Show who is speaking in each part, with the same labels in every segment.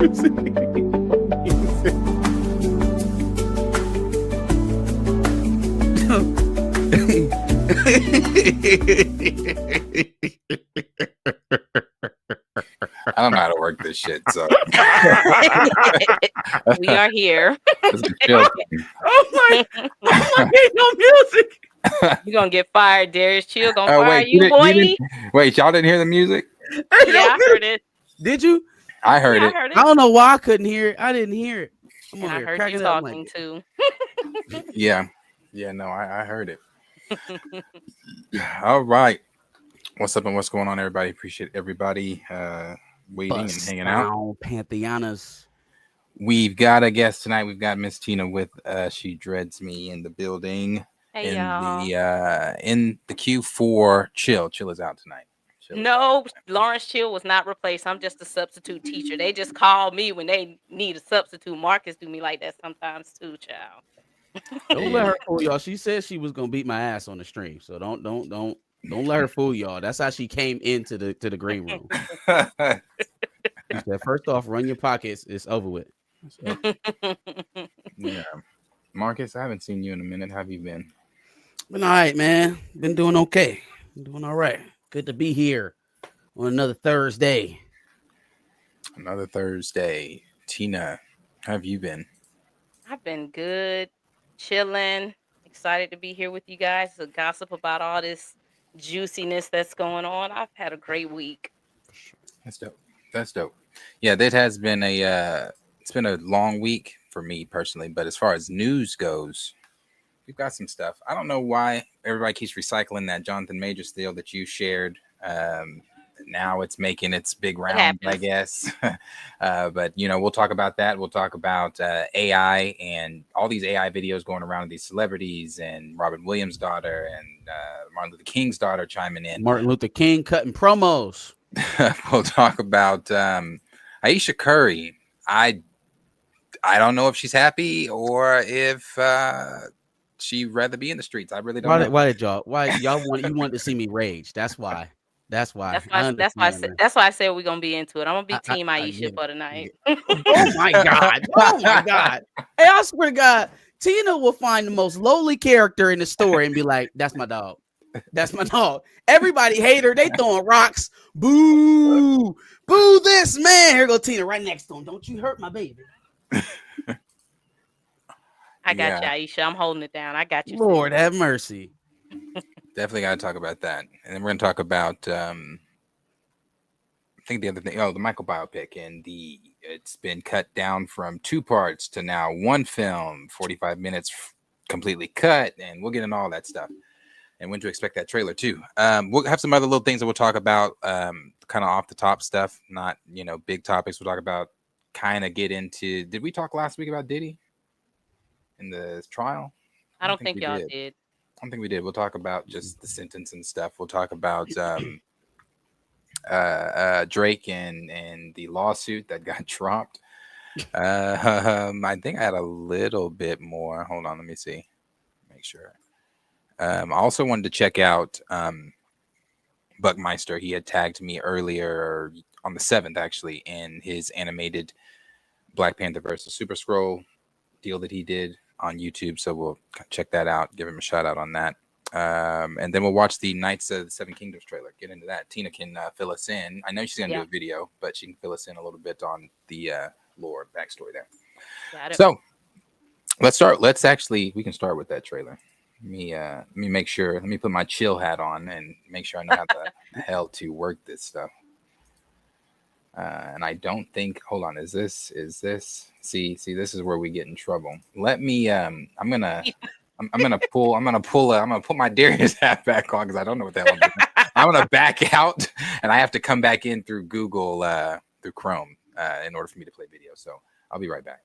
Speaker 1: I don't know how to work this shit, so
Speaker 2: We are here.
Speaker 1: this is chill.
Speaker 3: Oh my, ain't no music.
Speaker 2: You're gonna get fired, Darius. Chill gonna
Speaker 1: Oh
Speaker 2: fire
Speaker 1: wait,
Speaker 2: you, boy.
Speaker 1: wait, y'all didn't hear the music?
Speaker 2: Yeah, I heard it.
Speaker 3: Did you?
Speaker 1: I heard
Speaker 2: Yeah,
Speaker 1: it.
Speaker 2: I heard it.
Speaker 3: I don't know why I couldn't hear it. I didn't hear it. I'm
Speaker 2: And
Speaker 3: over
Speaker 2: I
Speaker 3: here
Speaker 2: heard
Speaker 3: cracking
Speaker 2: you
Speaker 3: up
Speaker 2: talking too.
Speaker 1: Yeah, no, I heard it. All right, what's up and what's going on, everybody? Appreciate everybody waiting and hanging out.
Speaker 3: Pantheonas.
Speaker 1: We've got a guest tonight. We've got Miss Tina with She Dreads Me in the building.
Speaker 2: Hey, y'all.
Speaker 1: In the queue for Chill. Chill is out tonight.
Speaker 2: No, Lawrence Chill was not replaced. I'm just a substitute teacher. They just call me when they need a substitute. Marcus do me like that sometimes too, child.
Speaker 3: Don't let her fool y'all. She said she was gonna beat my ass on the stream, so don't let her fool y'all. That's how she came into the green room. She said, first off, run your pockets. It's over with. So,
Speaker 1: Yeah, Marcus, I haven't seen you in a minute. How have you been?
Speaker 3: been all right, man. Been doing okay. Been doing all right. Good to be here on another Thursday.
Speaker 1: Another Thursday. Tina, how have you been?
Speaker 2: I've been good, chilling, excited to be here with you guys to gossip about all this juiciness that's going on. I've had a great week.
Speaker 1: That's dope. That's dope. Yeah, that has been it's been a long week for me personally, but as far as news goes, we've got some stuff. I don't know why everybody keeps recycling that Jonathan Majors deal that you shared. Now it's making its big round, I guess. But we'll talk about that. We'll talk about AI and all these AI videos going around of these celebrities and Robin Williams' daughter and Martin Luther King's daughter chiming in.
Speaker 3: Martin Luther King cutting promos.
Speaker 1: We'll talk about Ayesha Curry. I don't know if she's happy or if she'd rather be in the streets. I really don't know.
Speaker 3: Why y'all want to see me rage? That's why. That's why
Speaker 2: I said we're gonna be into it. I'm gonna be Team Ayesha for tonight.
Speaker 3: Oh my god! Oh my god! Hey, I swear to God, Tina will find the most lowly character in the story and be like, "That's my dog. That's my dog." Everybody hate her. They throwing rocks. Boo! Boo! This man. Here go Tina right next to him. Don't you hurt my baby.
Speaker 2: I got you, Ayesha. I'm holding it down. I got you.
Speaker 3: Lord have mercy.
Speaker 1: Definitely got to talk about that. And then we're going to talk about, I think the other thing, the Michael biopic. And it's been cut down from 2 parts to now 1 film, 45 minutes completely cut. And we'll get into all that stuff. And when to expect that trailer too. We'll have some other little things that we'll talk about, kind of off the top stuff, not, big topics. We'll talk about, kind of get into, did we talk last week about Diddy in the trial?
Speaker 2: I don't think y'all did.
Speaker 1: I don't think we did. We'll talk about just the sentence and stuff. We'll talk about Drake and the lawsuit that got dropped. I think I had a little bit more. Hold on, let me see. Make sure. I also wanted to check out Buckmeister. He had tagged me earlier on the 7th, actually, in his animated Black Panther versus Super Scroll deal that he did on YouTube. So we'll check that out, give him a shout out on that. And then we'll watch the Knights of the Seven Kingdoms trailer. Get into that. Tina can fill us in. I know she's going to do a video, but she can fill us in a little bit on the lore backstory there. Got it. So let's start. We can start with that trailer. Let me make sure. Let me put my chill hat on and make sure I know how the hell to work this stuff. And I don't think. Hold on. Is this? See. This is where we get in trouble. Let me. I'm gonna put my Darius hat back on because I don't know what the hell I'm doing. I'm gonna back out, and I have to come back in through Google, through Chrome, in order for me to play video. So I'll be right back.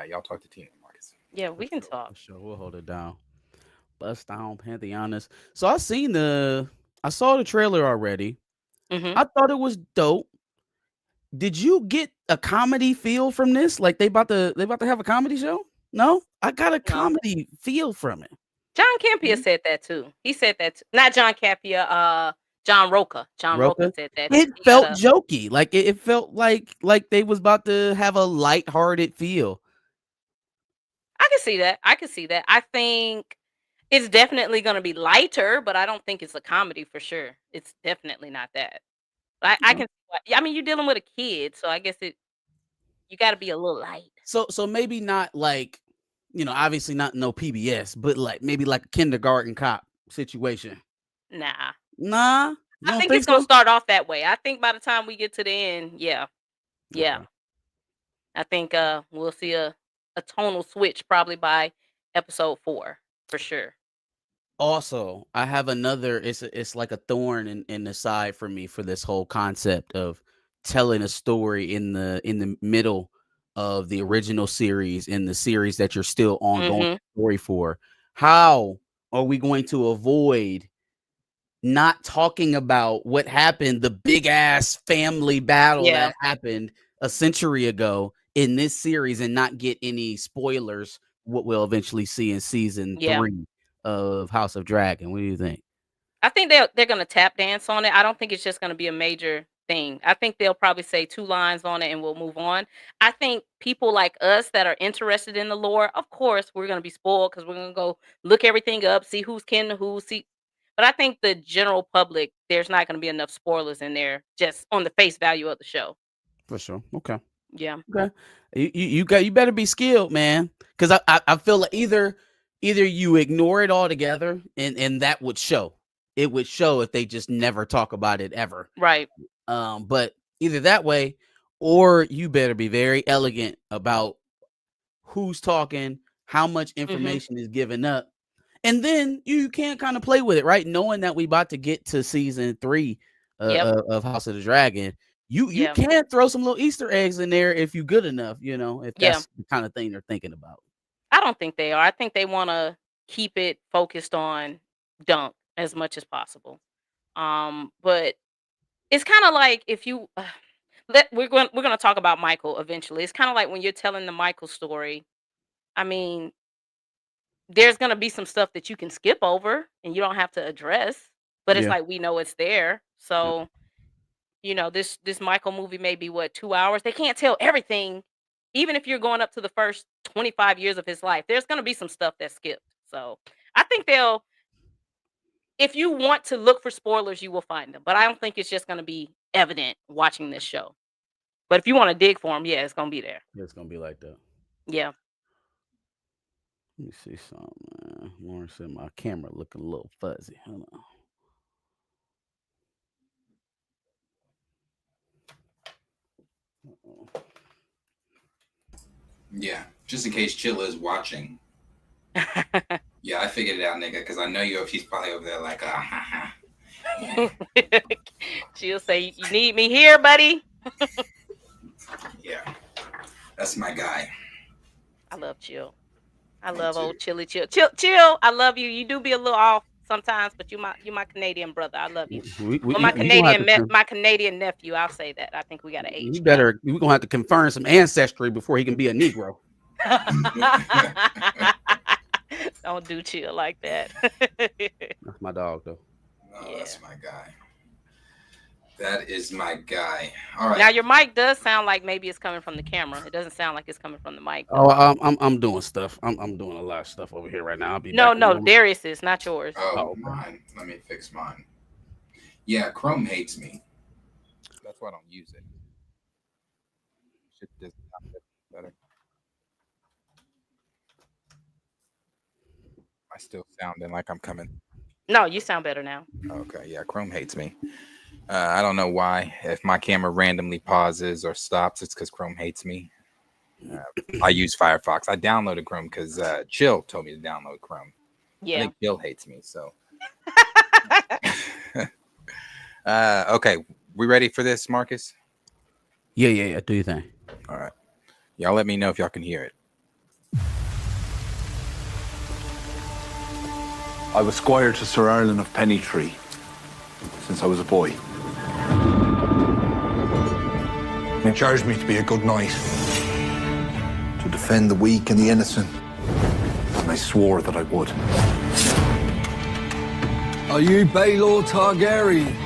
Speaker 1: Y'all talk to Tina and Marcus.
Speaker 2: Yeah, we can talk.
Speaker 3: Sure, we'll hold it down. Bust down Pantheonis. So I saw the trailer already.
Speaker 2: Mm-hmm.
Speaker 3: I thought it was dope. Did you get a comedy feel from this? Like they about to have a comedy show? No, I got a comedy feel from it.
Speaker 2: John Campia said that too. He said that not John Campia. John Roca. John Roca
Speaker 3: Roca?
Speaker 2: said that.
Speaker 3: It
Speaker 2: He
Speaker 3: felt
Speaker 2: got
Speaker 3: jokey. Like it felt like they was about to have a lighthearted feel.
Speaker 2: I can see that. I can see that. I think it's definitely going to be lighter, but I don't think it's a comedy for sure. It's definitely not that. I can. I mean, you're dealing with a kid, so I guess you got to be a little light.
Speaker 3: So maybe not like, obviously not no PBS, but like maybe like a kindergarten cop situation.
Speaker 2: Nah.
Speaker 3: Nah, you
Speaker 2: I
Speaker 3: don't
Speaker 2: think
Speaker 3: think
Speaker 2: it's gonna
Speaker 3: so?
Speaker 2: start off that way. I think by the time we get to the end, yeah.
Speaker 3: Okay.
Speaker 2: I think we'll see a tonal switch probably by episode 4 for sure.
Speaker 3: Also, I have another. It's like a thorn in the side for me for this whole concept of telling a story in the middle of the original series, in the series that you're still ongoing
Speaker 2: Mhm.
Speaker 3: story for. How are we going to avoid not talking about what happened, the big ass family battle
Speaker 2: Yeah.
Speaker 3: that happened a century ago in this series, and not get any spoilers what we'll eventually see in season
Speaker 2: Yeah.
Speaker 3: 3 of House of Dragon? What do you think?
Speaker 2: I think they're gonna tap dance on it. I don't think it's just gonna be a major thing. I think they'll probably say 2 lines on it and we'll move on. I think people like us that are interested in the lore, of course, we're gonna be spoiled because we're gonna go look everything up, see who's kin to who, see. But I think the general public, there's not gonna be enough spoilers in there just on the face value of the show.
Speaker 3: For sure. Okay.
Speaker 2: Yeah.
Speaker 3: Okay. You better be skilled, man. Because I feel like either you ignore it altogether, and that would show. It would show if they just never talk about it ever.
Speaker 2: Right.
Speaker 3: But either that way, or you better be very elegant about who's talking, how much information is given up, and then you can kind of play with it, right? Knowing that we about to get to season 3
Speaker 2: Yep.
Speaker 3: of House of the Dragon, you
Speaker 2: Yeah.
Speaker 3: can throw some little Easter eggs in there if you're good enough, if
Speaker 2: Yeah.
Speaker 3: that's the kind of thing they're thinking about.
Speaker 2: I don't think they are. I think they want to keep it focused on Dunk as much as possible. But it's kind of like if you we're going to talk about Michael eventually. It's kind of like when you're telling the Michael story. I mean, there's going to be some stuff that you can skip over and you don't have to address, but it's
Speaker 3: Yeah.
Speaker 2: like we know it's there. So, this Michael movie may be 2 hours. They can't tell everything. Even if you're going up to the first 25 years of his life, there's going to be some stuff that's skipped. So, I think if you want to look for spoilers, you will find them. But I don't think it's just going to be evident watching this show. But if you want to dig for them, yeah, it's going to be there.
Speaker 3: It's gonna be like that.
Speaker 2: Yeah.
Speaker 3: Let me see something, man. Lauren said my camera looking a little fuzzy. Hold on. Uh-oh.
Speaker 1: Yeah, just in case Chilla is watching. Yeah, I figured it out, nigga, because I know you. He's probably over there like,
Speaker 2: She'll say, "You need me here, buddy."
Speaker 1: Yeah, that's my guy.
Speaker 2: I love Chill. I love old Chilly Chill. Chill. I love you. You do be a little off sometimes, but you my Canadian brother. I love you. My Canadian nephew. I'll say that. I think we got to age.
Speaker 3: We're gonna have to confirm some ancestry before he can be a Negro.
Speaker 2: Don't do Chill like that.
Speaker 3: That's my dog, though.
Speaker 1: Oh, yeah. That's my guy. That is my guy. All right.
Speaker 2: Now your mic does sound like maybe it's coming from the camera. It doesn't sound like it's coming from the mic.
Speaker 3: Oh, I'm doing stuff. I'm doing a lot of stuff over here right now. I'll be
Speaker 2: no, Darius is not yours.
Speaker 1: Oh, mine. Let me fix mine. Yeah, Chrome hates me. That's why I don't use it. Shit does sound better. I still sounding like I'm coming.
Speaker 2: No, you sound better now.
Speaker 1: Okay, yeah, Chrome hates me. I don't know why. If my camera randomly pauses or stops, it's because Chrome hates me. I use Firefox. I downloaded Chrome because Chill told me to download Chrome.
Speaker 2: Yeah.
Speaker 1: I think Chill hates me, so. Okay, we ready for this, Marcus?
Speaker 3: Yeah. Do you think?
Speaker 1: All right. Y'all let me know if y'all can hear it.
Speaker 4: I was squire to Sir Ireland of Pennytree since I was a boy. He charged me to be a good knight, to defend the weak and the innocent, and I swore that I would.
Speaker 5: Are you Baelor Targaryen?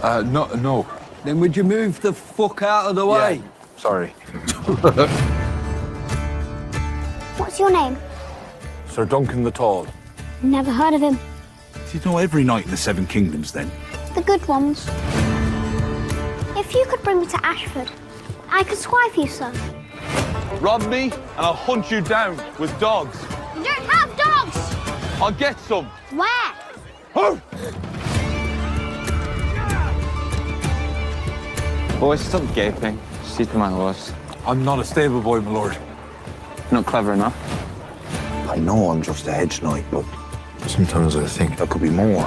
Speaker 4: No.
Speaker 5: Then would you move the fuck out of the way?
Speaker 4: Sorry.
Speaker 6: What's your name?
Speaker 4: Sir Duncan the Tall.
Speaker 6: Never heard of him.
Speaker 7: Do you know every knight in the Seven Kingdoms, then?
Speaker 6: The good ones. If you could bring me to Ashford, I could swipe you, sir.
Speaker 8: Rob me, and I'll hunt you down with dogs.
Speaker 6: You don't have dogs!
Speaker 8: I'll get some.
Speaker 6: Where?
Speaker 9: Boy, stop gaping. She's my horse.
Speaker 4: I'm not a stable boy, my lord.
Speaker 9: Not clever enough.
Speaker 4: I know I'm just a hedge knight, but sometimes I think there could be more.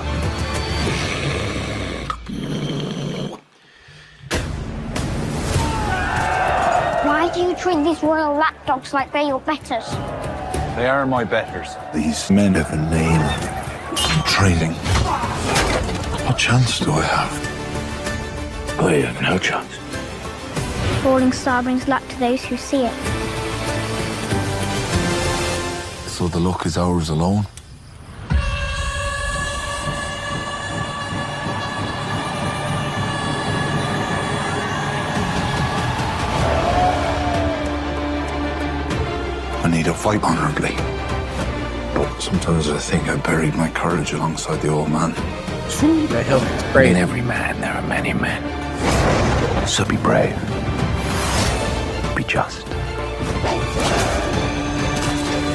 Speaker 6: Why do you treat these royal lapdogs like they're your betters?
Speaker 8: They are my betters.
Speaker 4: These men have a name. I'm training. What chance do I have?
Speaker 7: I have no chance.
Speaker 6: Falling star brings luck to those who see it.
Speaker 4: So the luck is ours alone? I need to fight honorably. But sometimes I think I buried my courage alongside the old man.
Speaker 3: The hell is
Speaker 7: In
Speaker 3: crazy.
Speaker 7: every man, there are many men. So be brave. Be just.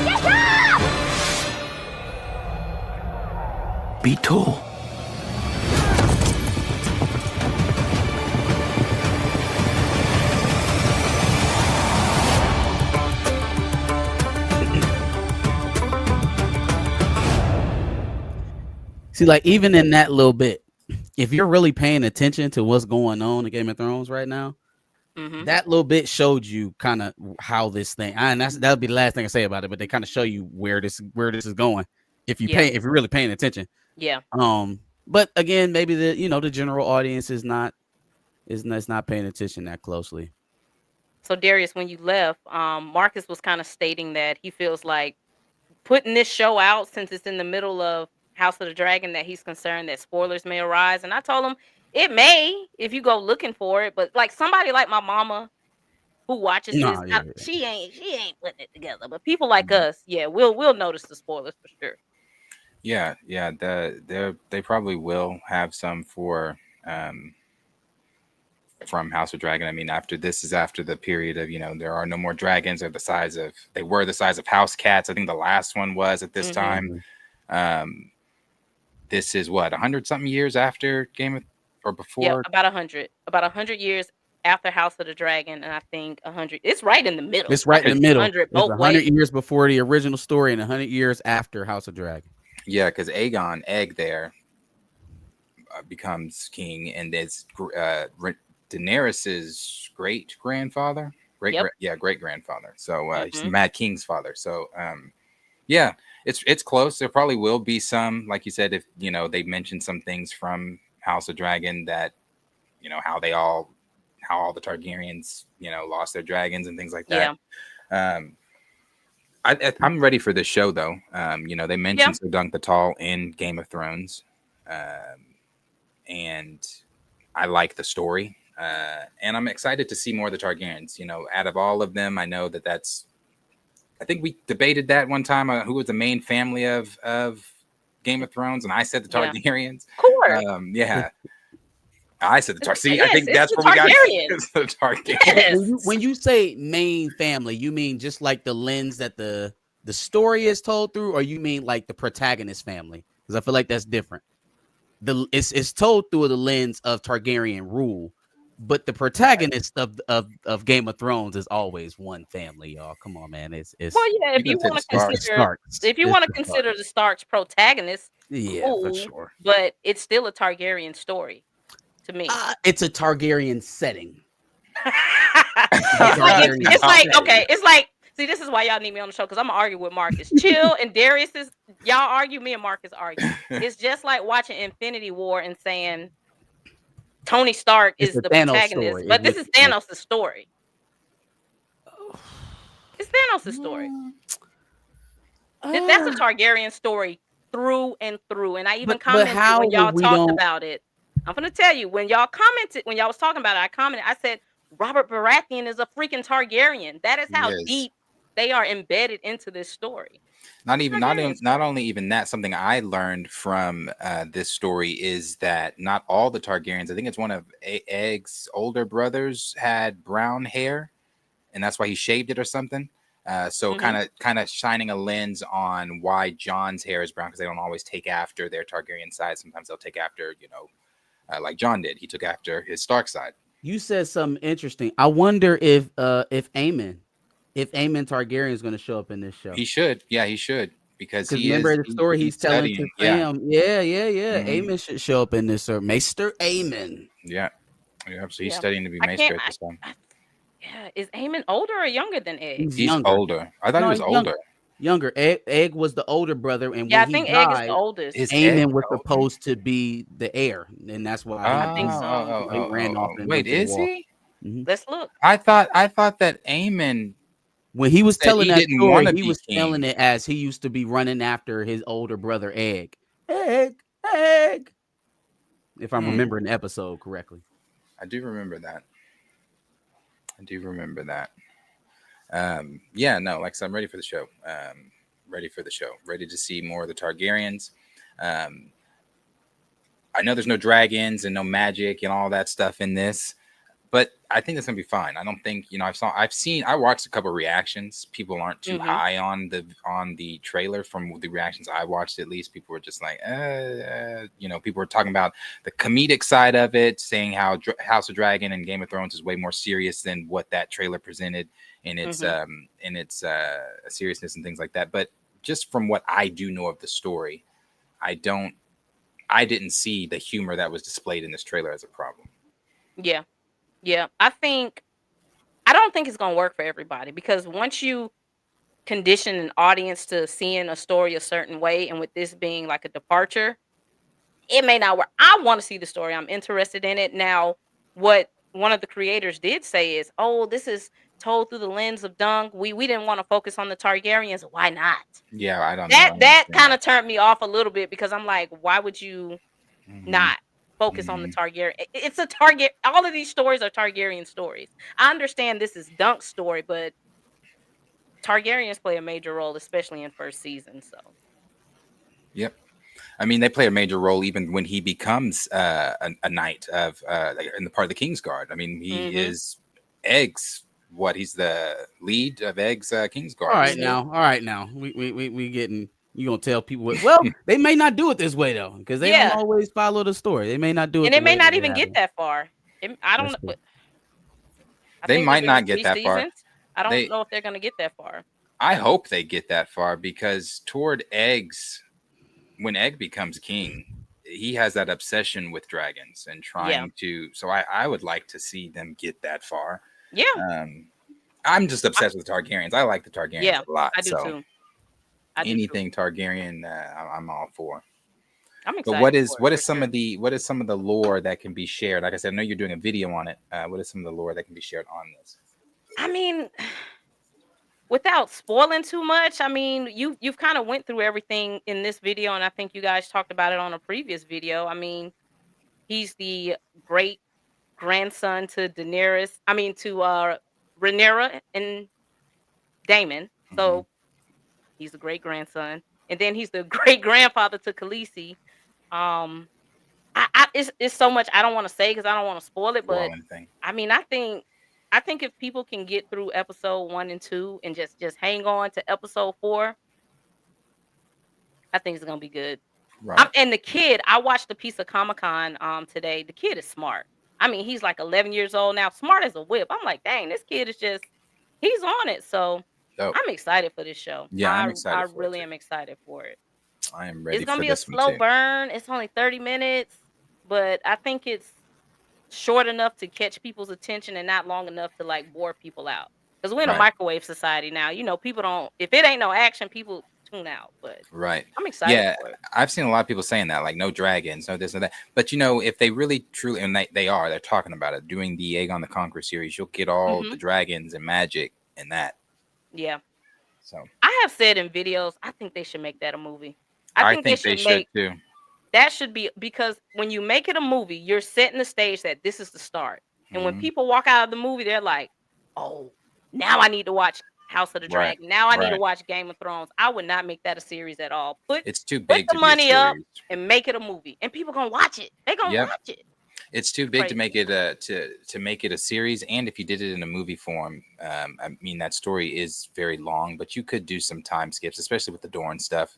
Speaker 6: Get up!
Speaker 7: Be tall.
Speaker 3: See, like even in that little bit, if you're really paying attention to what's going on in Game of Thrones right now, that little bit showed you kind of how this thing, and that'll be the last thing I say about it. But they kind of show you where this is going if you're really paying attention.
Speaker 2: Yeah.
Speaker 3: But again, maybe the general audience is not paying attention that closely.
Speaker 2: So Darius, when you left, Marcus was kind of stating that he feels like putting this show out since it's in the middle of House of the Dragon, that he's concerned that spoilers may arise. And I told him it may if you go looking for it, but like somebody like my mama who watches she ain't putting it together. But people like us, we'll notice the spoilers for sure.
Speaker 1: Yeah. They probably will have some for from House of Dragon. I mean, after the period of, there are no more dragons. They were the size of house cats. I think the last one was at this time. This is what, 100-something years after or before?
Speaker 2: Yeah, about 100 years after House of the Dragon, and I think 100. It's right in the middle.
Speaker 3: It's right in the middle.
Speaker 2: 100
Speaker 3: It's
Speaker 2: both
Speaker 3: 100
Speaker 2: ways.
Speaker 3: years before the original story and 100 years after House of Dragon.
Speaker 1: Yeah, because Aegon Egg there becomes king, and it's Daenerys's great grandfather. Great grandfather. So he's the Mad King's father. So it's close. There probably will be some, like you said, if they mention some things from House of Dragon that how all the Targaryens lost their dragons and things like that. I'm ready for this show though. They mentioned Sir Dunk the Tall in Game of Thrones, and I like the story. And I'm excited to see more of the Targaryens. Out of all of them, I know that's. I think we debated that one time. Who was the main family of Game of Thrones, and I said the Targaryens.
Speaker 2: Cool.
Speaker 1: I said the Targaryens. See, I think that's where we got it's the Targaryens.
Speaker 3: When you say main family, you mean just like the lens that the story is told through, or you mean like the protagonist family? Because I feel like that's different. It's told through the lens of Targaryen rule. But the protagonist of Game of Thrones is always one family, y'all. Come on, man. It's
Speaker 2: if you want to consider the Starks protagonists,
Speaker 3: for sure.
Speaker 2: But it's still a Targaryen story to me.
Speaker 3: It's a Targaryen setting.
Speaker 2: It's like see, this is why y'all need me on the show, because I'm gonna argue with Marcus. Chill and Darius y'all argue, me and Marcus argue. It's just like watching Infinity War and saying Tony Stark is the protagonist, but this is Thanos' story. It's Thanos' story. That's a Targaryen story through and through. And I even commented when y'all talked about it. I'm gonna tell you when y'all commented, when y'all was talking about it, I commented. I said Robert Baratheon is a freaking Targaryen. That is
Speaker 1: He
Speaker 2: how
Speaker 1: is.
Speaker 2: deep they are embedded into this story.
Speaker 1: Not
Speaker 2: Targaryens.
Speaker 1: only even that. Something I learned from this story is that not all the Targaryens. I think it's one of Egg's older brothers had brown hair, and that's why he shaved it or something. So
Speaker 2: Mhm.
Speaker 1: kind of shining a lens on why Jon's hair is brown, because they don't always take after their Targaryen side. Sometimes they'll take after, like Jon did. He took after his Stark side.
Speaker 3: You said something interesting. I wonder if Aemon Targaryen is going to show up in this show.
Speaker 1: He should, yeah, he should, because
Speaker 3: Because
Speaker 1: he
Speaker 3: remember
Speaker 1: is
Speaker 3: the story he's telling to
Speaker 1: studying, yeah.
Speaker 3: Sam. Yeah.
Speaker 1: Mhm.
Speaker 3: Aemon should show up in this, or Maester Aemon.
Speaker 1: Yeah. So he's
Speaker 2: Yeah.
Speaker 1: studying to be
Speaker 2: I
Speaker 1: Maester
Speaker 2: can't.
Speaker 1: at this time.
Speaker 2: Yeah, is Aemon older or younger than Egg?
Speaker 3: He's
Speaker 1: He's
Speaker 3: younger.
Speaker 1: older. I thought he was
Speaker 3: he's
Speaker 1: older.
Speaker 3: Younger. Egg was the older brother, and
Speaker 2: Yeah,
Speaker 3: when
Speaker 2: I
Speaker 3: he
Speaker 2: think Egg is the
Speaker 3: died,
Speaker 2: oldest.
Speaker 1: Is Egg
Speaker 3: Aemon was
Speaker 1: the older?
Speaker 3: supposed to be the heir, and that's why
Speaker 2: I think so.
Speaker 3: he ran off and
Speaker 1: Wait,
Speaker 3: went to the
Speaker 1: is
Speaker 3: wall.
Speaker 1: he?
Speaker 2: Let's look.
Speaker 1: I thought that Aemon,
Speaker 3: When he was
Speaker 1: said
Speaker 3: telling
Speaker 1: he
Speaker 3: that
Speaker 1: didn't
Speaker 3: story,
Speaker 1: wanna
Speaker 3: he
Speaker 1: be
Speaker 3: was telling
Speaker 1: king.
Speaker 3: it as he used to be running after his older brother Egg. Egg. If I'm remembering the episode correctly.
Speaker 1: I do remember that. Yeah, no, like I said, I'm ready for the show. Ready to see more of the Targaryens. I know there's no dragons and no magic and all that stuff in this, but I think it's gonna be fine. I don't think, I watched a couple reactions. People aren't too high on the trailer. From the reactions I watched, at least, people were just like, people were talking about the comedic side of it, saying how House of Dragon and Game of Thrones is way more serious than what that trailer presented in its seriousness and things like that. But just from what I do know of the story, I didn't see the humor that was displayed in this trailer as a problem.
Speaker 2: Yeah. I don't think it's gonna work for everybody, because once you condition an audience to seeing a story a certain way, and with this being like a departure, it may not work. I want to see the story. I'm interested in it. Now, what one of the creators did say is, "Oh, this is told through the lens of Dunk. We didn't want to focus on the Targaryens. Why not?"
Speaker 1: Yeah, I don't
Speaker 2: That
Speaker 1: know.
Speaker 2: that kind of turned me off a little bit, because I'm like, why would you
Speaker 1: Mm-hmm.
Speaker 2: not focus on the Targaryen? It's a Target. All of these stories are Targaryen stories. I understand this is Dunk's story, but Targaryens play a major role, especially in first season. So,
Speaker 1: yep. I mean, they play a major role even when he becomes a knight of in the part of the Kingsguard. I mean, he is Egg's. He's the lead of Egg's Kingsguard.
Speaker 3: All right, now. We getting. You gonna tell people well, they may not do it this way though, because they don't always follow the story. They may not do it,
Speaker 2: and it may not even get that far. I don't know.
Speaker 1: They might not get that far.
Speaker 2: I don't know if they're gonna get that far.
Speaker 1: I hope they get that far, because toward when Egg becomes king, he has that obsession with dragons and trying to. So I would like to see them get that far.
Speaker 2: Yeah.
Speaker 1: I'm just obsessed with the Targaryens. I like the Targaryens a lot.
Speaker 2: I do too.
Speaker 1: Anything Targaryen, I'm all for.
Speaker 2: I'm excited.
Speaker 1: But what is some of the lore that can be shared? Like I said, I know you're doing a video on it. What is some of the lore that can be shared on this?
Speaker 2: I mean, without spoiling too much, I mean, you've kind of went through everything in this video, and I think you guys talked about it on a previous video. I mean, he's the great grandson to Daenerys. I mean, to Rhaenyra and Daemon. So he's the great grandson, and then he's the great grandfather to Khaleesi. It's so much I don't want to say, because I don't want to spoil it. But I mean, I think if people can get through episode 1 and 2 and just hang on to episode 4, I think it's gonna be good.
Speaker 1: Right.
Speaker 2: And the kid, I watched a piece of Comic-Con today. The kid is smart. I mean, he's like 11 years old now, smart as a whip. I'm like, dang, this kid is he's on it. So I'm excited for this show.
Speaker 1: Yeah, I'm excited.
Speaker 2: I really am excited for it.
Speaker 1: I am ready.
Speaker 2: It's gonna be a slow burn. It's only 30 minutes, but I think it's short enough to catch people's attention and not long enough to like bore people out. Because we're in a microwave society now. You know, people don't. If it ain't no action, people tune out. But I'm excited.
Speaker 1: Yeah,
Speaker 2: for it.
Speaker 1: I've seen a lot of people saying that, like no dragons, no this and that. But if they really truly, and they're talking about it, doing the Aegon the Conqueror series, you'll get all the dragons and magic and that.
Speaker 2: Yeah.
Speaker 1: So
Speaker 2: I have said in videos, I think they should make that a movie.
Speaker 1: I think they should too.
Speaker 2: That should be, because when you make it a movie, you're setting the stage that this is the start. And when people walk out of the movie, they're like, "Oh, now I need to watch House of the
Speaker 1: Right.
Speaker 2: Dragon. Now I need to
Speaker 1: Right.
Speaker 2: watch Game of Thrones." I would not make that a series at all.
Speaker 1: It's too
Speaker 2: Put
Speaker 1: big
Speaker 2: the
Speaker 1: to be a
Speaker 2: money up
Speaker 1: series.
Speaker 2: and make it a movie, and people gonna watch it. They gonna
Speaker 1: Yep.
Speaker 2: watch it.
Speaker 1: It's too big to
Speaker 2: Crazy.
Speaker 1: make it to make it a series. And if you did it in a movie form, I mean, that story is very long, but you could do some time skips, especially with the Dorn stuff.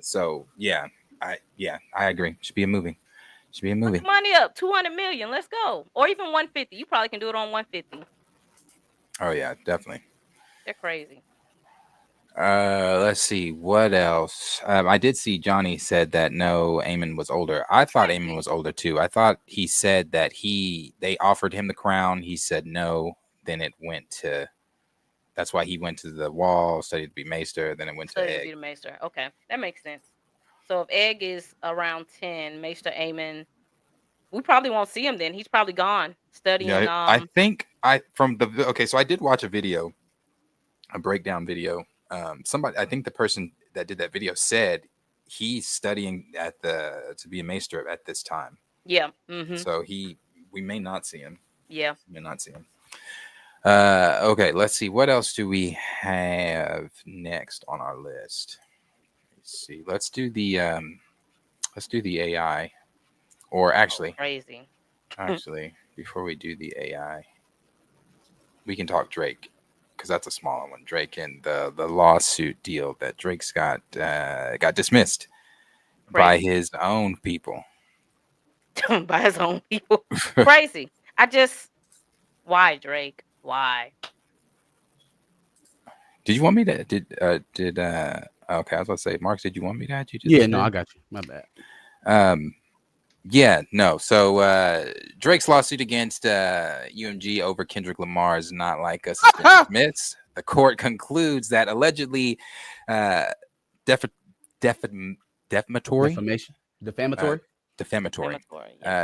Speaker 1: So yeah, I agree. Should be a movie. Should be a
Speaker 2: Put
Speaker 1: movie.
Speaker 2: the money up, 200 million. Let's go, or even 150. You probably can do it on 150.
Speaker 1: Oh yeah, definitely.
Speaker 2: They're crazy.
Speaker 1: Let's see what else. I did see Johnny said that no, Aemon was older. I thought Aemon was older too. I thought he said that they offered him the crown. He said no. Then it went to. That's why he went to the wall, studied to be Maester. Then it went to
Speaker 2: Studied to
Speaker 1: Egg.
Speaker 2: be the Maester. Okay, that makes sense. So if Egg is around 10, Maester Aemon, we probably won't see him then. He's probably gone studying.
Speaker 1: Yeah, I think so I did watch a video, a breakdown video. I think the person that did that video said he's studying to be a Maester at this time.
Speaker 2: Yeah.
Speaker 1: So we may not see him.
Speaker 2: Yeah.
Speaker 1: We may not see him. Okay, let's see. What else do we have next on our list? Let's see. Let's do the AI. Or actually,
Speaker 2: crazy.
Speaker 1: Actually, before we do the AI, we can talk Drake, because that's a smaller one. Drake and the lawsuit deal that Drake's got dismissed by his own people.
Speaker 2: By his own people. Crazy. Why, Drake? Why?
Speaker 1: Did you want me to okay, I was about to say, Mark, did you want me to add you to
Speaker 3: Yeah, no, I got you. My bad.
Speaker 1: Yeah, no. So Drake's lawsuit against UMG over Kendrick Lamar's "Not Like Us" has been dismissed. The court concludes that allegedly defamatory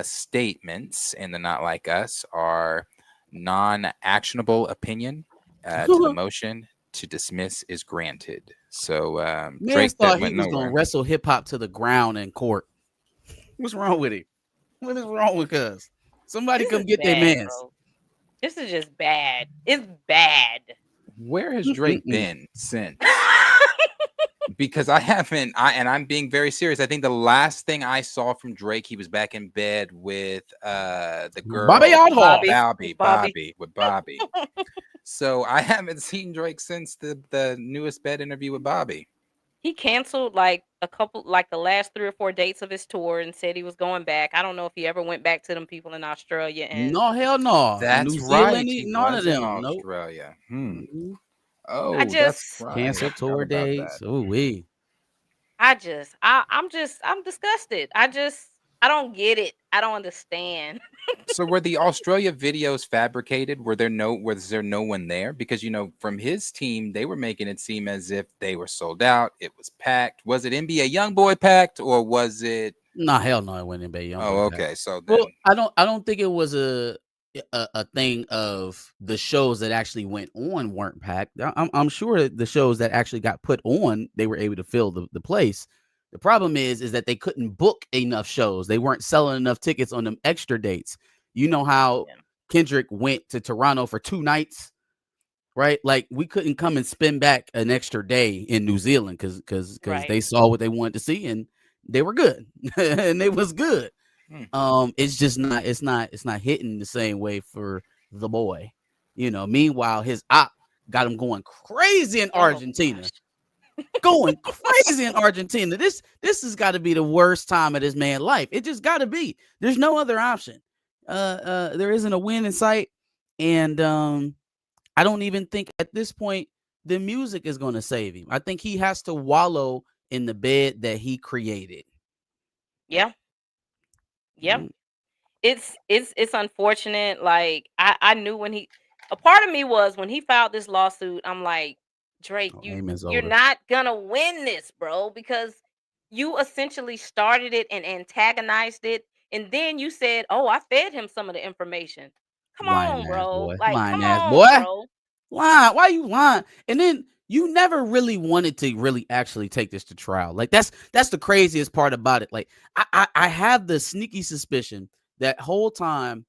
Speaker 1: statements in the "Not Like Us" are non-actionable opinion. To the motion to dismiss is granted. So Drake
Speaker 3: thought
Speaker 1: went
Speaker 3: he was
Speaker 1: nowhere.
Speaker 3: gonna wrestle hip hop to the ground in court. What's wrong with him? What is wrong with us? Somebody come get their mans.
Speaker 2: This is just bad. It's bad.
Speaker 1: Where has Drake been since? Because I'm being very serious. I think the last thing I saw from Drake, he was back in bed with the girl Bobby. So I haven't seen Drake since the newest bed interview with Bobby.
Speaker 2: He canceled like the last 3 or 4 dates of his tour and said he was going back. I don't know if he ever went back to them people in Australia. And
Speaker 3: no, hell no.
Speaker 1: That's
Speaker 3: New
Speaker 1: right.
Speaker 3: Zealand, none of them.
Speaker 1: Australia.
Speaker 3: Nope.
Speaker 1: Oh,
Speaker 2: I just
Speaker 1: that's right.
Speaker 3: Cancel tour dates. Oh, we.
Speaker 2: I'm disgusted. I don't get it. I don't understand.
Speaker 1: So were the Australia videos fabricated? Was there no one there? Because from his team, they were making it seem as if they were sold out. It was packed. Was it NBA YoungBoy packed, or was it?
Speaker 3: No, hell no, it wasn't NBA YoungBoy.
Speaker 1: Oh, okay.
Speaker 3: Packed.
Speaker 1: So then...
Speaker 3: well, I don't think it was a thing of the shows that actually went on weren't packed. I'm sure that the shows that actually got put on, they were able to fill the place. The problem is that they couldn't book enough shows. They weren't selling enough tickets on them extra dates. You know how Kendrick went to Toronto for 2 nights, right? Like we couldn't come and spend back an extra day in New Zealand because they saw what they wanted to see and they were good and it was good. It's just not. It's not hitting the same way for the boy. Meanwhile, his op got him going crazy in Argentina. Going crazy in Argentina. This has got to be the worst time of this man's life. It just got to be. There's no other option. There isn't a win in sight, and I don't even think at this point the music is going to save him. I think he has to wallow in the bed that he created.
Speaker 2: Yeah. It's unfortunate. Like I knew a part of me was when he filed this lawsuit, I'm like, Drake, you're not gonna win this, bro, because you essentially started it and antagonized it, and then you said, "Oh, I fed him some of the information." Come on, bro. Like, come on, bro.
Speaker 3: Lying. Why you lying? And then you never really wanted to really actually take this to trial. Like that's the craziest part about it. Like I have the sneaky suspicion that whole time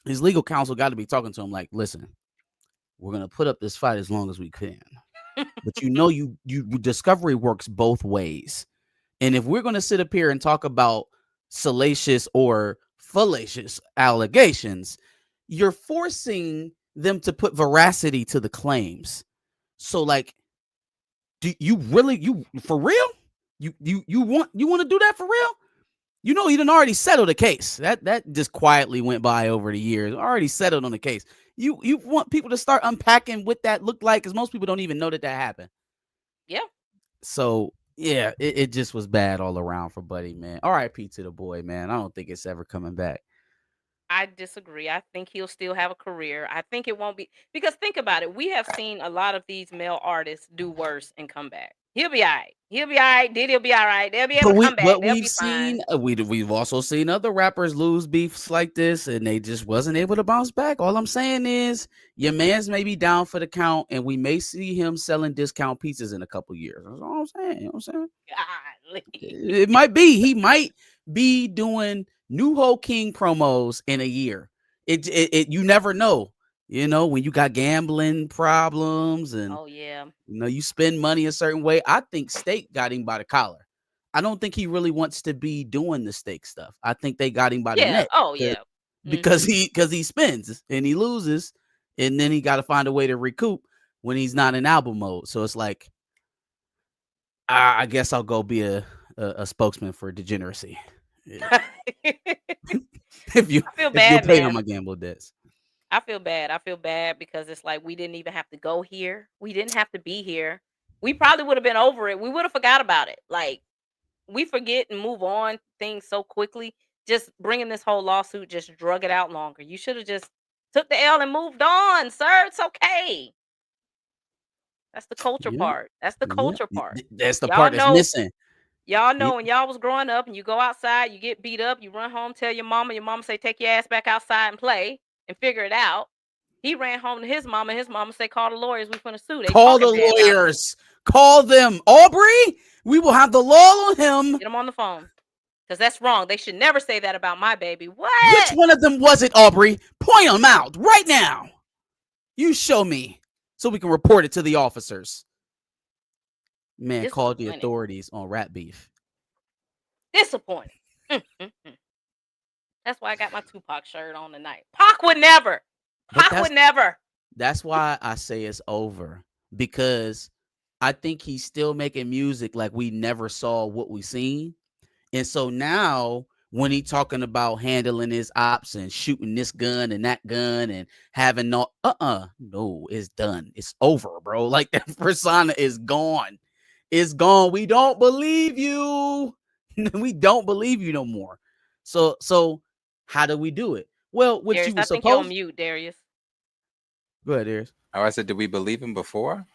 Speaker 3: his legal counsel got to be talking to him like, listen, we're gonna put up this fight as long as we can. But you discovery works both ways. And if we're gonna sit up here and talk about salacious or fallacious allegations, you're forcing them to put veracity to the claims. So like, do you really for real? You want to do that for real? You know, he done already settled the case. That just quietly went by over the years. Already settled on the case. You want people to start unpacking what that looked like, because most people don't even know that happened.
Speaker 2: Yeah.
Speaker 3: So yeah, it just was bad all around for Buddy, man. R.I.P. to the boy, man. I don't think it's ever coming back.
Speaker 2: I disagree. I think he'll still have a career. I think it won't be, because think about it. We have seen a lot of these male artists do worse and come back. He'll be all right. He'll be all right. Diddy'll be all right. They'll be able to come back. They'll be fine.
Speaker 3: We've also seen other rappers lose beefs like this, and they just wasn't able to bounce back. All I'm saying is your man's may be down for the count, and we may see him selling discount pizzas in a couple years. That's all I'm saying. You know what I'm saying?
Speaker 2: Golly.
Speaker 3: It might be. He might be doing New Ho King promos in a year. It you never know. You know, when you got gambling problems and
Speaker 2: Oh yeah.
Speaker 3: you know, you spend money a certain way. I think Steak got him by the collar. I don't think he really wants to be doing the Steak stuff. I think they got him by the neck.
Speaker 2: Oh yeah.
Speaker 3: Because he spends and he loses, and then he got to find a way to recoup when he's not in album mode. So it's like, I guess I'll go be a spokesman for degeneracy. Yeah. if you pay on my gamble debts.
Speaker 2: I feel bad. I feel bad because it's like we didn't even have to go here. We didn't have to be here. We probably would have been over it. We would have forgot about it. Like, we forget and move on things so quickly. Just bringing this whole lawsuit just drug it out longer. You should have just took the L and moved on, sir. It's okay. That's the culture part. That's the culture part.
Speaker 3: That's the part that's missing.
Speaker 2: Y'all know when y'all was growing up and you go outside, you get beat up, you run home, tell your mama say, take your ass back outside and play and figure it out. He ran home to his mama say, call the lawyers, we finna sue.
Speaker 3: Call the lawyers. Call them. Aubrey, we will have the law on him.
Speaker 2: Get him on the phone. Because that's wrong. They should never say that about my baby. What?
Speaker 3: Which one of them was it, Aubrey? Point them out right now. You show me so we can report it to the officers. Man, called the authorities on rap beef.
Speaker 2: Disappointing. That's why I got my Tupac shirt on tonight. Pac would never. Pac would never.
Speaker 3: That's why I say it's over. Because I think he's still making music like we never saw what we seen. And so now when he talking about handling his ops and shooting this gun and that gun and having no, it's done. It's over, bro. Like, that persona is gone. It's gone. We don't believe you. We don't believe you no more. So how do we do it? Well, what
Speaker 2: Darius,
Speaker 3: you were
Speaker 2: I think
Speaker 3: supposed
Speaker 2: you're on mute, Darius.
Speaker 3: Go ahead, Darius.
Speaker 1: Oh, I said, did we believe him before?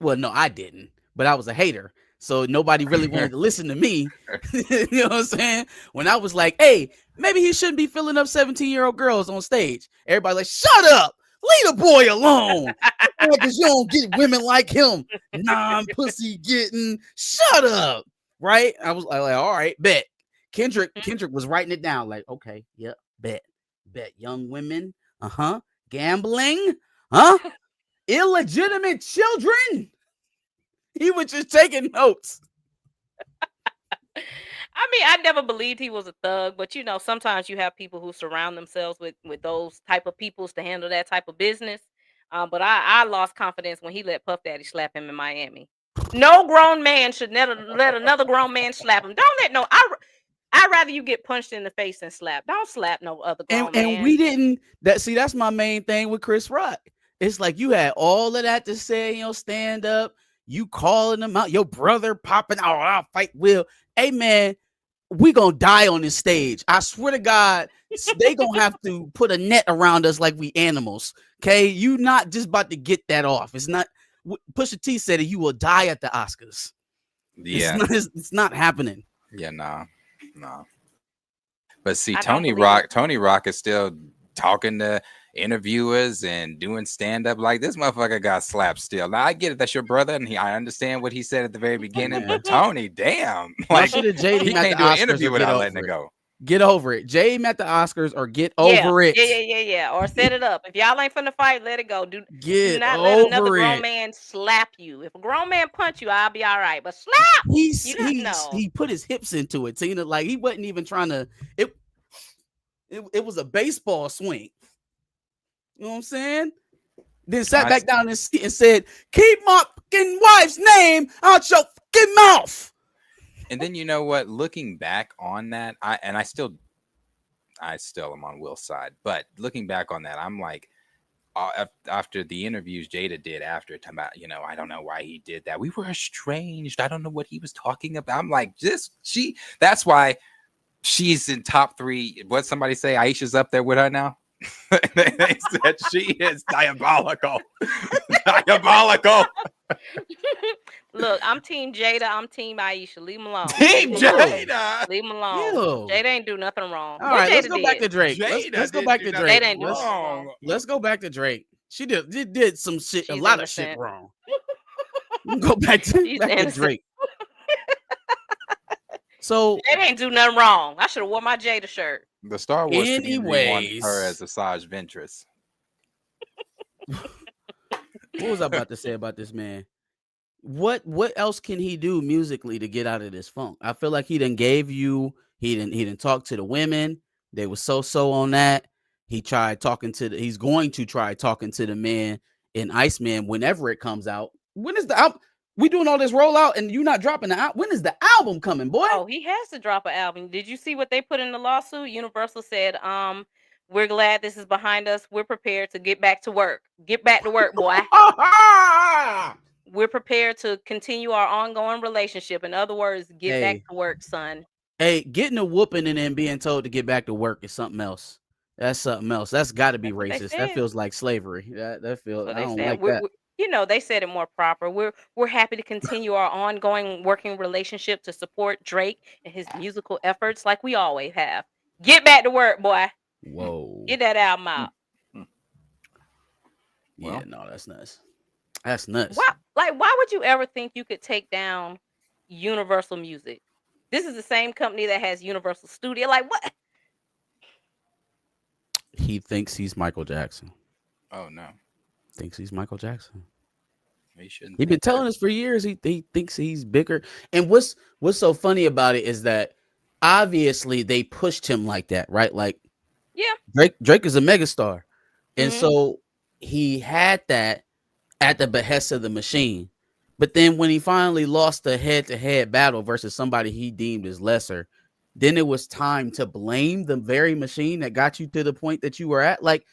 Speaker 3: Well, no, I didn't, but I was a hater. So nobody really wanted to listen to me. You know what I'm saying? When I was like, hey, maybe he shouldn't be filling up 17-year-old girls on stage. Everybody like, shut up. Leave the boy alone. Because you don't get women like him. Non-pussy getting. Shut up. Right? I was like, all right, bet. Kendrick was writing it down like, okay, yep, bet. Young women, gambling, illegitimate children. He was just taking notes.
Speaker 2: I mean, I never believed he was a thug, but you know, sometimes you have people who surround themselves with those type of peoples to handle that type of business. But I lost confidence when he let Puff Daddy slap him in Miami. No grown man should never let another grown man slap him. Don't let I'd rather you get punched in the face than slap. Don't slap no other grown man.
Speaker 3: And we didn't. That's my main thing with Chris Rock. It's like you had all of that to say, stand up. You calling them out, your brother popping out, I'll fight Will. Hey man, we gonna die on this stage. I swear to God, they gonna have to put a net around us like we animals. Okay, you not just about to get that off. It's not. Pusha T said it. You will die at the Oscars.
Speaker 1: Yeah,
Speaker 3: it's not happening.
Speaker 1: Yeah, nah. But see, Tony Rock is still talking to interviewers and doing stand up. Like this motherfucker got slapped still. Now I get it, that's your brother, and I understand what he said at the very beginning. But Tony, damn,
Speaker 3: Y'all should have
Speaker 1: he
Speaker 3: Jade him at the
Speaker 1: can't do an
Speaker 3: Oscars
Speaker 1: interview
Speaker 3: or get
Speaker 1: without letting
Speaker 3: over
Speaker 1: it
Speaker 3: it.
Speaker 1: go.
Speaker 3: Get over it. Jade him at the Oscars or get
Speaker 2: Yeah,
Speaker 3: over it.
Speaker 2: yeah. Or set it up. If y'all ain't finna fight, let it go. Do
Speaker 3: Get
Speaker 2: not let another
Speaker 3: over
Speaker 2: grown
Speaker 3: it.
Speaker 2: man slap you. If a grown man punch you, I'll be all right. But slap,
Speaker 3: He put his hips into it, Tina. Like he wasn't even trying to. It was a baseball swing. You know what I'm saying? Then sat back down and said, "Keep my fucking wife's name out your fucking mouth."
Speaker 1: And then you know what? Looking back on that, I still am on Will's side. But looking back on that, I'm like, after the interviews Jada did after, talking about, I don't know why he did that. We were estranged. I don't know what he was talking about. I'm like, that's why she's in top 3. What somebody say? Aisha's up there with her now. They said she is diabolical. Diabolical.
Speaker 2: Look, I'm Team Jada. I'm Team Aisha. Leave him alone.
Speaker 1: Team Jada.
Speaker 2: Leave him alone.
Speaker 3: Ew.
Speaker 2: Jada ain't do nothing wrong.
Speaker 3: All right, let's
Speaker 2: Jada
Speaker 3: go back to Drake. Let's go back to Drake.
Speaker 2: Jada ain't do nothing wrong.
Speaker 3: Let's go back to Drake. She did some shit,
Speaker 2: She's
Speaker 3: a lot
Speaker 2: innocent.
Speaker 3: of shit wrong. Go back to Drake. So
Speaker 2: Jada ain't do nothing wrong. I should have worn my Jada shirt.
Speaker 1: The Star Wars community wants
Speaker 3: anyways,
Speaker 1: her as Asajj Ventress.
Speaker 3: what was I about to say about this man? What else can he do musically to get out of this funk? I feel like he didn't talk to the women. They were so on that. He's going to try talking to the man in Iceman whenever it comes out. When is the album? We doing all this rollout and you not dropping the album. When is the album coming, boy?
Speaker 2: Oh, he has to drop an album. Did you see what they put in the lawsuit? Universal said, we're glad this is behind us. We're prepared to get back to work. Get back to work, boy. We're prepared to continue our ongoing relationship. In other words, get back to work, son.
Speaker 3: Hey, getting a whooping and then being told to get back to work is something else. That's something else. That's got to be racist. That feels like slavery. That feels. I don't like that.
Speaker 2: They said it more proper. We're happy to continue our ongoing working relationship to support Drake and his musical efforts like we always have. Get back to work, boy.
Speaker 3: Whoa.
Speaker 2: Get that album out.
Speaker 3: Yeah, no, that's nuts. That's nuts.
Speaker 2: Why would you ever think you could take down Universal Music? This is the same company that has Universal Studio. Like what?
Speaker 3: He thinks he's Michael Jackson.
Speaker 1: Oh no.
Speaker 3: Thinks he's Michael Jackson.
Speaker 1: He shouldn't.
Speaker 3: He's been telling us for years he thinks he's bigger. And what's so funny about it is that obviously they pushed him like that, right? Like, yeah, Drake is a megastar, and so he had that at the behest of the machine. But then when he finally lost the head-to-head battle versus somebody he deemed as lesser, then it was time to blame the very machine that got you to the point that you were at. Like,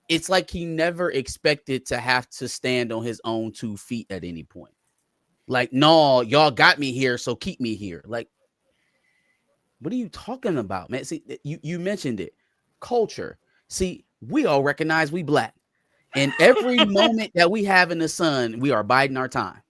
Speaker 3: it's like he never expected to have to stand on his own 2 feet at any point. Like, no, y'all got me here, so keep me here. Like, what are you talking about, man? See, you mentioned it. Culture. See, we all recognize we Black. And every moment that we have in the sun, we are biding our time.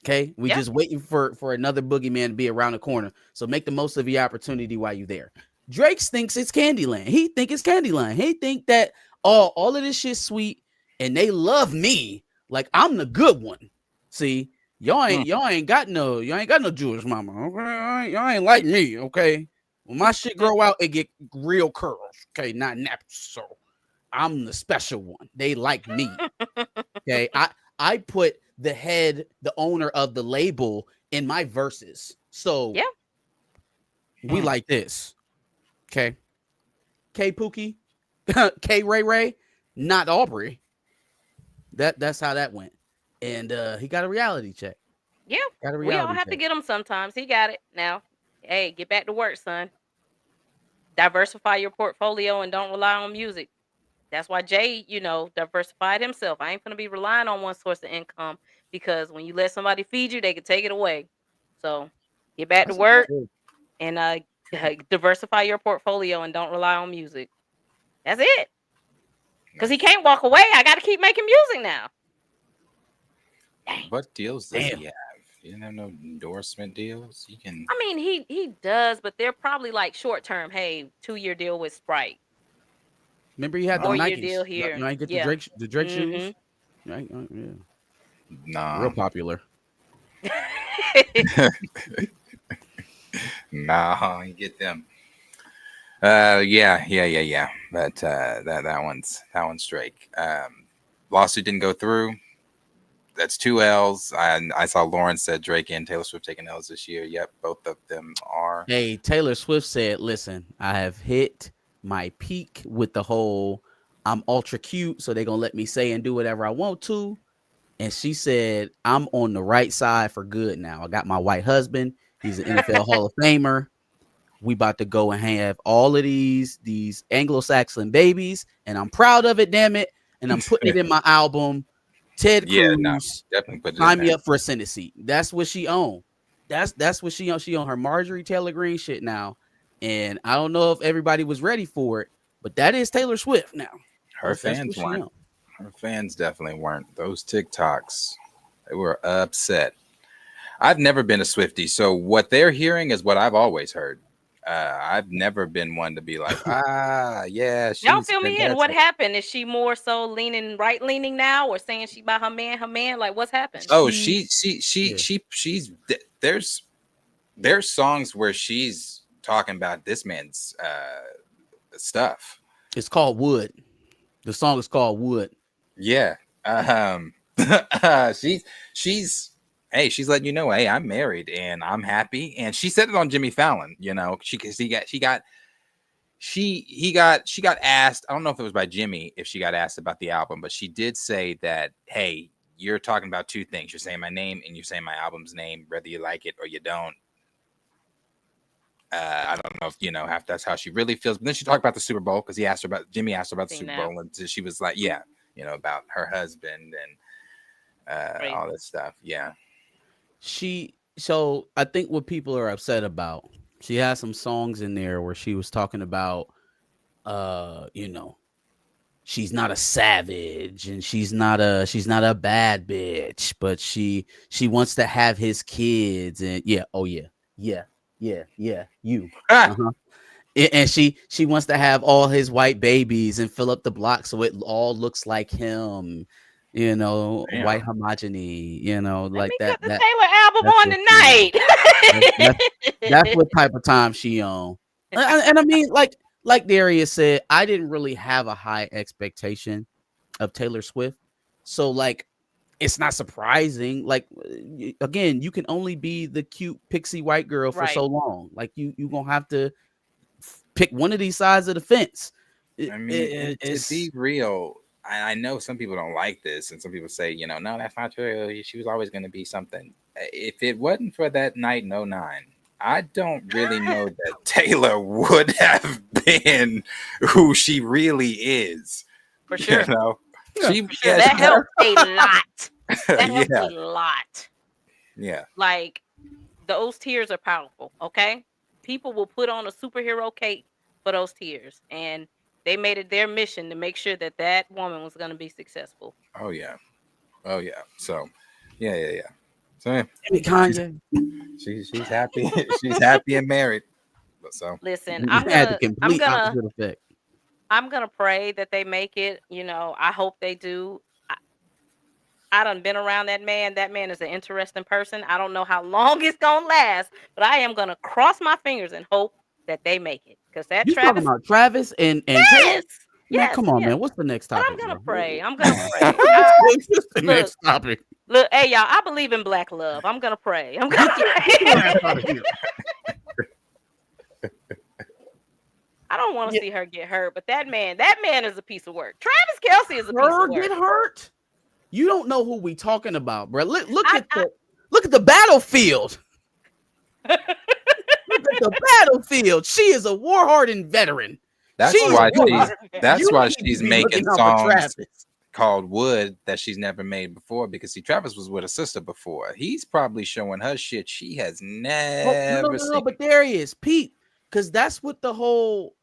Speaker 3: Okay? We just waiting for another boogeyman to be around the corner. So make the most of your opportunity while you're there. Drake thinks it's Candyland. He think it's Candyland. He think that all of this shit's sweet and they love me like I'm the good one. See, y'all ain't got no Jewish mama. Okay? Y'all ain't like me. Okay, when my shit grow out, it get real curls. Okay, not nappy. So I'm the special one. They like me. Okay, I put the owner of the label in my verses. So yeah, we like this. Okay, K Pookie. K Ray, not Aubrey. That's how that went. And he got a reality check.
Speaker 2: Yeah. We all have to get him sometimes. He got it now. Hey, get back to work, son. Diversify your portfolio and don't rely on music. That's why Jay, diversified himself. I ain't gonna be relying on one source of income because when you let somebody feed you, they can take it away. So get back to work and diversify your portfolio and don't rely on music. That's it. Because he can't walk away. I got to keep making music now. Dang.
Speaker 1: What deals does he have? He didn't have no endorsement deals.
Speaker 2: I mean, he does, but they're probably like short term. Hey, 2-year deal with Sprite.
Speaker 3: Remember you had the
Speaker 2: 4-year
Speaker 3: Nikes.
Speaker 2: deal here.
Speaker 3: You know, I get
Speaker 2: Yeah.
Speaker 3: the Drake shoes.
Speaker 2: Mhm.
Speaker 3: Right? Yeah.
Speaker 1: Nah.
Speaker 3: Real popular.
Speaker 1: Nah, you get them. Yeah. But that one's Drake. Lawsuit didn't go through. That's 2 L's. I saw Lauren said Drake and Taylor Swift taking L's this year. Yep, both of them are.
Speaker 3: Hey, Taylor Swift said, "Listen, I have hit my peak with the whole I'm ultra cute, so they're gonna let me say and do whatever I want to." And she said, "I'm on the right side for good now. I got my white husband. He's an NFL Hall of Famer. We about to go and have all of these Anglo-Saxon babies, and I'm proud of it. Damn it! And I'm putting it in my album." Ted Cruz,
Speaker 1: definitely put it
Speaker 3: sign
Speaker 1: in
Speaker 3: me
Speaker 1: there.
Speaker 3: up for a Senate seat. That's what she owned. That's what she owned. She on her Marjorie Taylor Greene shit now. And I don't know if everybody was ready for it, but that is Taylor Swift now.
Speaker 1: Her fans weren't. Her fans definitely weren't. Those TikToks, they were upset. I've never been a Swiftie, so what they're hearing is what I've always heard. I've never been one to be like, yeah.
Speaker 2: Y'all fill me in. What happened? Is she more so right leaning now, or saying she by her man? Like, what's happened?
Speaker 1: Oh, she's there's songs where she's talking about this man's stuff.
Speaker 3: It's called Wood. The song is called Wood.
Speaker 1: Yeah. She's letting you know, hey, I'm married and I'm happy. And she said it on Jimmy Fallon, you know, he got asked, I don't know if it was by Jimmy, if she got asked about the album, but she did say that, hey, you're talking about 2 things. You're saying my name and you're saying my album's name, whether you like it or you don't. I don't know if, you know, that's how she really feels. But then she talked about the Super Bowl because Jimmy asked her about the Super Bowl. And she was like, yeah, you know, about her husband and all this stuff. Yeah.
Speaker 3: So I think what people are upset about, she has some songs in there where she was talking about, you know, she's not a savage and she's not a bad bitch, but she wants to have his kids and you. And she wants to have all his white babies and fill up the block so it all looks like him. You know,
Speaker 1: Damn.
Speaker 3: White homogeny, you know, like that.
Speaker 2: Put the Taylor album on tonight.
Speaker 3: That's what type of time she on. And I mean, like Darius said, I didn't really have a high expectation of Taylor Swift. So like, it's not surprising. Like, again, you can only be the cute pixie white girl for so long. Like you gonna have to pick one of these sides of the fence.
Speaker 1: I mean, to be real, I know some people don't like this, and some people say, you know, no, that's not true. She was always going to be something. If it wasn't for that night in 09, I don't really know that Taylor would have been who she really is.
Speaker 2: For sure.
Speaker 1: You know?
Speaker 2: That helped a lot. That helped a lot.
Speaker 1: Yeah.
Speaker 2: Like, those tears are powerful, okay? People will put on a superhero cape for those tears, and they made it their mission to make sure that woman was going to be successful.
Speaker 1: Oh yeah. So, yeah. So
Speaker 3: Kanye,
Speaker 1: she's happy. She's happy and married. So
Speaker 2: listen, I'm gonna pray that they make it. You know, I hope they do. I done been around that man. That man is an interesting person. I don't know how long it's gonna last, but I am gonna cross my fingers and hope that they make it. Because that
Speaker 3: talking about Travis and
Speaker 2: yes.
Speaker 3: Man, come on, man. What's the next topic?
Speaker 2: But I'm gonna pray. What's
Speaker 3: the next topic?
Speaker 2: Look, hey y'all, I believe in black love. I'm gonna pray. I don't want to see her get hurt, but that man is a piece of work. Travis Kelce is a piece of work.
Speaker 3: Get hurt? You don't know who we talking about, bro. Look at the battlefield. Look at the battlefield. She is a war-hardened veteran.
Speaker 1: That's why she's making songs called Wood that she's never made before, because see, Travis was with a sister before. He's probably showing her shit she has never seen.
Speaker 3: But Darius, Pete, because that's what the whole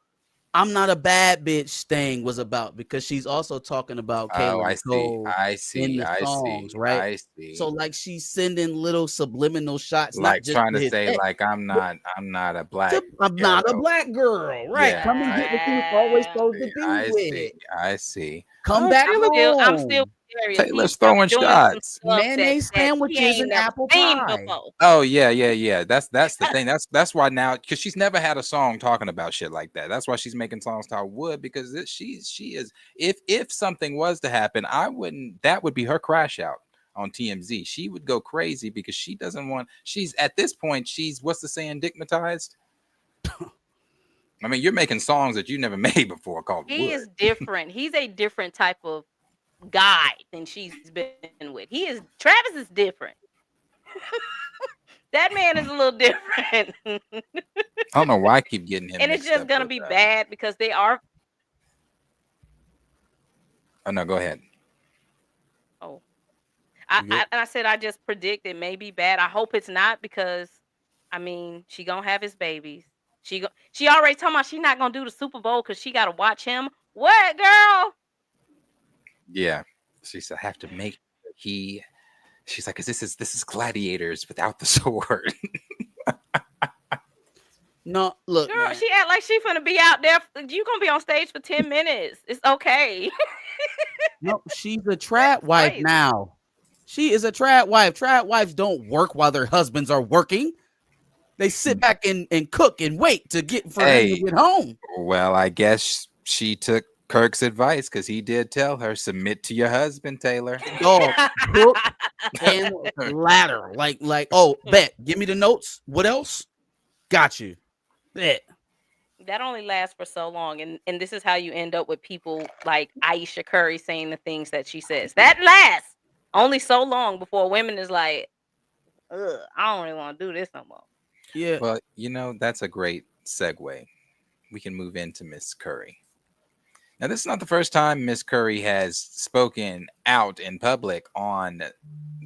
Speaker 3: I'm Not a Bad Bitch thing was about, because she's also talking about
Speaker 1: Oh,
Speaker 3: Kayla
Speaker 1: I
Speaker 3: Nicole
Speaker 1: see.
Speaker 3: in the
Speaker 1: I
Speaker 3: songs,
Speaker 1: see.
Speaker 3: right?
Speaker 1: I see.
Speaker 3: So like she's sending little subliminal shots, not
Speaker 1: Like
Speaker 3: just
Speaker 1: trying
Speaker 3: to
Speaker 1: to
Speaker 3: his
Speaker 1: say,
Speaker 3: ex,
Speaker 1: like I'm
Speaker 3: but
Speaker 1: not a black
Speaker 3: I'm not a
Speaker 1: ghetto.
Speaker 3: black girl, right?
Speaker 1: Yeah,
Speaker 3: Come and get what you was always supposed to be
Speaker 1: I
Speaker 3: with.
Speaker 1: see. I see.
Speaker 3: Come
Speaker 1: Oh,
Speaker 3: back
Speaker 2: I'm still
Speaker 3: home.
Speaker 2: Darius. He's
Speaker 1: Taylor's
Speaker 2: probably
Speaker 1: throwing
Speaker 2: doing some
Speaker 1: shots.
Speaker 2: stuff
Speaker 3: Mayonnaise
Speaker 2: that she
Speaker 3: sandwiches
Speaker 2: ain't
Speaker 3: and
Speaker 2: never
Speaker 3: apple
Speaker 2: seen
Speaker 3: pie.
Speaker 2: before.
Speaker 1: Oh yeah. That's the thing. That's why now, because she's never had a song talking about shit like that. That's why she's making songs to wood, because she is. If something was to happen, I wouldn't. That would be her crash out on TMZ. She would go crazy because she doesn't want. She's at this point. She's, what's the saying? Digmatized. I mean, you're making songs that you never made before called
Speaker 2: He
Speaker 1: wood.
Speaker 2: is different. He's a different type of guy than she's been with. Travis is different. That man is a little different.
Speaker 1: I don't know why I keep getting him
Speaker 2: And it's
Speaker 1: mixed
Speaker 2: just
Speaker 1: up
Speaker 2: gonna
Speaker 1: with.
Speaker 2: be bad because they are.
Speaker 1: Oh no, go ahead.
Speaker 2: Oh,
Speaker 3: You good?
Speaker 2: I said I just predict it may be bad. I hope it's not, because I mean she gonna have his babies. She already talking about she not gonna do the Super Bowl because she gotta watch him. What, girl?
Speaker 1: Yeah, she said I have to make he. She's like, 'cause this is gladiators without the sword.
Speaker 3: No, look,
Speaker 2: Girl,
Speaker 3: man.
Speaker 2: she act like she finna be out there. You gonna be on stage for 10 minutes. It's okay.
Speaker 3: No, she's a trad wife
Speaker 2: crazy.
Speaker 3: now. She is a trad wife. Trad wives don't work while their husbands are working. They sit back and cook and wait to get for them to
Speaker 1: Hey,
Speaker 3: get home.
Speaker 1: well, I guess she took Kirk's advice, because he did tell her, submit to your husband, Taylor.
Speaker 3: Dog, cook and ladder. Like, oh, bet. Give me the notes. What else? Got you. Bet.
Speaker 2: That only lasts for so long, and this is how you end up with people like Ayesha Curry saying the things that she says. That lasts only so long before women is like, ugh, I don't really want to do this no more.
Speaker 3: Yeah.
Speaker 1: Well, that's a great segue. We can move into Miss Curry. Now, this is not the first time Miss Curry has spoken out in public on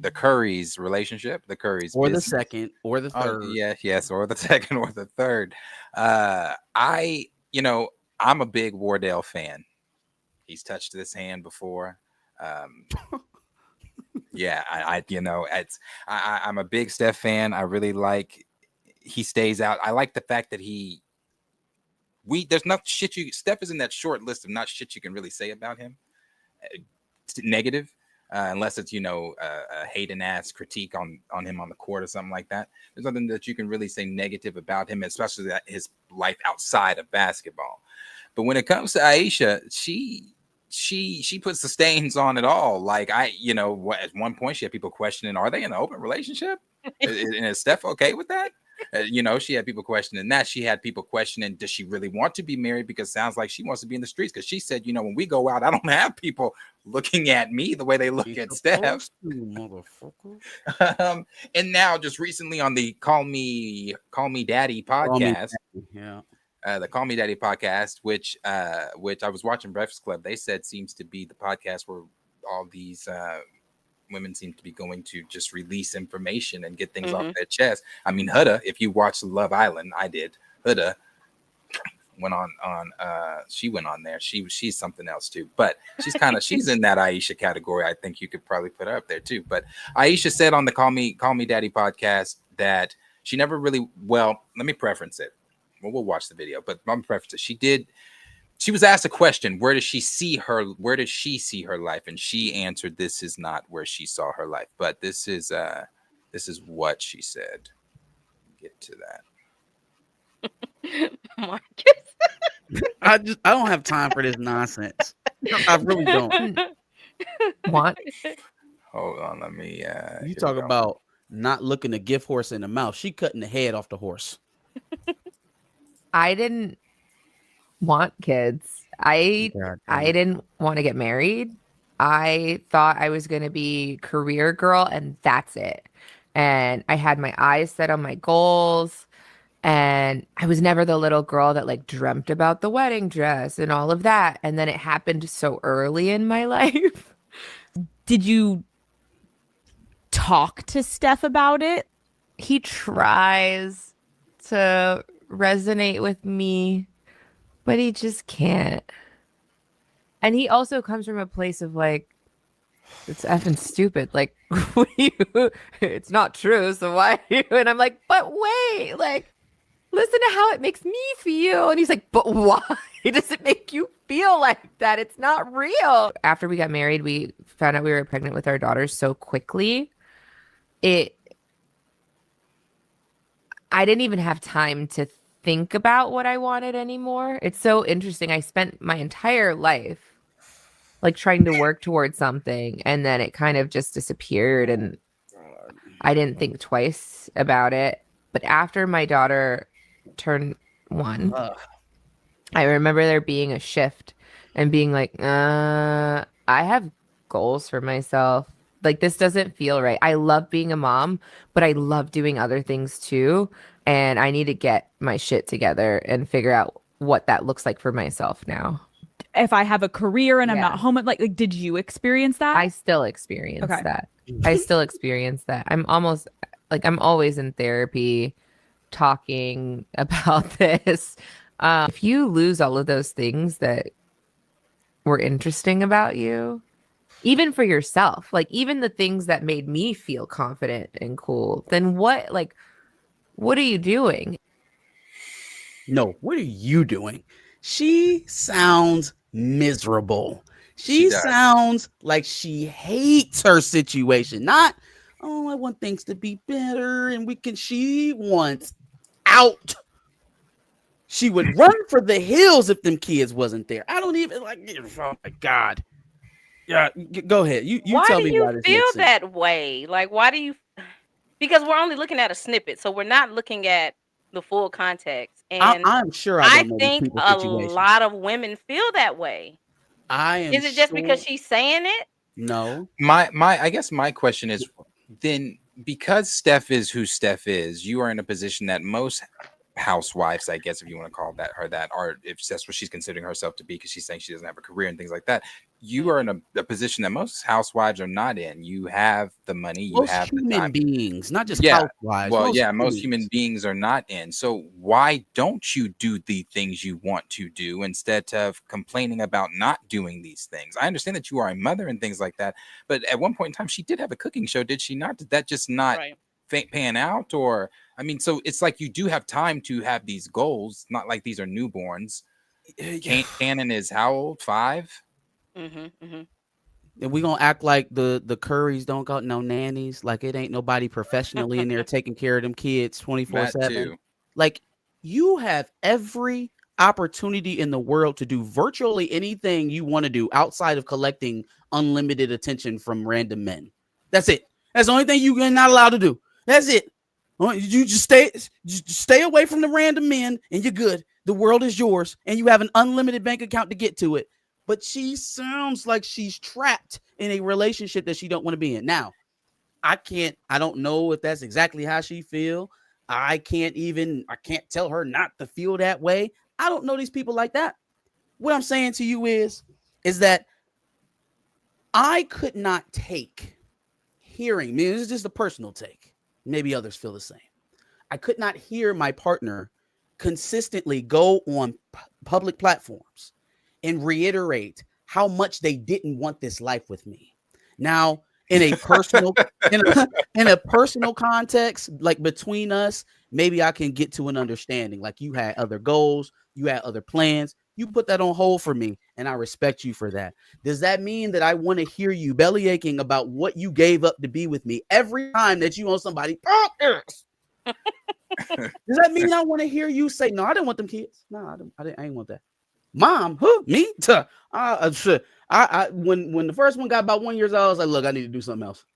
Speaker 1: the Curry's relationship, the Curry's
Speaker 3: Or
Speaker 1: business.
Speaker 3: the second, or the third.
Speaker 1: Yes, or the second, or the third. I'm a big Wardell fan. He's touched this hand before. Yeah, I'm a big Steph fan. I really like he stays out. I like the fact that there's not shit Steph is in that short list of not shit you can really say about him. Negative. Unless it's a hating ass critique on him on the court or something like that. There's nothing that you can really say negative about him, especially his life outside of basketball. But when it comes to Ayesha, she puts the stains on it all. Like at one point she had people questioning, are they in an open relationship? And is Steph okay with that? She had people questioning that. She had people questioning, does she really want to be married? Because it sounds like she wants to be in the streets. Because she said, when we go out, I don't have people looking at me the way they look at Steph.
Speaker 3: Motherfucker.
Speaker 1: And now, just recently on the Call Me Daddy podcast, the Call Me Daddy podcast, which I was watching Breakfast Club, they said seems to be the podcast where all these women seem to be going to just release information and get things off their chest. I mean, Huda, if you watched Love Island, I did. Huda went on she went on there. She's something else too, but she's in that Ayesha category. I think you could probably put her up there too. But Ayesha said on the Call Me Daddy podcast that she never really, well, let me preference it. Well, we'll watch the video, but my preference is she was asked a question, where does she see her life? And she answered, this is not where she saw her life, but this is what she said. Get to that.
Speaker 2: Marcus.
Speaker 3: I don't have time for this nonsense. I really don't.
Speaker 10: What?
Speaker 1: Hold on, let me
Speaker 3: you talk about not looking a gift horse in the mouth. She cutting the head off the horse.
Speaker 10: I didn't want kids. I didn't want to get married. I thought I was going to be career girl and that's it. And I had my eyes set on my goals, and I was never the little girl that like dreamt about the wedding dress and all of that. And then it happened so early in my life.
Speaker 11: Did you talk to Steph about it?
Speaker 10: He tries to resonate with me, But he just can't. And he also comes from a place of like, it's effing stupid. Like, it's not true. So why are you? And I'm like, but wait, like, listen to how it makes me feel. And he's like, but why does it make you feel like that? It's not real. After we got married, we found out we were pregnant with our daughters so quickly. I didn't even have time to think about what I wanted anymore. It's so interesting. I spent my entire life like trying to work towards something, and then it kind of just disappeared, and I didn't think twice about it. But after my daughter turned 1, I remember there being a shift and being like, I have goals for myself. Like, this doesn't feel right. I love being a mom, but I love doing other things too. And I need to get my shit together and figure out what that looks like for myself now.
Speaker 11: If I have a career and I'm not home, like did you experience that?
Speaker 10: I still experience that. I still experience that. I'm always in therapy talking about this. If you lose all of those things that were interesting about you, even for yourself, like even the things that made me feel confident and cool, then what are you doing?
Speaker 3: No, what are you doing? She sounds miserable. She sounds like she hates her situation. Not, oh, I want things to be better and she wants out. She would run for the hills if them kids wasn't there. I don't even oh my God. Yeah, go ahead. You tell me why this
Speaker 2: feel
Speaker 3: makes sense.
Speaker 2: that way? Like, why do you? Because we're only looking at a snippet, so we're not looking at the full context. And
Speaker 3: I'm sure
Speaker 2: I
Speaker 3: don't know
Speaker 2: think
Speaker 3: these people's
Speaker 2: a
Speaker 3: situation.
Speaker 2: lot of women feel that way. Is it just because she's saying it?
Speaker 3: No.
Speaker 1: I guess my question is, then because Steph is who Steph is, you are in a position that most housewives, I guess, if you want to call her that, or if that's what she's considering herself to be, because she's saying she doesn't have a career and things like that. You are in a position that most housewives are not in. You have the money, you
Speaker 3: most
Speaker 1: have
Speaker 3: human
Speaker 1: the time.
Speaker 3: beings, not just housewives.
Speaker 1: Well, most human beings are not in. So why don't you do the things you want to do instead of complaining about not doing these things? I understand that you are a mother and things like that, but at one point in time, she did have a cooking show, did she not? Did that just not pan out? Or I mean, so it's like you do have time to have these goals, not like these are newborns. Cannon is how old? 5?
Speaker 3: And we gonna act like the Currys don't got no nannies, like it ain't nobody professionally in there taking care of them kids 24/7. Like, you have every opportunity in the world to do virtually anything you want to do outside of collecting unlimited attention from random men. That's it. That's the only thing you're not allowed to do. That's it. You just stay away from the random men and you're good. The world is yours and you have an unlimited bank account to get to it. But she sounds like she's trapped in a relationship that she don't want to be in. Now, I don't know if that's exactly how she feel. I can't tell her not to feel that way. I don't know these people like that. What I'm saying to you is that I could not take hearing, this is just a personal take. Maybe others feel the same. I could not hear my partner consistently go on public platforms and reiterate how much they didn't want this life with me. Now, in a personal in a personal context, like between us, maybe I can get to an understanding. Like, you had other goals, you had other plans, you put that on hold for me, and I respect you for that. Does that mean that I want to hear you belly aching about what you gave up to be with me every time that you want somebody? Does that mean I want to hear you say, no, I didn't want them kids? No, I ain't want that. Mom, who? Me? When the first one got about 1 year old, I was like, look, I need to do something else.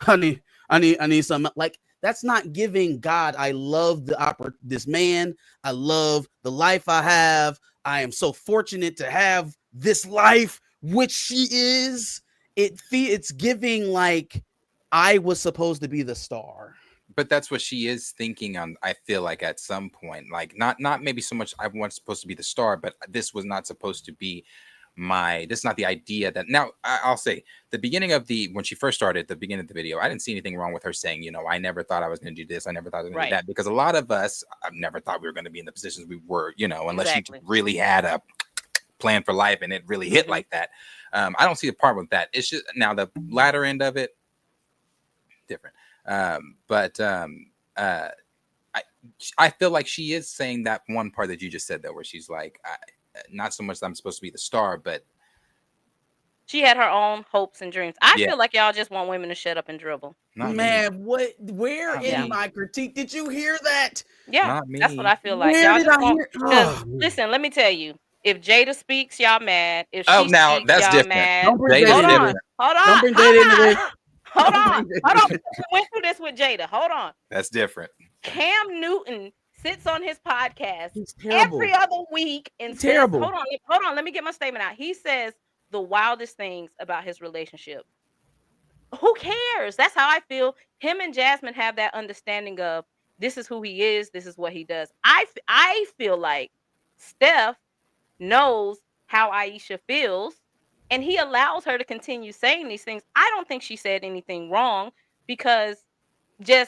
Speaker 3: I need something. Like, that's not giving God. I love this man. I love the life I have. I am so fortunate to have this life, which she is. It's giving like I was supposed to be the star.
Speaker 1: But that's what she is thinking on, I feel like, at some point. Like, not maybe so much I wasn't supposed to be the star, but this was not supposed to be the idea that now I'll say the beginning of when she first started, the beginning of the video, I didn't see anything wrong with her saying, I never thought I was going to do this. I never thought I was going to do that, because a lot of us, I've never thought we were going to be in the positions we were, unless you really had a plan for life and it really hit like that. I don't see the part with that. It's just now the latter end of it, different. I feel like she is saying that one part that you just said there, where she's like, not so much that I'm supposed to be the star, but
Speaker 2: she had her own hopes and dreams. I feel like y'all just want women to shut up and dribble.
Speaker 3: Man, where in my critique did you hear that?
Speaker 2: Yeah, that's what I feel like. Where did I hear? Listen, let me tell you. If Jada speaks, y'all mad. If she speaks,
Speaker 1: that's
Speaker 2: y'all
Speaker 1: different.
Speaker 2: mad.
Speaker 3: Hold on.
Speaker 2: We went through this with Jada. Hold on.
Speaker 1: That's different.
Speaker 2: Cam Newton sits on his podcast every other week and says, hold on, let me get my statement out. He says the wildest things about his relationship. Who cares? That's how I feel. Him and Jasmine have that understanding of this is who he is, this is what he does. I feel like Steph knows how Ayesha feels, and he allows her to continue saying these things. I don't think she said anything wrong, because I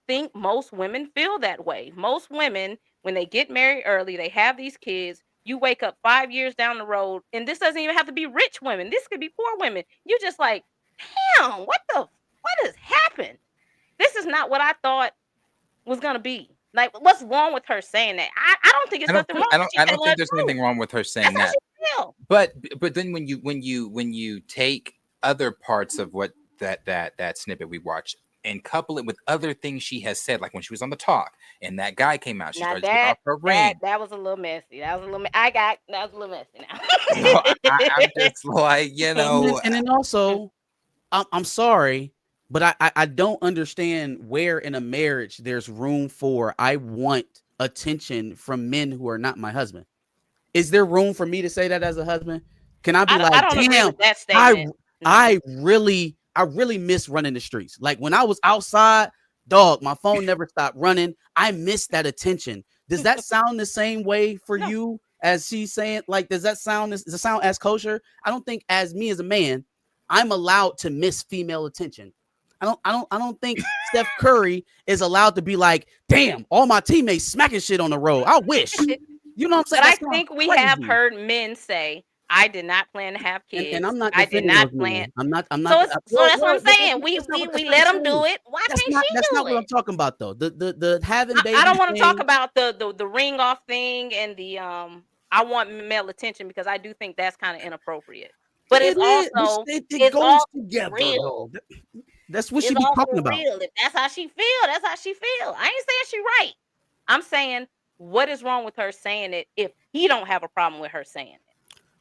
Speaker 2: think most women feel that way. Most women, when they get married early, they have these kids, you wake up 5 years down the road, and this doesn't even have to be rich women. This could be poor women. You're just like, damn, what has happened? This is not what I thought was going to be. Like, what's wrong with her saying that? I don't think it's nothing wrong.
Speaker 1: I don't think there's anything wrong with her saying that. But then when you take other parts of what that snippet we watched and couple it with other things she has said, like when she was on the talk and that guy came out, she started taking off her ring.
Speaker 2: That was a little messy. That was a little messy now.
Speaker 1: I'm just like,
Speaker 3: and then also, I'm sorry, but I don't understand where in a marriage there's room for I want attention from men who are not my husband. Is there room for me to say that as a husband? Can I be damn, I really miss running the streets. Like when I was outside, dog, my phone never stopped running. I miss that attention. Does that sound the same way for you as she's saying? Like, does it sound as kosher? I don't think as me as a man, I'm allowed to miss female attention. I don't think Steph Curry is allowed to be like, damn, all my teammates smacking shit on the road. I wish. You know what I'm saying?
Speaker 2: But I think we have heard men say, I did not plan to have kids.
Speaker 3: And I'm not.
Speaker 2: I did not plan.
Speaker 3: I'm not.
Speaker 2: So that's what I'm saying. We let them do it. Why can't she do it?
Speaker 3: That's not what I'm talking about, though. The having babies.
Speaker 2: I don't want to talk about the ring off thing and the I want male attention, because I do think that's kind of inappropriate. But it goes together. Real.
Speaker 3: That's what she be talking about.
Speaker 2: Real. If that's how she feel, that's how she feel. I ain't saying she right. I'm saying, what is wrong with her saying it if he don't have a problem with her saying it?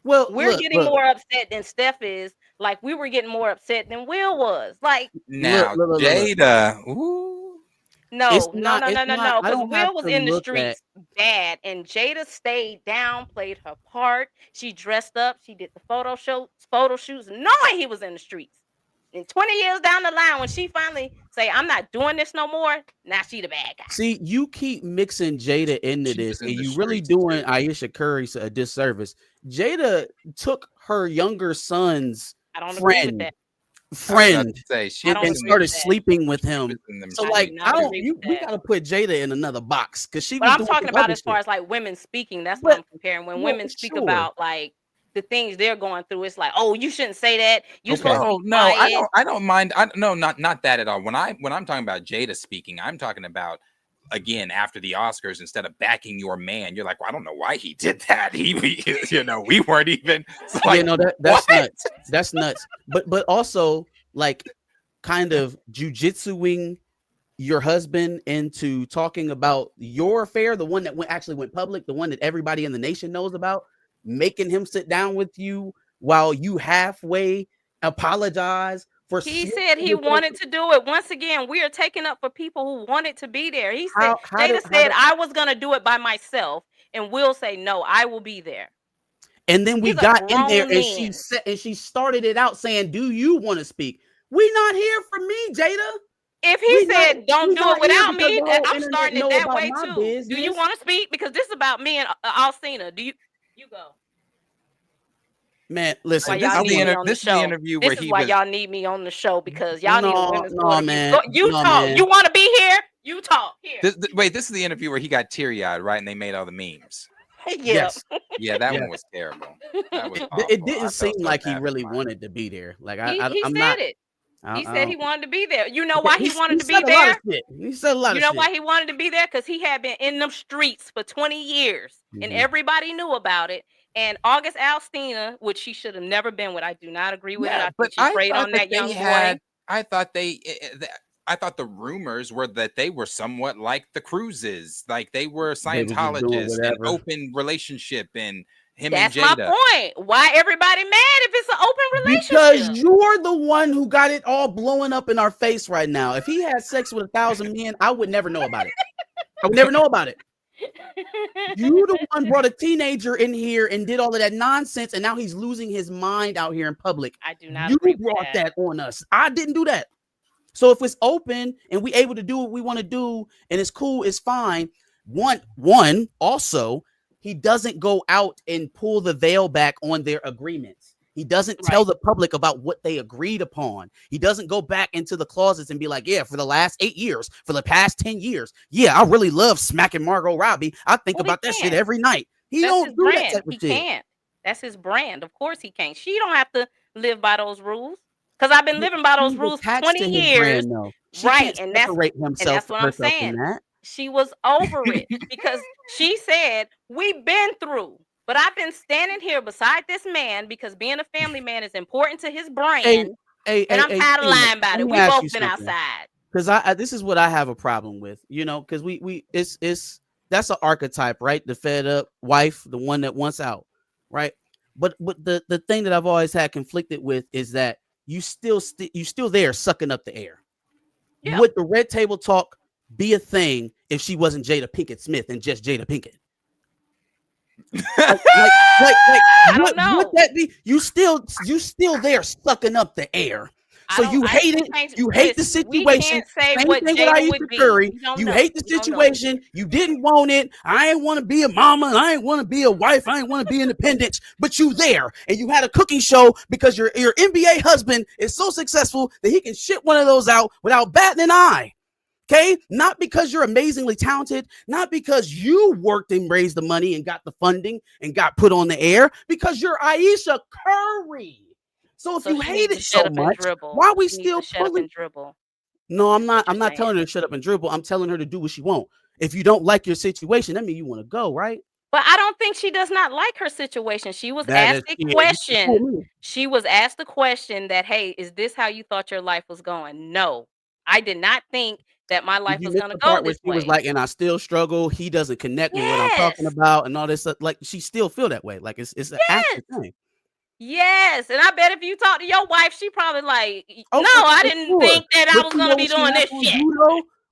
Speaker 3: Well,
Speaker 2: we're getting more upset than Steph is. Like, we were getting more upset than Will was. Like,
Speaker 1: now Jada. Ooh.
Speaker 2: No. Because Will was in the streets bad, and Jada stayed down, played her part. She dressed up. She did the photo shoots, knowing he was in the streets. And 20 years down the line, when she finally say, I'm not doing this no more, now she the bad guy.
Speaker 3: See, you keep mixing Jada into this, and you really doing Ayesha Curry a disservice. Jada took her younger son's friend and started sleeping with him. So, like, we gotta put Jada in another box, because she.
Speaker 2: But I'm talking about as far as like women speaking. That's what I'm comparing. When women speak about like the things they're going through, it's like, oh, you shouldn't say that. You supposed to be quiet.
Speaker 1: I don't mind. Not that at all. When I'm talking about Jada speaking, I'm talking about, again, after the Oscars, instead of backing your man, you're like, well, I don't know why he did that. We weren't even. Like,
Speaker 3: that's nuts. That's nuts. But also, like, kind of jujitsuing your husband into talking about your affair, the one that actually went public, the one that everybody in the nation knows about, making him sit down with you while you halfway apologize for.
Speaker 2: He said he wanted to do it. Once again, we are taking up for people who wanted to be there. He said, Jada said, I was going to do it by myself, and Will say, no, I will be there.
Speaker 3: And then we got in there, and she started it out saying, do you want to speak? We not here for me, Jada.
Speaker 2: If he said, don't do it without me, I'm starting it that way too. Do you want to speak? Because this is about me and Alcina. You go.
Speaker 3: Man, listen.
Speaker 2: This is
Speaker 1: the interview where
Speaker 2: this is why y'all need me on the show because y'all need a women's point of view. You talk.
Speaker 3: Man.
Speaker 2: You want to be here? You talk. Here.
Speaker 1: Wait, this is the interview where he got teary-eyed, right? And they made all the memes.
Speaker 3: Yes.
Speaker 1: Yeah, that one was terrible. That was
Speaker 3: it didn't seem like he really wanted to be there. Like
Speaker 2: he
Speaker 3: I'm
Speaker 2: said
Speaker 3: not.
Speaker 2: it. He said he wanted to be there. You know why he wanted to be there?
Speaker 3: He said a lot of shit.
Speaker 2: You know why he wanted to be there? Because he had been in them streets for 20 years, and everybody knew about it. And August Alsina, which she should have never been with, I do not agree with it. I think she preyed on that young boy.
Speaker 1: I thought the rumors were that they were somewhat like the Cruises, like they were Scientologists, an open relationship, and him
Speaker 2: That's
Speaker 1: and Jada.
Speaker 2: my point. Why everybody mad if it's an open relationship?
Speaker 3: Because you're the one who got it all blowing up in our face right now. If he had sex with 1,000 men, I would never know about it. I would never know about it. You the one brought a teenager in here and did all of that nonsense, and now he's losing his mind out here in public.
Speaker 2: I do not.
Speaker 3: You brought that on us. I didn't do that. So if it's open and we able to do what we want to do, and it's cool, it's fine. One also, he doesn't go out and pull the veil back on their agreements. He doesn't tell the public about what they agreed upon. He doesn't go back into the closets and be like, yeah, for the last 8 years, for the past 10 years. Yeah, I really love smacking Margot Robbie. I think about that shit every night. He don't do that type of shit.
Speaker 2: He can't. That's his brand. Of course he can't. She don't have to live by those rules. Because I've been living by those rules for 20 years. Right. And that's what I'm saying. She was over it because she said, we've been through. But I've been standing here beside this man because being a family man is important to his brand. And I'm tired of lying about it. We both been outside.
Speaker 3: Because this is what I have a problem with, because that's an archetype, right? The fed up wife, the one that wants out, right? But the thing that I've always had conflicted with is that you still there sucking up the air. Yeah. Would the red table talk be a thing if she wasn't Jada Pinkett Smith and just Jada Pinkett? I don't know. Would that be you still there sucking up the air? So you hate it. You hate the situation. Same thing with Ayesha Curry. You hate the situation. You didn't want it. I ain't want to be a mama. I ain't want to be a wife. I ain't want to be independent. But you there, and you had a cooking show because your NBA husband is so successful that he can shit one of those out without batting an eye. Okay, not because you're amazingly talented, not because you worked and raised the money and got the funding and got put on the air, because you're Ayesha Curry. So if you hate it so much, why are we still pulling? No, I'm not telling her to shut up and dribble. I'm telling her to do what she wants. If you don't like your situation, that means you want to go, right?
Speaker 2: But I don't think she does not like her situation. She was asked a question. She was asked the question that, hey, is this how you thought your life was going? No, I did not think that my life was going to go this way.
Speaker 3: She was like, and I still struggle. He doesn't connect with what I'm talking about and all this stuff. Like, she still feel that way. Like, it's an active thing.
Speaker 2: Yes, and I bet if you talk to your wife, she probably like, no, I didn't think that I was going to be doing this shit.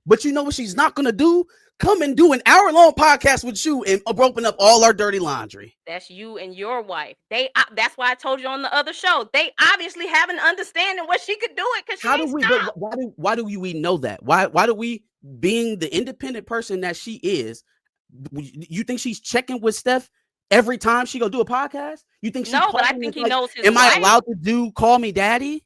Speaker 3: But you know what she's not going to do? Come and do an hour-long podcast with you and open up all our dirty laundry.
Speaker 2: That's you and your wife. That's why I told you on the other show. They obviously have an understanding where she could do it because
Speaker 3: why do we know that? Why do we, being the independent person that she is, you think she's checking with Steph every time she go do a podcast? You think
Speaker 2: no? But I think he knows his.
Speaker 3: Am I allowed to do call me daddy?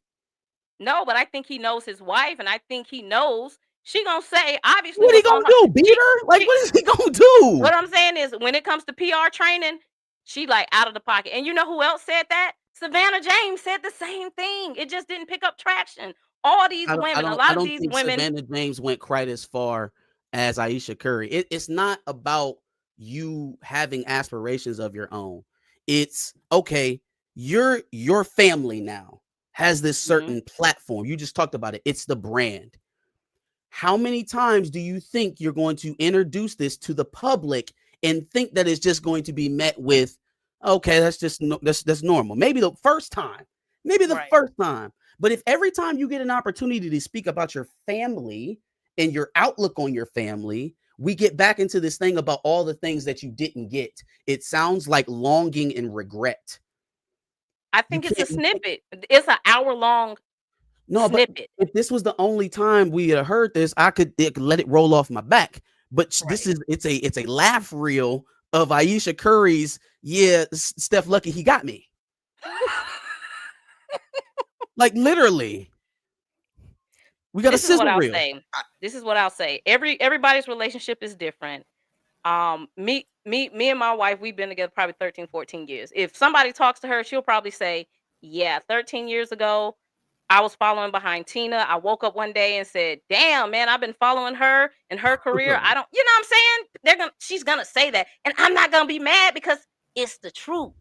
Speaker 2: No, but I think he knows his wife, and I think he knows. She gonna say, obviously.
Speaker 3: What he gonna do? Beat her? Like, what is he gonna do?
Speaker 2: What I'm saying is, when it comes to PR training, she like out of the pocket. And you know who else said that? Savannah James said the same thing. It just didn't pick up traction. All these women, a lot of these women.
Speaker 3: Savannah James went quite as far as Ayesha Curry. It's not about you having aspirations of your own. It's okay. Your family now has this certain platform. You just talked about it. It's the brand. How many times do you think you're going to introduce this to the public and think that it's just going to be met with, okay, that's normal. Maybe the first time, first time. But if every time you get an opportunity to speak about your family and your outlook on your family, we get back into this thing about all the things that you didn't get. It sounds like longing and regret.
Speaker 2: I think it's a snippet. It's an hour-long snippet.
Speaker 3: But if this was the only time we had heard this, I could let it roll off my back. But it's a laugh reel of Ayesha Curry's, yeah, Steph lucky he got me. Like literally. We got
Speaker 2: This
Speaker 3: a
Speaker 2: is what
Speaker 3: sizzle
Speaker 2: I'll
Speaker 3: reel.
Speaker 2: say. This is what I'll say. Everybody's relationship is different. Me and my wife, we've been together probably 13, 14 years. If somebody talks to her, she'll probably say, yeah, 13 years ago, I was following behind Tina. I woke up one day and said, damn, man, I've been following her and her career. I don't, you know what I'm saying? She's gonna say that. And I'm not gonna be mad because it's the truth.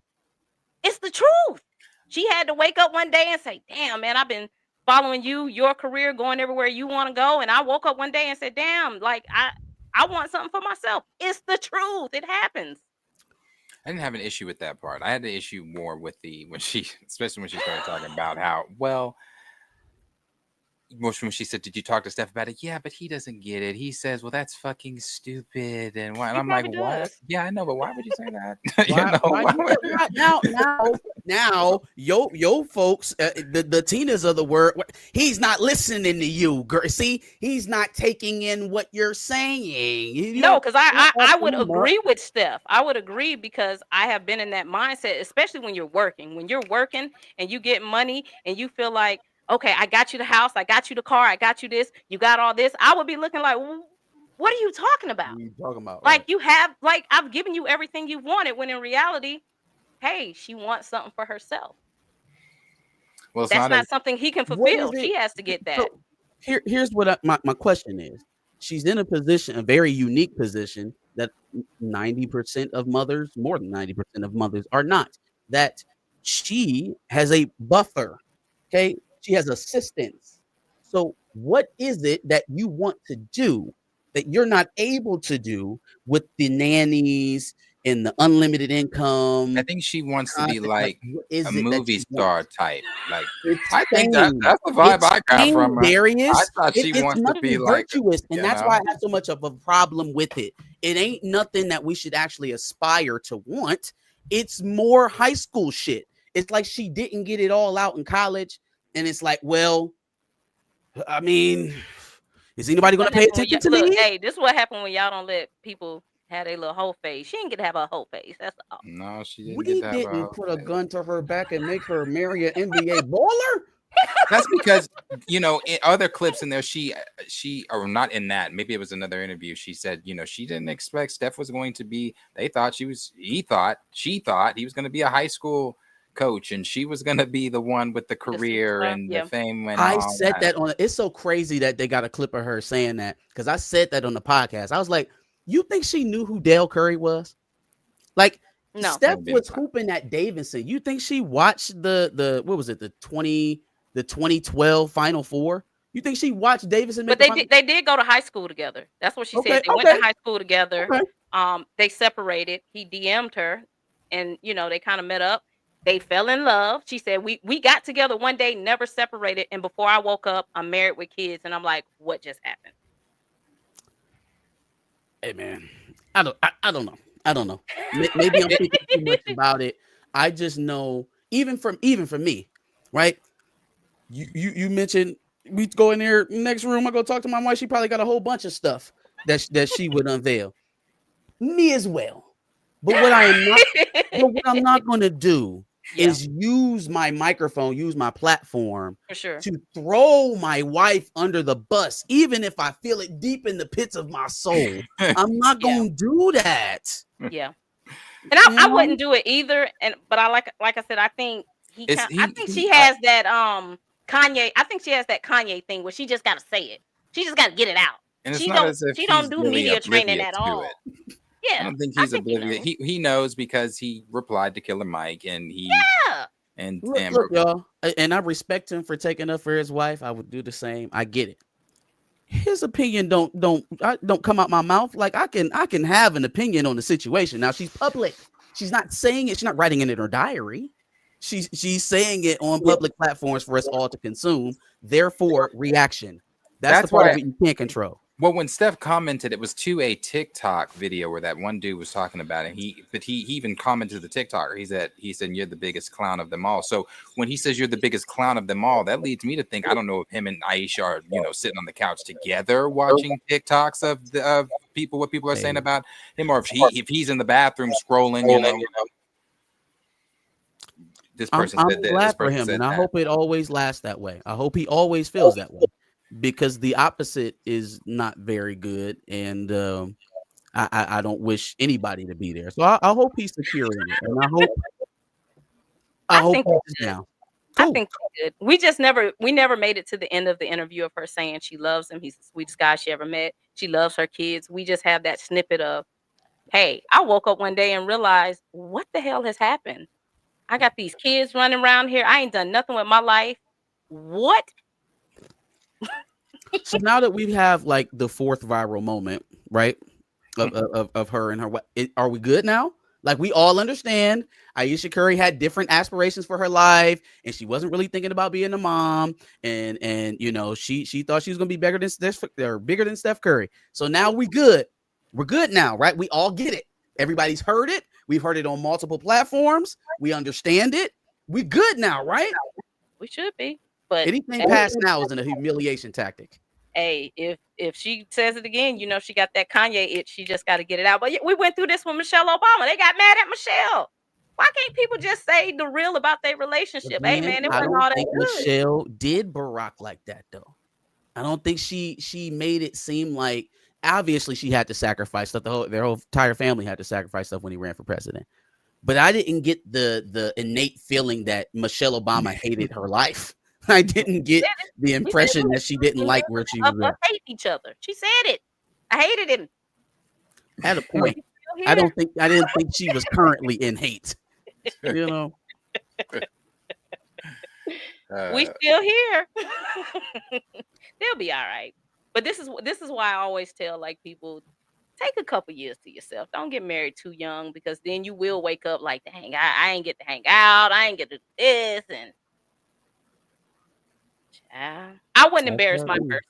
Speaker 2: It's the truth. She had to wake up one day and say, damn, man, I've been following you, your career, going everywhere you want to go. And I woke up one day and said, damn, like I want something for myself. It's the truth. It happens.
Speaker 1: I didn't have an issue with that part. I had the issue more with especially when she started talking about how, well, when she said, did you talk to Steph about it? Yeah, but he doesn't get it. He says, well, that's fucking stupid. And why? And I'm like, what? Yeah, I know, but why would you say that?
Speaker 3: Now, yo, folks, the Tinas of the word, he's not listening to you, girl. See, he's not taking in what you're saying.
Speaker 2: No, because I would agree with Steph. I would agree because I have been in that mindset, especially when you're working. When you're working and you get money and you feel like, okay, I got you the house, I got you the car, I got you this, you got all this. I would be looking like, what are you talking about?
Speaker 3: What are you talking about?
Speaker 2: Like right. You have, like, I've given you everything you wanted, when in reality, hey, she wants something for herself. Well, that's not something he can fulfill. She has to get that.
Speaker 3: So here's what my question is. She's in a very unique position that 90% of mothers, more than 90% of mothers are not. That she has a buffer. Okay. She has assistance. So what is it that you want to do that you're not able to do with the nannies and the unlimited income?
Speaker 1: I think she wants to be like a movie star type. Like I think that's the vibe I got from her.
Speaker 3: Darius.
Speaker 1: I thought she wants to be like
Speaker 3: virtuous, and that's why I have so much of a problem with it. It ain't nothing that we should actually aspire to want. It's more high school shit. It's like she didn't get it all out in college. And it's like, well, I mean, is anybody going to pay attention to me?
Speaker 2: Hey, this is what happened when y'all don't let people have their little whole face. She didn't get to have a whole face. That's all.
Speaker 1: No, she didn't.
Speaker 3: We didn't put a gun to her back and make her marry an NBA baller.
Speaker 1: That's because, you know, in other clips in there, she, or not in that, maybe it was another interview. She said, you know, she didn't expect Steph was going to be, she thought he was going to be a high school coach, and she was going to be the one with the career and the fame. And
Speaker 3: I said that on it's so crazy that they got a clip of her saying that, because I said that on the podcast. I was like, you think she knew who Dale Curry was? Like, no. Steph was hooping at Davidson. You think she watched the what was it, the 2012 Final Four? You think she watched Davidson?
Speaker 2: But they did go to high school together. That's what she said. They went to high school together. They separated. He DM'd her, and you know, they kind of met up. They fell in love. She said, we got together one day, never separated. And before I woke up, I'm married with kids. And I'm like, what just happened?
Speaker 3: Hey, man, I don't know. Maybe I'm thinking too much about it. I just know, even for me, right? You mentioned we go in there next room. I go talk to my wife. She probably got a whole bunch of stuff that she would unveil. Me as well. But what I'm not going to do is use my microphone, use my platform to throw my wife under the bus, even if I feel it deep in the pits of my soul. I'm not going to do that.
Speaker 2: Yeah. And I wouldn't do it either. But I like I said, I think I think she has that Kanye. I think she has that Kanye thing where she just got to say it. She just got to get it out.
Speaker 1: And
Speaker 2: she don't do media training at all. Yeah,
Speaker 1: I don't think he's oblivious. He knows, because he replied to Killer Mike, and he
Speaker 3: look, y'all, and I respect him for taking up for his wife. I would do the same. I get it. His opinion don't come out my mouth. Like I can have an opinion on the situation. Now she's public. She's not saying it. She's not writing it in her diary. She's saying it on public platforms for us all to consume. Therefore, reaction. That's the part of it you can't control.
Speaker 1: Well, when Steph commented, it was to a TikTok video where that one dude was talking about it. He even commented to the TikToker. He said, you're the biggest clown of them all. So when he says you're the biggest clown of them all, that leads me to think, I don't know if him and Ayesha are, you know, sitting on the couch together watching TikToks of people, what people are saying about him, or if he's in the bathroom scrolling, you know. this
Speaker 3: I'm
Speaker 1: person said this,
Speaker 3: glad
Speaker 1: this
Speaker 3: for
Speaker 1: person
Speaker 3: him,
Speaker 1: said
Speaker 3: and I
Speaker 1: that.
Speaker 3: hope it always lasts that way. I hope he always feels that way, because the opposite is not very good, and I don't wish anybody to be there. So I hope he's secure in it, and I hope
Speaker 2: think
Speaker 3: he's
Speaker 2: good.
Speaker 3: down.
Speaker 2: I
Speaker 3: Cool.
Speaker 2: think they good. We never made it to the end of the interview of her saying she loves him. He's the sweetest guy she ever met. She loves her kids. We just have that snippet of, hey, I woke up one day and realized, what the hell has happened? I got these kids running around here. I ain't done nothing with my life. What?
Speaker 3: So now that we have like the fourth viral moment, right, of her and her, are we good now? Like, we all understand Ayesha Curry had different aspirations for her life, and she wasn't really thinking about being a mom, and you know, she thought she was gonna be bigger than Steph Curry. So now we good. We're good now, right? We all get it. Everybody's heard it. We've heard it on multiple platforms. We understand it. We good now, right?
Speaker 2: We should be. But
Speaker 3: anything past now is a humiliation tactic.
Speaker 2: Hey, if she says it again, you know she got that Kanye itch. She just got to get it out. But we went through this with Michelle Obama. They got mad at Michelle. Why can't people just say the real about their relationship? Hey man, it
Speaker 3: I
Speaker 2: wasn't
Speaker 3: don't
Speaker 2: all that
Speaker 3: think
Speaker 2: good.
Speaker 3: Michelle did Barack like that though. I don't think she made it seem like, obviously she had to sacrifice stuff. Their whole entire family had to sacrifice stuff when he ran for president. But I didn't get the innate feeling that Michelle Obama hated her life. I didn't get the impression that she didn't like where she was at.
Speaker 2: Hate each other. She said it. I hated him.
Speaker 3: At a point. I didn't think she was currently in hate. You know.
Speaker 2: We still here. They'll be all right. But this is why I always tell like people, take a couple years to yourself. Don't get married too young, because then you will wake up like, dang, I ain't get to hang out. I ain't get to do this. And I wouldn't embarrass my person.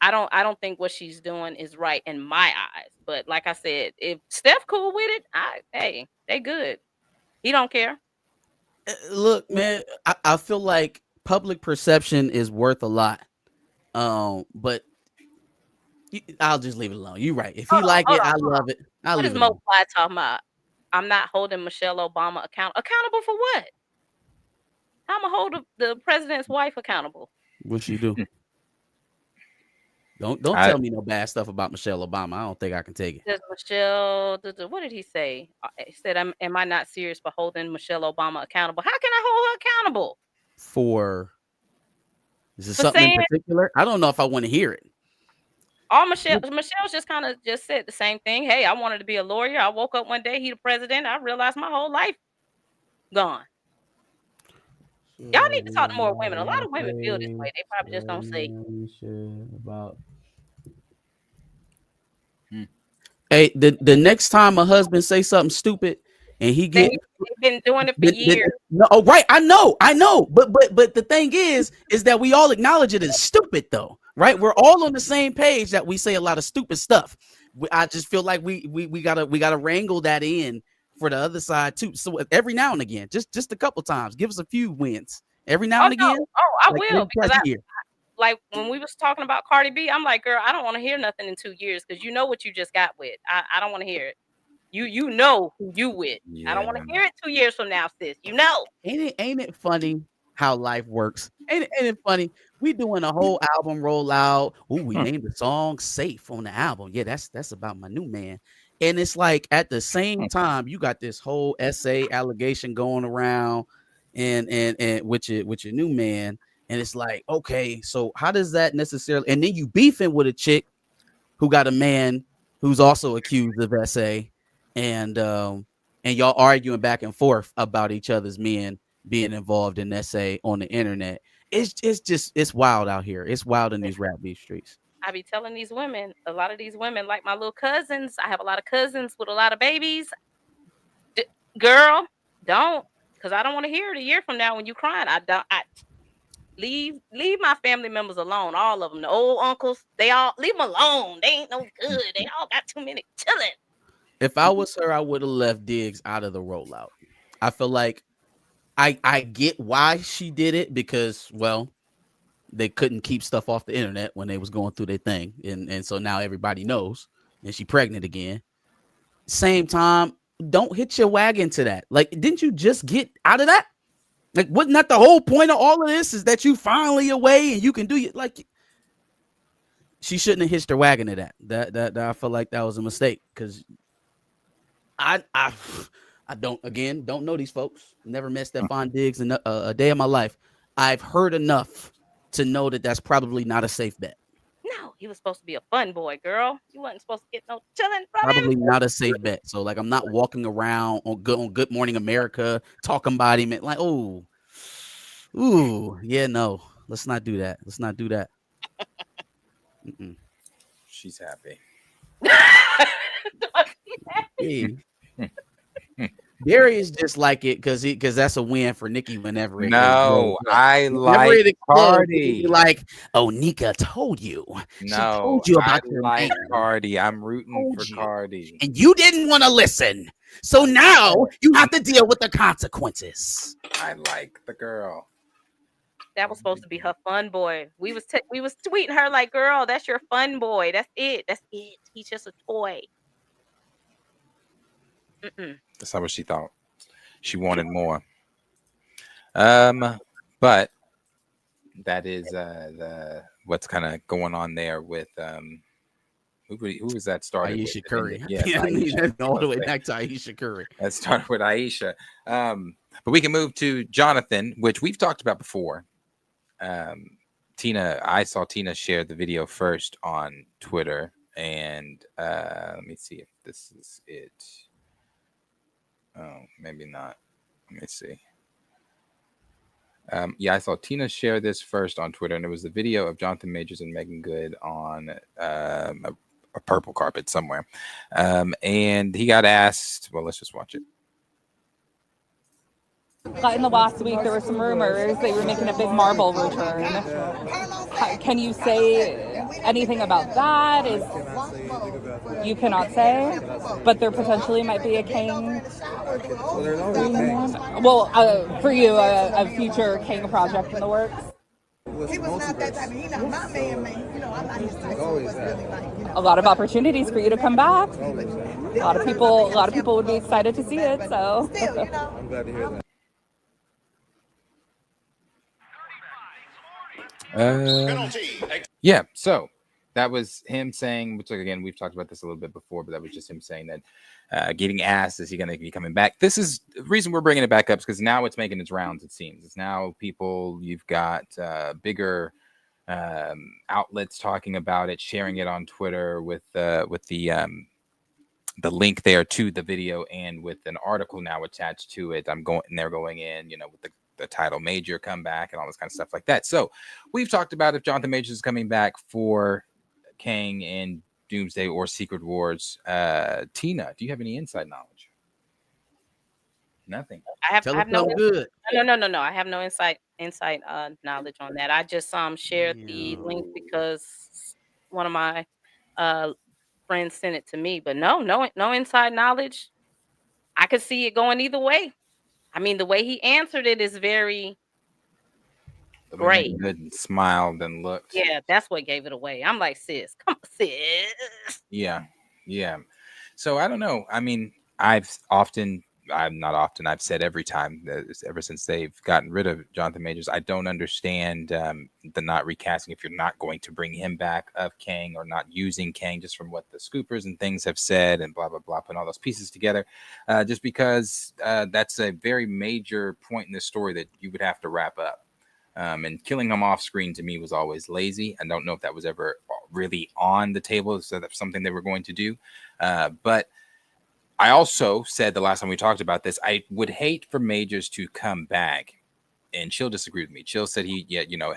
Speaker 2: I don't think what she's doing is right in my eyes. But like I said, if Steph cool with it, hey, they good. He don't care.
Speaker 3: Look, man, I feel like public perception is worth a lot. But I'll just leave it alone. You're right. If he like it, I love it.
Speaker 2: What is Mo Fly talking about? I'm not holding Michelle Obama accountable for what? How am I hold the president's wife accountable?
Speaker 3: What she do? Don't tell me no bad stuff about Michelle Obama. I don't think I can take it.
Speaker 2: Does Michelle? What did he say? He said, "Am I not serious for holding Michelle Obama accountable? How can I hold her accountable
Speaker 3: for? Is it something in particular? I don't know if I want to hear it.
Speaker 2: All Michelle's just kind of just said the same thing. Hey, I wanted to be a lawyer. I woke up one day, he the president. I realized my whole life gone. Y'all need to talk to more women. A lot of women feel this way. They probably just don't say.
Speaker 3: About. Hey, the next time a husband say something stupid and he get,
Speaker 2: they've been doing it for years.
Speaker 3: No, oh, right, I know, but the thing is that we all acknowledge it as stupid though, right? We're all on the same page that we say a lot of stupid stuff. I just feel like we gotta wrangle that in for the other side too. So every now and again, just a couple times, give us a few wins every now and again.
Speaker 2: No. I will, because like when we was talking about Cardi B, I'm like, girl, I don't want to hear nothing in 2 years, because you know what you just got with. I don't want to hear it. You know who you with. Yeah. I don't want to hear it 2 years from now, sis. You know.
Speaker 3: Ain't it funny how life works? Ain't it funny? We doing a whole album rollout. Ooh, we named the song Safe on the album. Yeah, that's about my new man. And it's like at the same time, you got this whole essay allegation going around and with your new man. And it's like, okay, so how does that necessarily? And then you beefing with a chick who got a man who's also accused of essay, and y'all arguing back and forth about each other's men being involved in essay on the internet. It's wild out here. It's wild in these rap beef streets.
Speaker 2: I be telling these women, a lot of these women, like my little cousins. I have a lot of cousins with a lot of babies. Girl, don't, because I don't want to hear it a year from now when you crying. I leave my family members alone. All of them, the old uncles, they all leave them alone. They ain't no good. They all got too many children.
Speaker 3: If I was her, I would have left Diggs out of the rollout. I feel like I get why she did it, because, well, they couldn't keep stuff off the internet when they was going through their thing. And so now everybody knows, and she pregnant again. Same time, don't hit your wagon to that. Like, didn't you just get out of that? Like, wasn't that the whole point of all of this? Is that you finally away and you can do it? Like, she shouldn't have hitched her wagon to that. That I feel like that was a mistake because I don't know these folks. Never met Stephon Diggs in a day of my life. I've heard enough to know that that's probably not a safe bet.
Speaker 2: No, he was supposed to be a fun boy, girl. You wasn't supposed to get no chilling from
Speaker 3: Probably
Speaker 2: him.
Speaker 3: not a safe bet. So like, I'm not walking around on Good Morning America talking about him. Like, oh, ooh, yeah, no, let's not do that. Let's not do that.
Speaker 1: She's happy.
Speaker 3: Hey. Darius just like it because that's a win for Nikki whenever it
Speaker 1: No,
Speaker 3: goes.
Speaker 1: I like Cardi.
Speaker 3: Like, oh, Nika told you. She
Speaker 1: No,
Speaker 3: told you about
Speaker 1: I
Speaker 3: your
Speaker 1: like
Speaker 3: man.
Speaker 1: Cardi. I'm rooting
Speaker 3: Told
Speaker 1: for
Speaker 3: you.
Speaker 1: Cardi.
Speaker 3: And you didn't want to listen. So now you have to deal with the consequences.
Speaker 1: I like the girl.
Speaker 2: That was supposed to be her fun boy. We was tweeting her like, girl, that's your fun boy. That's it. That's it. He's just a toy.
Speaker 1: That's not what she thought. She wanted more. But that is the what's kind of going on there with who was that started
Speaker 3: Ayesha
Speaker 1: with?
Speaker 3: Curry.
Speaker 1: Yes,
Speaker 3: Ayesha. All the way back to Ayesha Curry.
Speaker 1: That started with Ayesha. But we can move to Jonathan, which we've talked about before. I saw Tina share the video first on Twitter, and let me see if this is it. Oh, maybe not. Let me see. I saw Tina share this first on Twitter, and it was the video of Jonathan Majors and Megan Good on a purple carpet somewhere. And he got asked, well, let's just watch it.
Speaker 12: In the last week, there were some rumors that you were making a big Marvel return. Can you say anything about that? You cannot say, but there potentially might be a Kang. Well, for you, a future Kang project in the works.
Speaker 13: He was not that type of, he's not my man. I'm not his type. So it was really like,
Speaker 12: A lot of opportunities for you to come back. A lot of people would be excited to see it. So.
Speaker 13: I'm glad to hear that.
Speaker 1: Yeah, so that was him saying, which again, we've talked about this a little bit before, but that was just him saying that getting asked, is he going to be coming back? This is the reason we're bringing it back up, because now it's making its rounds, it seems. It's now you've got bigger outlets talking about it, sharing it on Twitter with the link there to the video and with an article now attached to it. They're going in, with the title Major comeback and all this kind of stuff like that. So we've talked about if Jonathan Majors is coming back for Kang in Doomsday or Secret Wars. Tina, do you have any inside knowledge? Nothing.
Speaker 2: I have no
Speaker 3: good.
Speaker 2: No. I have no inside knowledge on that. I just shared the link because one of my friends sent it to me. But no inside knowledge. I could see it going either way. I mean, the way he answered it is very great.
Speaker 1: Good and smiled and looked.
Speaker 2: Yeah, that's what gave it away. I'm like, sis, come on, sis.
Speaker 1: Yeah. So I don't know. I mean, I've said every time, ever since they've gotten rid of Jonathan Majors, I don't understand the not recasting if you're not going to bring him back of Kang, or not using Kang, just from what the scoopers and things have said and blah, blah, blah, putting all those pieces together, just because that's a very major point in this story that you would have to wrap up. And killing him off screen to me was always lazy. I don't know if that was ever really on the table, so that's something they were going to do. But I also said the last time we talked about this, I would hate for Majors to come back, and Chill disagreed with me. Chill said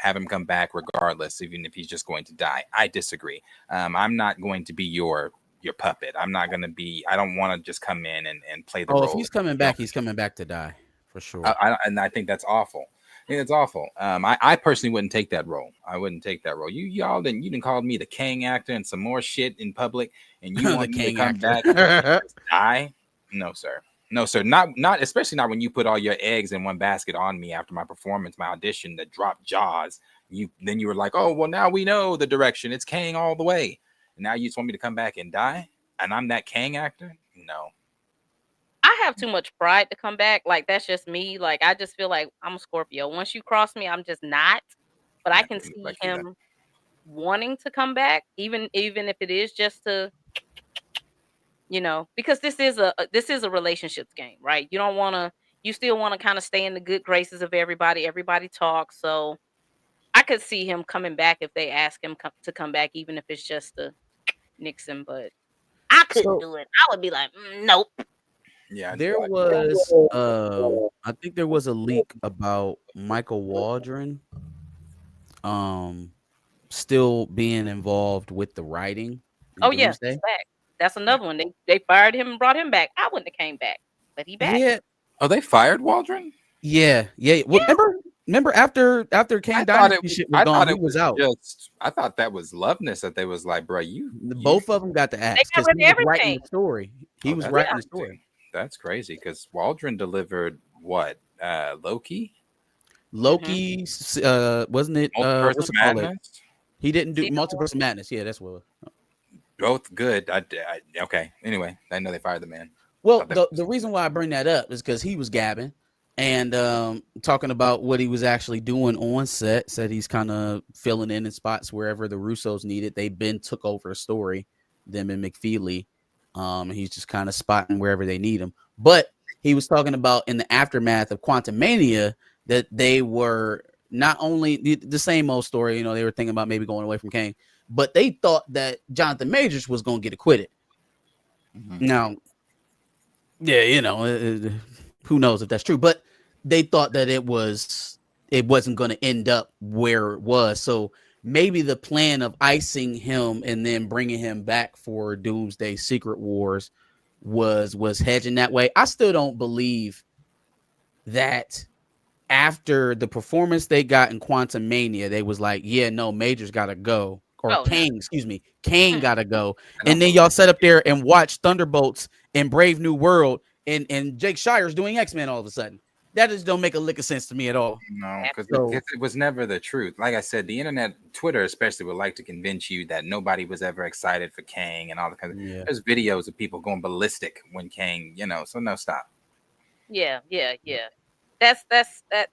Speaker 1: have him come back regardless, even if he's just going to die. I disagree. I'm not going to be your puppet. I'm not going to be. I don't want to just come in and play the role.
Speaker 3: If he's coming back, he's coming back to die for sure.
Speaker 1: And I think that's awful. I think it's awful. I personally wouldn't take that role. I wouldn't take that role. You didn't call me the Kang actor and some more shit in public, and you want me to come back and die? No, sir. Not especially not when you put all your eggs in one basket on me after my performance, my audition that dropped Jaws. Then you were like, oh well, now we know the direction. It's Kang all the way. And now you just want me to come back and die? And I'm that Kang actor? No.
Speaker 2: I have too much pride to come back. Like, that's just me. Like, I just feel like I'm a Scorpio. Once you cross me, I'm just not. But I can see him wanting to come back, even if it is just to, because this is a relationships game, right? You still want to kind of stay in the good graces of everybody. Everybody talks. So I could see him coming back if they ask him to come back, even if it's just to Nixon. But I couldn't do it. I would be like, nope.
Speaker 1: Yeah,
Speaker 3: There was I think there was a leak about Michael Waldron still being involved with the writing.
Speaker 2: Oh yeah, he's back. That's another one. They fired him and brought him back. I wouldn't have came back, but he back.
Speaker 3: Yeah.
Speaker 1: Oh, they fired Waldron?
Speaker 3: Yeah. Well, remember after Kang Dynasty shit was gone, he was out.
Speaker 1: I thought that was Loveness that they was like, bro,
Speaker 3: both of them got the axe because he was writing the story. He was writing the story.
Speaker 1: That's crazy because Waldron delivered what? Loki?
Speaker 3: Loki, wasn't it? What's it called? He didn't do Multiverse of Madness. Yeah, that's what.
Speaker 1: Both good. Okay. Anyway, I know they fired the man.
Speaker 3: Well, the reason why I bring that up is because he was gabbing and talking about what he was actually doing on set. Said he's kind of filling in spots wherever the Russos needed. They took over a story, them and McFeely. He's just kind of spotting wherever they need him. But he was talking about in the aftermath of Quantumania that they were not only the same old story, they were thinking about maybe going away from Kang, but they thought that Jonathan Majors was going to get acquitted. Mm-hmm. Now, yeah, who knows if that's true, but they thought that it wasn't going to end up where it was. So maybe the plan of icing him and then bringing him back for Doomsday Secret Wars was hedging that way. I still don't believe that after the performance they got in Quantumania, they was like, yeah, no, Majors got to go. Or Kang got to go. And then y'all sat up there and watched Thunderbolts and Brave New World and Jake Shire's doing X-Men all of a sudden. That just don't make a lick of sense to me at all.
Speaker 1: No, because it was never the truth. Like I said, the internet, Twitter especially, would like to convince you that nobody was ever excited for Kang and all the kind of. Yeah. There's videos of people going ballistic when Kang, so no, stop.
Speaker 2: Yeah. That's that.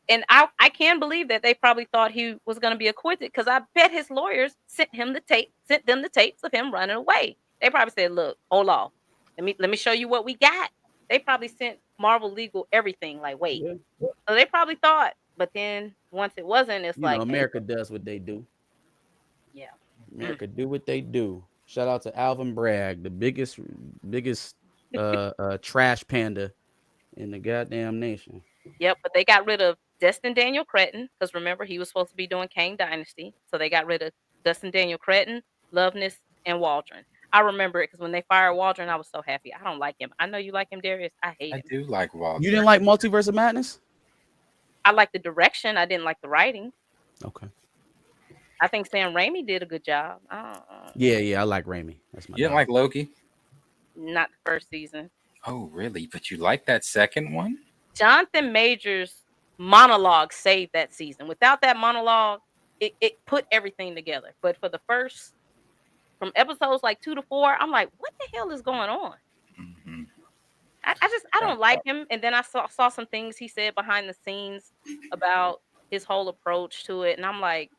Speaker 2: And I can believe that they probably thought he was going to be acquitted because I bet his lawyers sent them the tapes of him running away. They probably said, "Look, hold on, let me show you what we got." They probably sent Marvel Legal everything. Like, wait, so they probably thought, but then once it wasn't, it's like
Speaker 3: America does what they do.
Speaker 2: Yeah,
Speaker 3: America do what they do. Shout out to Alvin Bragg, the biggest trash panda in the goddamn nation.
Speaker 2: Yep, but they got rid of Destin Daniel Cretton because remember he was supposed to be doing Kang Dynasty, so they got rid of Destin Daniel Cretton, Loveness, and Waldron. I remember it because when they fired Waldron, I was so happy. I don't like him. I know you like him, Darius. I hate him.
Speaker 1: I do like Waldron.
Speaker 3: You didn't like Multiverse of Madness?
Speaker 2: I like the direction. I didn't like the writing.
Speaker 3: Okay.
Speaker 2: I think Sam Raimi did a good job.
Speaker 3: Yeah, I like Raimi. That's my.
Speaker 1: You didn't like Loki?
Speaker 2: Not the first season.
Speaker 1: Oh, really? But you like that second one?
Speaker 2: Jonathan Majors' monologue saved that season. Without that monologue, it put everything together. But for the first, from episodes like 2 to 4, I'm like, what the hell is going on?
Speaker 1: Mm-hmm.
Speaker 2: I don't like him. And then I saw some things he said behind the scenes about his whole approach to it. And I'm like,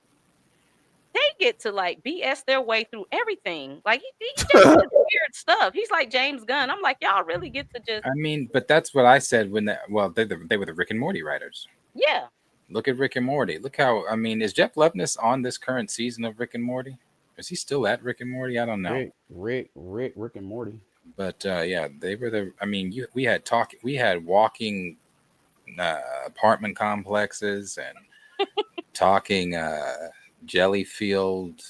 Speaker 2: they get to like BS their way through everything. Like he just does weird stuff. He's like James Gunn. I'm like, y'all really get to just.
Speaker 1: I mean, but that's what I said when they were the Rick and Morty writers.
Speaker 2: Yeah.
Speaker 1: Look at Rick and Morty. Look how is Jeff Loveness on this current season of Rick and Morty? Is he still at Rick and Morty? I don't know.
Speaker 3: Rick and Morty.
Speaker 1: But yeah, they were we had walking apartment complexes and talking jelly-filled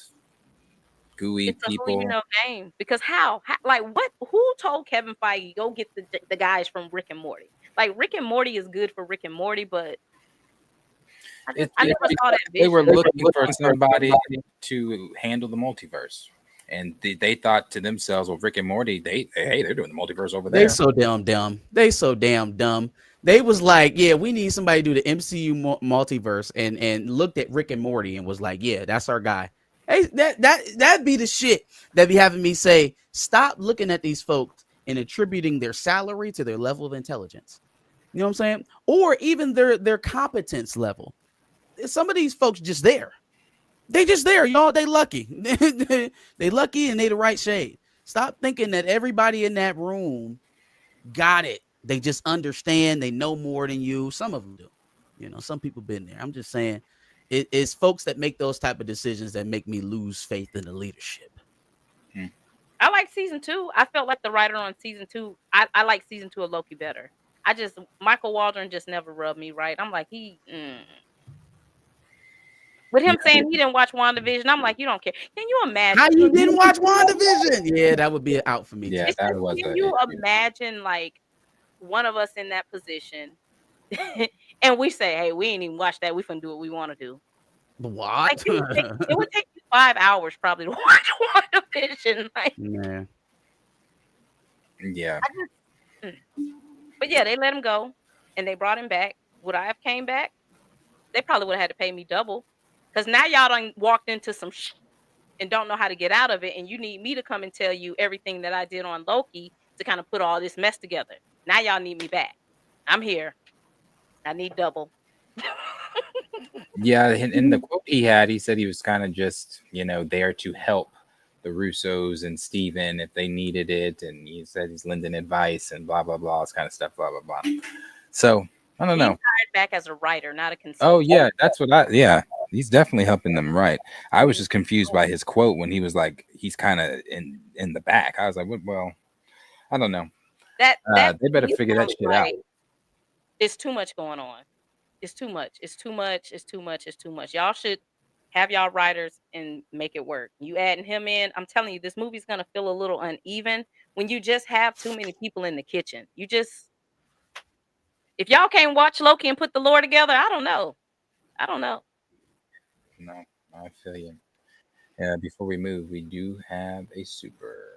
Speaker 1: gooey
Speaker 2: it's
Speaker 1: people.
Speaker 2: Game because how like what? Who told Kevin Feige go get the guys from Rick and Morty? Like Rick and Morty is good for Rick and Morty, but I never saw that.
Speaker 1: They were looking for somebody to handle the multiverse, and they thought to themselves, "Well, Rick and Morty, they're doing the multiverse over there."
Speaker 3: They so damn dumb. They was like, yeah, we need somebody to do the MCU multiverse, and looked at Rick and Morty and was like, yeah, that's our guy. Hey, that'd be the shit that be having me say, stop looking at these folks and attributing their salary to their level of intelligence. You know what I'm saying? Or even their competence level. Some of these folks just there. They just there, y'all. They lucky. They lucky and they the right shade. Stop thinking that everybody in that room got it. They just understand. They know more than you. Some of them do. You know, some people been there. I'm just saying it's folks that make those type of decisions that make me lose faith in the leadership.
Speaker 2: I like season 2. I felt like the writer on season 2. I like season 2 of Loki better. Michael Waldron just never rubbed me right. I'm like, with him saying he didn't watch WandaVision, I'm like, you don't care. Can you imagine?
Speaker 3: How you didn't watch WandaVision? Yeah, that would be an out for me.
Speaker 1: Yeah, that was.
Speaker 2: Can you imagine like one of us in that position, and we say, "Hey, we ain't even watch that. We finna do what we want to do."
Speaker 3: What?
Speaker 2: Like, it would take you 5 hours probably to watch WandaVision. Like,
Speaker 1: yeah.
Speaker 2: But yeah, they let him go, and they brought him back. Would I have came back? They probably would have had to pay me double. Because now y'all done walked into some and don't know how to get out of it. And you need me to come and tell you everything that I did on Loki to kind of put all this mess together. Now y'all need me back. I'm here. I need double.
Speaker 1: Yeah, in the quote he had, he said he was kind of just, there to help the Russos and Steven if they needed it. And he said he's lending advice and blah, blah, blah, this kind of stuff, blah, blah, blah. So, I don't know.
Speaker 2: He's hired back as a writer, not a consultant.
Speaker 1: Oh, yeah, that's what he's definitely helping them write. I was just confused by his quote when he was like, he's kind of in the back. I was like, well, I don't know.
Speaker 2: They
Speaker 1: better figure that shit out.
Speaker 2: It's too much going on. It's too much. Y'all should have y'all writers and make it work. You adding him in, I'm telling you, this movie's going to feel a little uneven when you just have too many people in the kitchen. If y'all can't watch Loki and put the lore together, I don't know.
Speaker 1: No, I feel you. Before we move, we do have a super.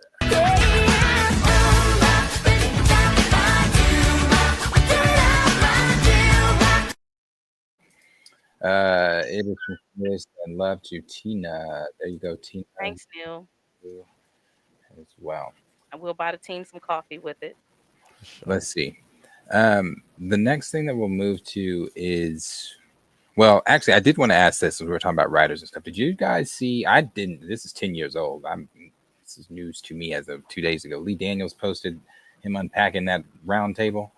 Speaker 1: It is from Chris and love to Tina. There you go, Tina.
Speaker 2: Thanks, Neil.
Speaker 1: As well.
Speaker 2: I will buy the team some coffee with it.
Speaker 1: Let's see. The next thing that we'll move to is, well, actually, I did want to ask this when we were talking about writers and stuff. Did you guys see? I didn't. This is 10 years old. This is news to me as of 2 days ago. Lee Daniels posted him unpacking that round table.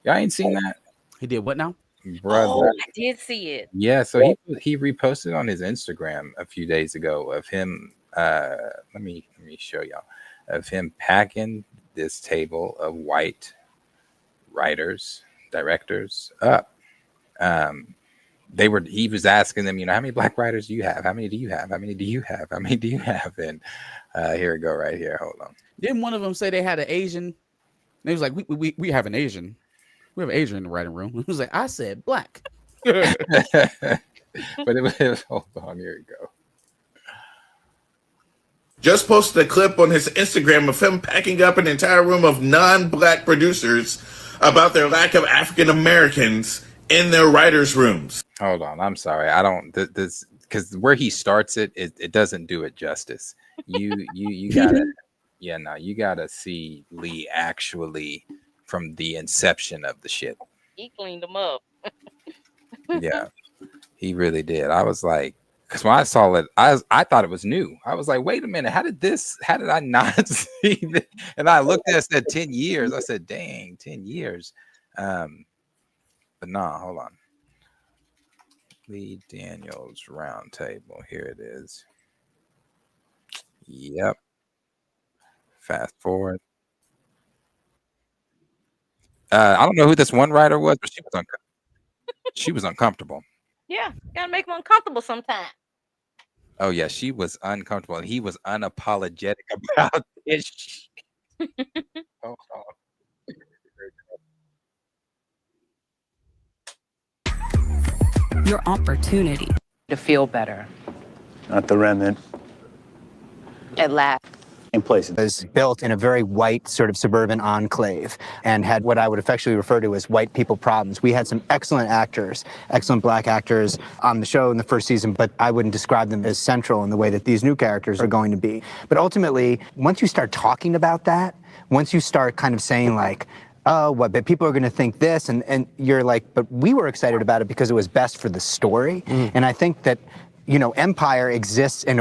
Speaker 1: Y'all ain't seen that?
Speaker 3: He did what now?
Speaker 1: Brother.
Speaker 2: I did see it.
Speaker 1: Yeah, so he reposted on his Instagram a few days ago of him. Let me show y'all of him packing this table of white writers, directors up. He was asking them, how many black writers do you have? How many do you have? How many do you have? How many do you have? And here we go right here. Hold on.
Speaker 3: Didn't one of them say they had an Asian? They was like, we have an Asian. We have an Asian in the writing room. It was like, I said black.
Speaker 1: But it was, hold on, here we go.
Speaker 14: Just posted a clip on his Instagram of him packing up an entire room of non-black producers about their lack of African Americans in their writers' rooms.
Speaker 1: Hold on, I'm sorry. I don't this because where he starts it doesn't do it justice. You gotta you gotta see Lee actually from the inception of the shit.
Speaker 2: He cleaned them up.
Speaker 1: Yeah, he really did. I was like, because when I saw it, I thought it was new. I was like, wait a minute, how did I not see this? And I looked at it, said 10 years. I said, dang, 10 years. But nah, hold on. Lee Daniels Roundtable. Here it is. Yep. Fast forward. I don't know who this one writer was, but she was uncomfortable.
Speaker 2: Yeah, gotta make them uncomfortable sometimes.
Speaker 1: Oh yeah, she was uncomfortable, and he was unapologetic about this. Hold
Speaker 15: on. Your opportunity to feel better.
Speaker 7: Not the remnant.
Speaker 15: At last. in place. It was built in a very white sort of suburban enclave and had what I would affectionately refer to as white people problems. We had some excellent actors, excellent black actors on the show in the first season, but I wouldn't describe them as central in the way that these new characters are going to be. But ultimately, once you start talking about that, once you start kind of saying like, oh, what, but people are going to think this, and you're like, but we were excited about it because it was best for the story. And I think that, you know, Empire exists in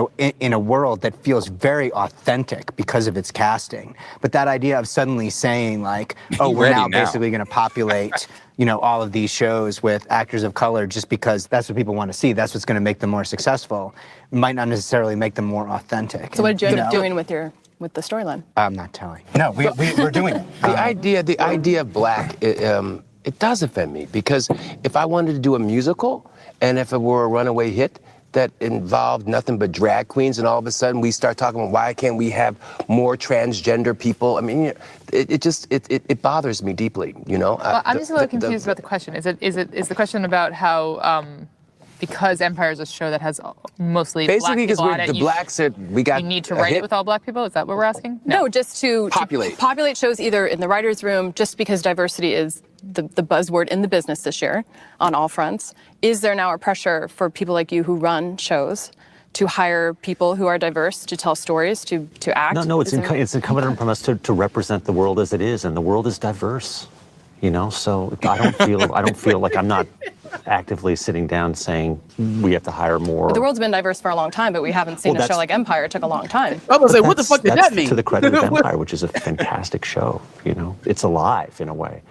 Speaker 15: a world that feels very authentic because of its casting. But that idea of suddenly saying like, oh, we're now basically going to populate, you know, all of these shows with actors of color just because that's what people want to see, that's what's going to make them more successful, might not necessarily make them more authentic.
Speaker 16: So what did you end up doing with the storyline?
Speaker 15: I'm not telling. No, we're doing it.
Speaker 17: The idea of black, it does offend me, because if I wanted to do a musical and if it were a runaway hit that involved nothing but drag queens, and all of a sudden we start talking about why can't we have more transgender people? I mean, it bothers me deeply, you know.
Speaker 12: Well, I'm just a little confused about the question. Is the question about how because Empire is a show that has mostly
Speaker 17: basically
Speaker 12: black people on
Speaker 17: because
Speaker 12: it,
Speaker 17: the blacks said we got
Speaker 12: you need to write it with all black people? Is that what we're asking?
Speaker 16: No, just to populate shows either in the writer's room, just because diversity is the buzzword in the business this year on all fronts. Is there now a pressure for people like you who run shows to hire people who are diverse to tell stories, to act?
Speaker 18: No, it's incumbent upon us to represent the world as it is, and the world is diverse. You know, so I don't feel like I'm not actively sitting down saying we have to hire more.
Speaker 16: The world's been diverse for a long time, but we haven't seen a show like Empire. It took a long time.
Speaker 3: I was gonna say, what the fuck did that mean?
Speaker 18: To the credit of Empire, which is a fantastic show. You know, it's alive in a way.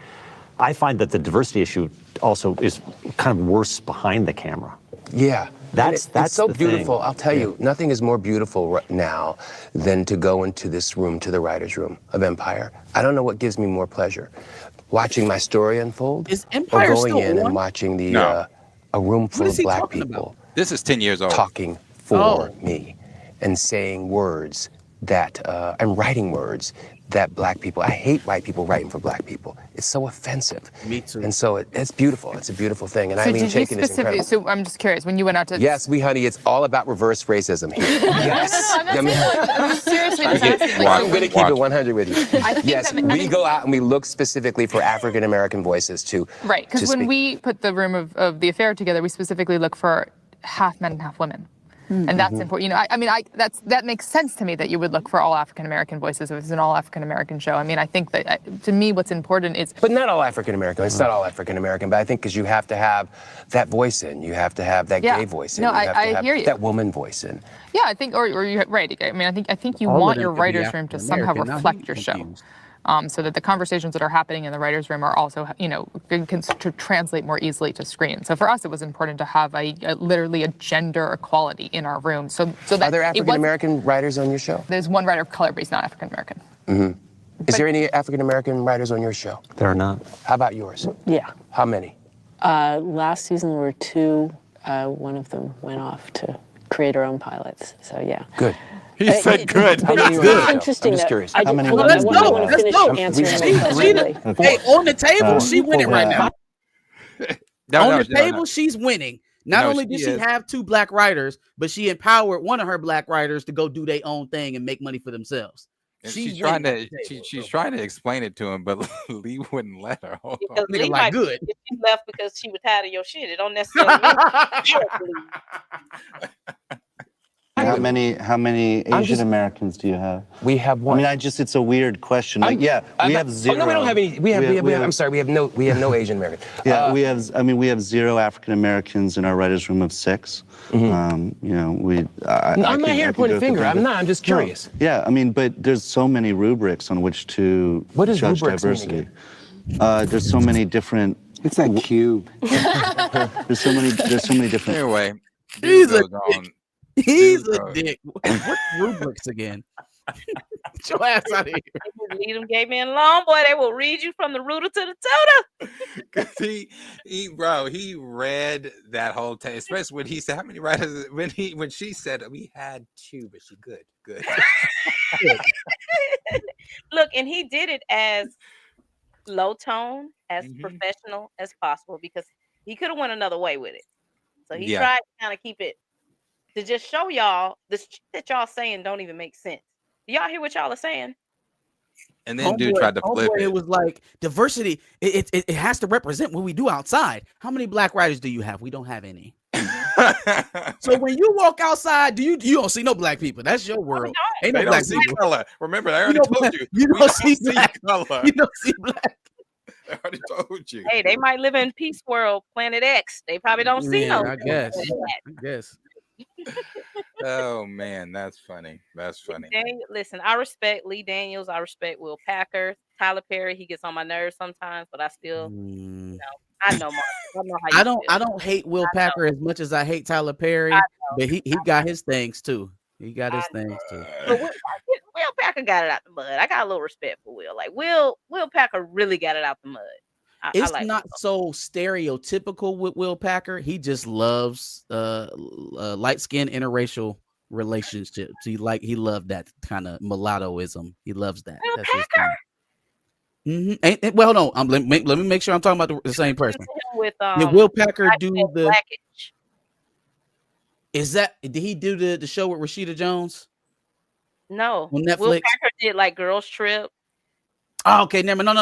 Speaker 18: I find that the diversity issue also is kind of worse behind the camera.
Speaker 17: Yeah.
Speaker 18: That's
Speaker 17: so
Speaker 18: the
Speaker 17: beautiful.
Speaker 18: thing.
Speaker 17: I'll tell you, nothing is more beautiful right now than to go into this room, to the writer's room of Empire. I don't know what gives me more pleasure. Watching my story unfold,
Speaker 3: is Empire
Speaker 17: or going
Speaker 3: still
Speaker 17: in
Speaker 3: on?
Speaker 17: and watching a room full of black people.
Speaker 1: This is 10 years old.
Speaker 17: Talking for me and saying words that, and writing words that black people, I hate white people writing for black people. It's so offensive. Me too. And so it's beautiful. It's a beautiful thing. And
Speaker 12: So
Speaker 17: Eileen
Speaker 12: did you
Speaker 17: Chaikin is incredible.
Speaker 12: So I'm just curious, when you went out to...
Speaker 17: Yes, honey, it's all about reverse racism here. Yes.
Speaker 12: I'm seriously just asking.
Speaker 17: I'm going to keep it 100 with you.
Speaker 12: I think
Speaker 17: Yes, we go out and we look specifically for African American voices to
Speaker 12: Right, because when
Speaker 17: speak.
Speaker 12: we put the room of the affair together, we specifically look for half men and half women. And that's important. You know, that makes sense to me that you would look for all African American voices if it's an all African American show. I mean, I think that to me, what's important is.
Speaker 17: But not all African American. It's not all African American. But I think because you have to have that voice in, you have to have that gay voice in.
Speaker 12: No,
Speaker 17: you have to
Speaker 12: I
Speaker 17: have
Speaker 12: hear you.
Speaker 17: That woman voice in.
Speaker 12: Yeah, I think, or you're right. I mean, I think you
Speaker 3: All of
Speaker 12: want
Speaker 3: them
Speaker 12: your
Speaker 3: could be
Speaker 12: writers' room to somehow
Speaker 3: African-American. Now
Speaker 12: reflect
Speaker 3: he's
Speaker 12: your show.
Speaker 3: confused.
Speaker 12: So that the conversations that are happening in the writers' room are also, you know, to translate more easily to screen. So for us, it was important to have literally a gender equality in our room. So that
Speaker 17: Are there African American writers on your show?
Speaker 12: There's one writer of color, but he's not African American.
Speaker 17: Mm-hmm. Is there any African American writers on your show?
Speaker 18: There are not.
Speaker 17: How about yours?
Speaker 19: Yeah.
Speaker 17: How many?
Speaker 19: Last season there were 2. One of them went off to create her own pilots. So yeah.
Speaker 17: Good.
Speaker 1: He said good.
Speaker 17: How many
Speaker 19: It's
Speaker 17: were on the show?
Speaker 19: interesting.
Speaker 17: I'm just
Speaker 19: that
Speaker 17: curious.
Speaker 19: I
Speaker 17: How many
Speaker 19: I
Speaker 17: were
Speaker 19: want
Speaker 17: on the
Speaker 19: to
Speaker 17: show?
Speaker 19: finish answering my question.
Speaker 3: Hey, on the table, she winning right now. On the table,
Speaker 1: no.
Speaker 3: she's winning. Not
Speaker 1: No,
Speaker 3: only
Speaker 1: she
Speaker 3: did she
Speaker 1: is.
Speaker 3: have 2 black writers, but she empowered one of her black writers to go do their own thing and make money for themselves.
Speaker 1: And
Speaker 3: She's
Speaker 1: she's trying to
Speaker 3: winning on the table,
Speaker 1: she's trying to explain it to him, but Lee wouldn't let her. Hold on.
Speaker 2: Because
Speaker 3: Nigga
Speaker 2: Lee
Speaker 3: like,
Speaker 2: might
Speaker 3: good.
Speaker 2: if she left because she was tired of your shit. It don't necessarily mean
Speaker 20: How many Asian Americans do you have?
Speaker 17: We have one.
Speaker 20: I mean, it's a weird question. Like, we have 0.
Speaker 17: Oh, no, we don't have any. We have I'm sorry, we have no Asian American.
Speaker 20: Yeah, we have 0 African Americans in our writers' room of 6. You know, I'm
Speaker 17: not here to point a finger. I'm just curious.
Speaker 20: No. Yeah, I mean, but there's so many rubrics on which to judge diversity. There's so many different.
Speaker 15: It's that cube.
Speaker 20: There's so many different.
Speaker 1: Anyway,
Speaker 3: He's a
Speaker 1: goes on.
Speaker 3: dick. He's a dick. What rubrics again? Get your ass out of here.
Speaker 2: leave them gay men alone, boy. They will read you from the rooter to the tutor.
Speaker 1: Cause he read that whole thing, especially when he said how many writers when she said we had 2, but she good.
Speaker 2: Look, and he did it as low tone, as professional as possible, because he could have went another way with it. So he tried to kind of keep it to just show y'all this shit that y'all saying don't even make sense. Y'all hear what y'all are saying?
Speaker 1: And then dude tried to flip it.
Speaker 3: It was like diversity. It has to represent what we do outside. How many black writers do you have? We don't have any. So when you walk outside, you don't see no black people. That's your world. Ain't no
Speaker 1: They
Speaker 3: black
Speaker 1: don't see
Speaker 3: people.
Speaker 1: color. Remember, I already told you.
Speaker 3: You
Speaker 1: We
Speaker 3: don't see black.
Speaker 1: color.
Speaker 3: You don't see black.
Speaker 1: I already told you.
Speaker 2: Hey, they might live in Peace World, Planet X. They probably don't see no.
Speaker 3: I guess.
Speaker 1: Oh man, that's funny. That's funny.
Speaker 2: Listen, I respect Lee Daniels. I respect Will Packer. Tyler Perry, he gets on my nerves sometimes, but I still, I know Mark.
Speaker 3: I don't hate Will Packer as much as I hate Tyler Perry, but he got his things too. He got his things too.
Speaker 2: But Will Packer got it out the mud. I got a little respect for Will. Like Will Packer really got it out the mud.
Speaker 3: It's not so stereotypical with Will Packer. He just loves light-skinned interracial relationships. He loved that kind of mulattoism. He loves that.
Speaker 2: Will
Speaker 3: That's his
Speaker 2: Packer?
Speaker 3: thing. Well, no. Let me make sure I'm talking about the same person.
Speaker 2: With
Speaker 3: did Will Packer do the?
Speaker 2: Blackish.
Speaker 3: Did he do the show with Rashida Jones?
Speaker 2: No.
Speaker 3: On Netflix.
Speaker 2: Will Packer did like Girls Trip.
Speaker 3: Oh, okay, never. No.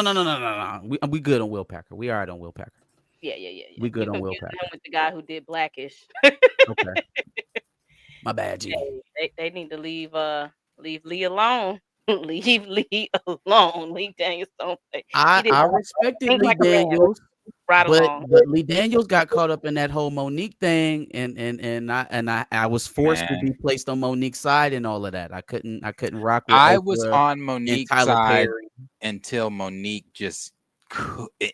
Speaker 3: We good on Will Packer. We all right on Will Packer.
Speaker 2: Yeah.
Speaker 3: We good on Will Packer.
Speaker 2: Him with the guy who did Blackish.
Speaker 3: Okay. My bad, G.
Speaker 2: They need to leave Lee alone. leave Lee alone. Lee Daniels don't say.
Speaker 3: I respected Lee Daniels.
Speaker 2: Right
Speaker 3: but Lee Daniels got caught up in that whole Monique thing, and I was forced to be placed on Monique's side and all of that. I couldn't rock with
Speaker 1: I
Speaker 3: Oprah
Speaker 1: was on Monique's
Speaker 3: Tyler
Speaker 1: side
Speaker 3: Perry.
Speaker 1: until Monique just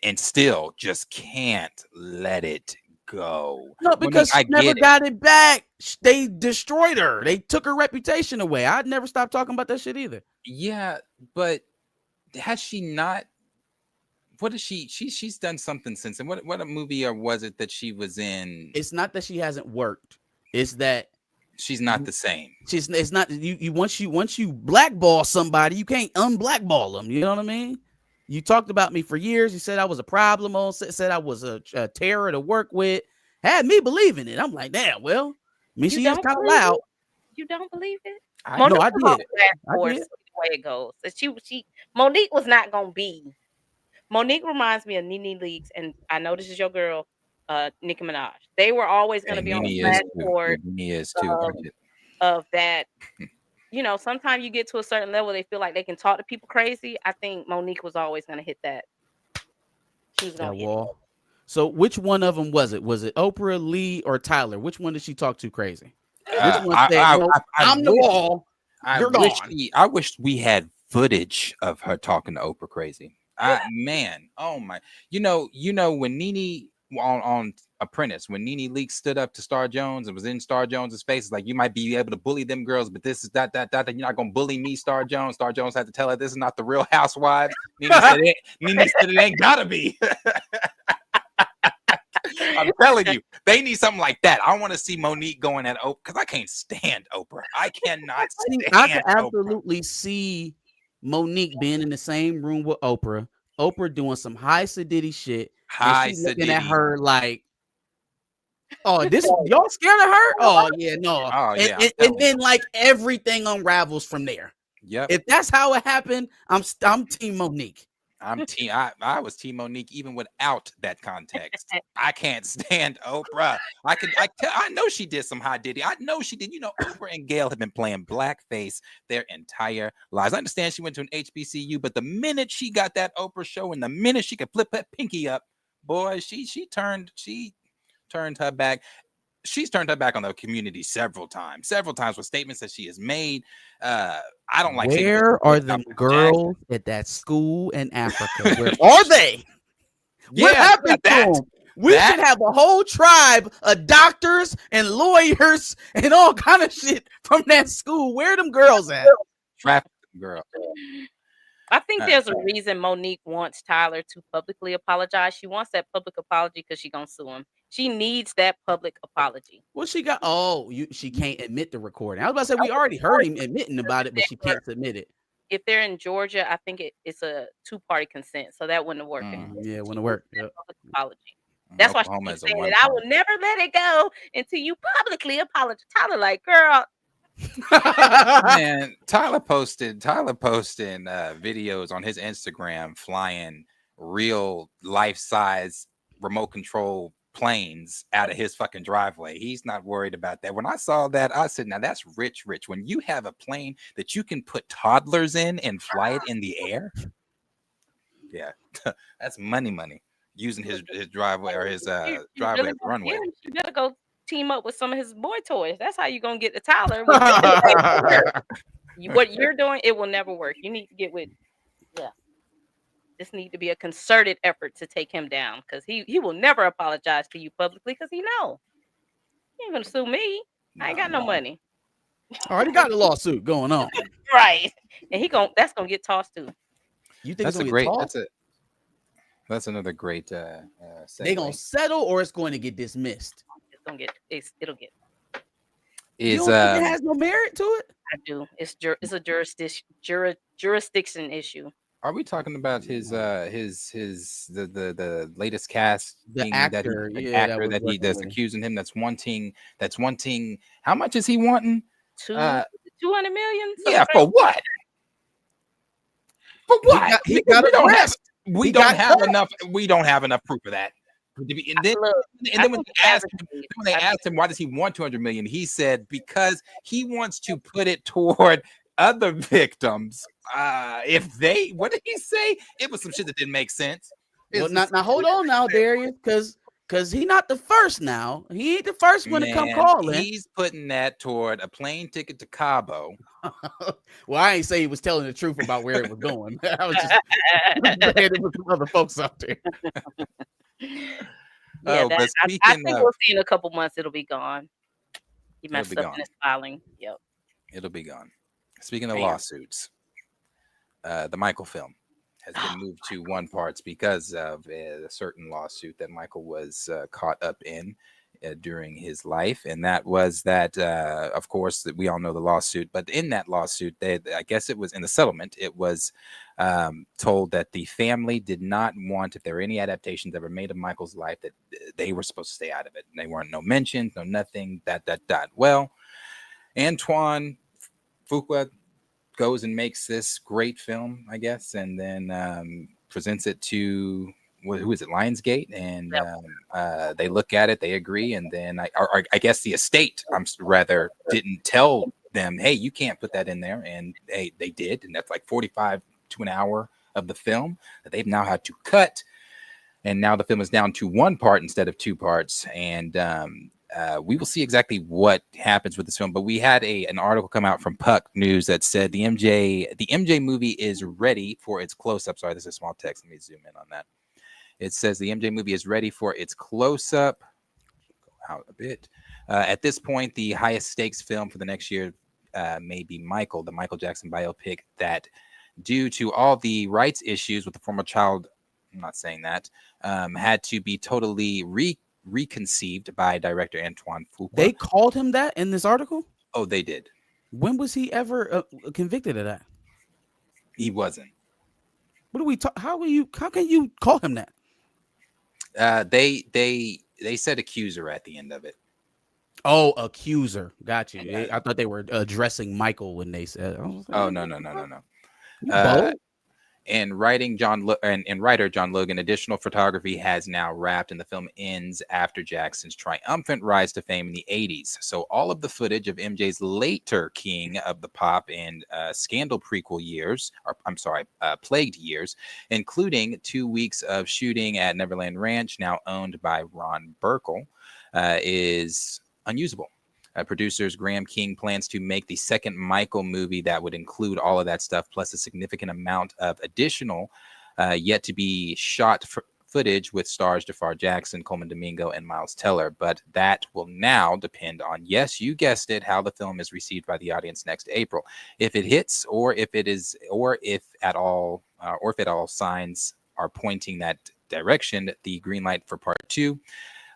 Speaker 1: and still just can't let it go.
Speaker 3: No, because
Speaker 1: Monique,
Speaker 3: she never got it back. They destroyed her. They took her reputation away. I'd never stop talking about that shit either.
Speaker 1: Yeah, but has she not? What is she's done something since then. What a movie or was it that she was in?
Speaker 3: It's not that she hasn't worked. It's that
Speaker 1: she's not the same.
Speaker 3: It's not you once you blackball somebody, you can't unblackball them. You know what I mean? You talked about me for years. You said I was a problem. Said I was a terror to work with. Had me believing it. I'm like, damn. Well, I mean, she is kind of loud.
Speaker 2: You don't believe it?
Speaker 3: I did. I did.
Speaker 2: The way it goes. Monique was not gonna be. Monique reminds me of Nene Leakes, and I know this is your girl, Nicki Minaj. They were always going to be on the platform of that. You know, sometimes you get to a certain level, they feel like they can talk to people crazy. I think Monique was always going to hit that. She was going to hit.
Speaker 3: So which one of them was it? Was it Oprah, Lee, or Tyler? Which one did she talk to crazy? Which one said, I'm the wall. You're gone.
Speaker 1: I wish we had footage of her talking to Oprah crazy. Man, oh my! You know when Nene on Apprentice, when Nene Leakes stood up to Star Jones and was in Star Jones's face, it's like you might be able to bully them girls, but this is that you're not gonna bully me, Star Jones. Star Jones had to tell her this is not the Real Housewives. Nene said it ain't gotta be. I'm telling you, they need something like that. I want to see Monique going at Oprah because I can't stand Oprah. I cannot stand
Speaker 3: I can absolutely see Monique being in the same room with Oprah doing some high sedity shit. She's looking at her like, oh, this y'all scared of her? Oh yeah, no.
Speaker 1: Oh, yeah,
Speaker 3: and then like everything unravels from there.
Speaker 1: Yep.
Speaker 3: If that's how it happened, I'm Team Monique.
Speaker 1: I was Team Monique even without that context. I can't stand Oprah. I know she did some high diddy. I know she did. You know, Oprah and Gayle have been playing blackface their entire lives. I understand she went to an HBCU, but the minute she got that Oprah show and the minute she could flip that pinky up, boy, she turned her back. She's turned her back on the community several times with statements that she has made. I don't like.
Speaker 3: Where are the girls at that school in Africa? Where are they? What happened to them? We should have a whole tribe of doctors and lawyers and all kind of shit from that school. Where are them girls at?
Speaker 1: Traffic girl.
Speaker 2: I think there's a reason Monique wants Tyler to publicly apologize. She wants that public apology because she's gonna sue him. She needs that public apology.
Speaker 3: Well, she got she can't admit the recording. I was about to say we already heard him admitting about it, but she can't admit it.
Speaker 2: If they're in Georgia, I think it's a 2-party consent, so that wouldn't have worked.
Speaker 3: Yeah, it wouldn't have worked. Yep.
Speaker 2: Public apology. That's why she's saying that I will never let it go until you publicly apologize. Tyler, like, girl,
Speaker 1: Man, Tyler posting videos on his Instagram flying real life-size remote control planes out of his fucking driveway. He's not worried about that. When I saw that, I said, now that's rich. When you have a plane that you can put toddlers in and fly it in the air, yeah, that's money. Using his driveway or his driveway as a runway.
Speaker 2: You better go team up with some of his boy toys. That's how you gonna get the Tyler. What you're doing, it will never work. You need to get with, this need to be a concerted effort to take him down, because he will never apologize to you publicly, because he ain't gonna sue me. I ain't got no money.
Speaker 3: Already got a lawsuit going on.
Speaker 2: Right, and that's gonna get tossed too.
Speaker 3: You think
Speaker 1: that's
Speaker 3: it's gonna get tossed?
Speaker 1: That's another great.
Speaker 3: They gonna settle, or it's going to get dismissed.
Speaker 2: It's gonna get. It'll get.
Speaker 3: You don't think it has no merit to it?
Speaker 2: I do. It's a jurisdiction issue.
Speaker 1: Are we talking about the latest cast?
Speaker 3: The actor,
Speaker 1: that's accusing him. That's wanting. How much is he wanting?
Speaker 2: 200 million.
Speaker 1: Yeah, for what? For what?
Speaker 3: He got
Speaker 1: we don't have enough. We don't have enough proof of that. And then when they asked him why does he want 200 million, he said because he wants to put it toward other victims. What did he say? It was some shit that didn't make sense.
Speaker 3: Well, now hold on now, Darius, because he not the first now. He ain't the first one to come calling.
Speaker 1: He's putting that toward a plane ticket to Cabo.
Speaker 3: Well, I ain't say he was telling the truth about where it was going. I was just saying it was some other folks out there.
Speaker 2: I think we'll see in a couple months it'll be gone. He messed up in his filing. Yep.
Speaker 1: It'll be gone. Speaking of lawsuits, the Michael film has been moved to one parts because of a certain lawsuit that Michael was caught up in during his life, and that was that, of course, that we all know the lawsuit. But in that lawsuit, I guess it was in the settlement, it was told that the family did not want, if there were any adaptations ever made of Michael's life, that they were supposed to stay out of it. They weren't no mentions, no nothing. Well, Antoine Fuqua goes and makes this great film, I guess, and then presents it to who is it, Lionsgate, and they look at it, they agree, and then I guess the estate, didn't tell them, hey, you can't put that in there, and they did, and that's like 45 to an hour of the film that they've now had to cut, and now the film is down to one part instead of two parts, and we will see exactly what happens with this film. But we had an article come out from Puck News that said the MJ movie is ready for its close-up. Sorry, this is small text. Let me zoom in on that. It says the MJ movie is ready for its close-up. Go out a bit. At this point, the highest stakes film for the next year may be Michael, the Michael Jackson biopic that, due to all the rights issues with the former child, I'm not saying that, had to be totally reconceived by director Antoine Fuqua.
Speaker 3: They called him that in this article?
Speaker 1: Oh, they did.
Speaker 3: When was he ever convicted of that?
Speaker 1: He wasn't.
Speaker 3: What do we talk? How can you call him that?
Speaker 1: They said accuser at the end of it.
Speaker 3: Oh, accuser. Got you. I thought they were addressing Michael when they said.
Speaker 1: Oh, no. And writer John Logan, additional photography has now wrapped, and the film ends after Jackson's triumphant rise to fame in the 80s. So all of the footage of MJ's later king of the pop and scandal prequel years, plagued years, including 2 weeks of shooting at Neverland Ranch, now owned by Ron Burkle, is unusable. Producers Graham King plans to make the second Michael movie that would include all of that stuff, plus a significant amount of additional yet to be shot footage with stars Jafar Jackson, Coleman Domingo, and Miles Teller. But that will now depend on, yes, you guessed it, how the film is received by the audience next April. If it hits, or if at all signs are pointing that direction, the green light for part 2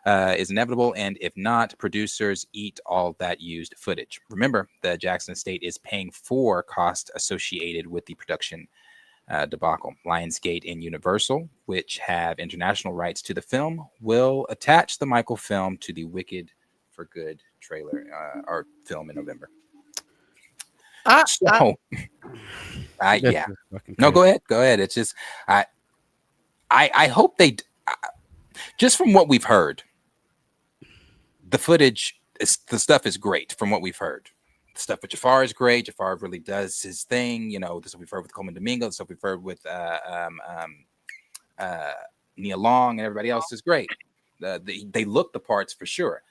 Speaker 1: is inevitable, and if not, producers eat all that used footage. Remember, the Jackson estate is paying for costs associated with the production debacle. Lionsgate and Universal, which have international rights to the film, will attach the Michael film to the Wicked for Good trailer or film in November. Yeah. No, go ahead. Go ahead. It's just I hope they just from what we've heard, the footage the stuff is great from what we've heard. The stuff with Jafar is great. Jafar really does his thing. You know, the stuff we've heard with Coleman Domingo, the stuff we've heard with Nia Long and everybody else is great. They look the parts for sure.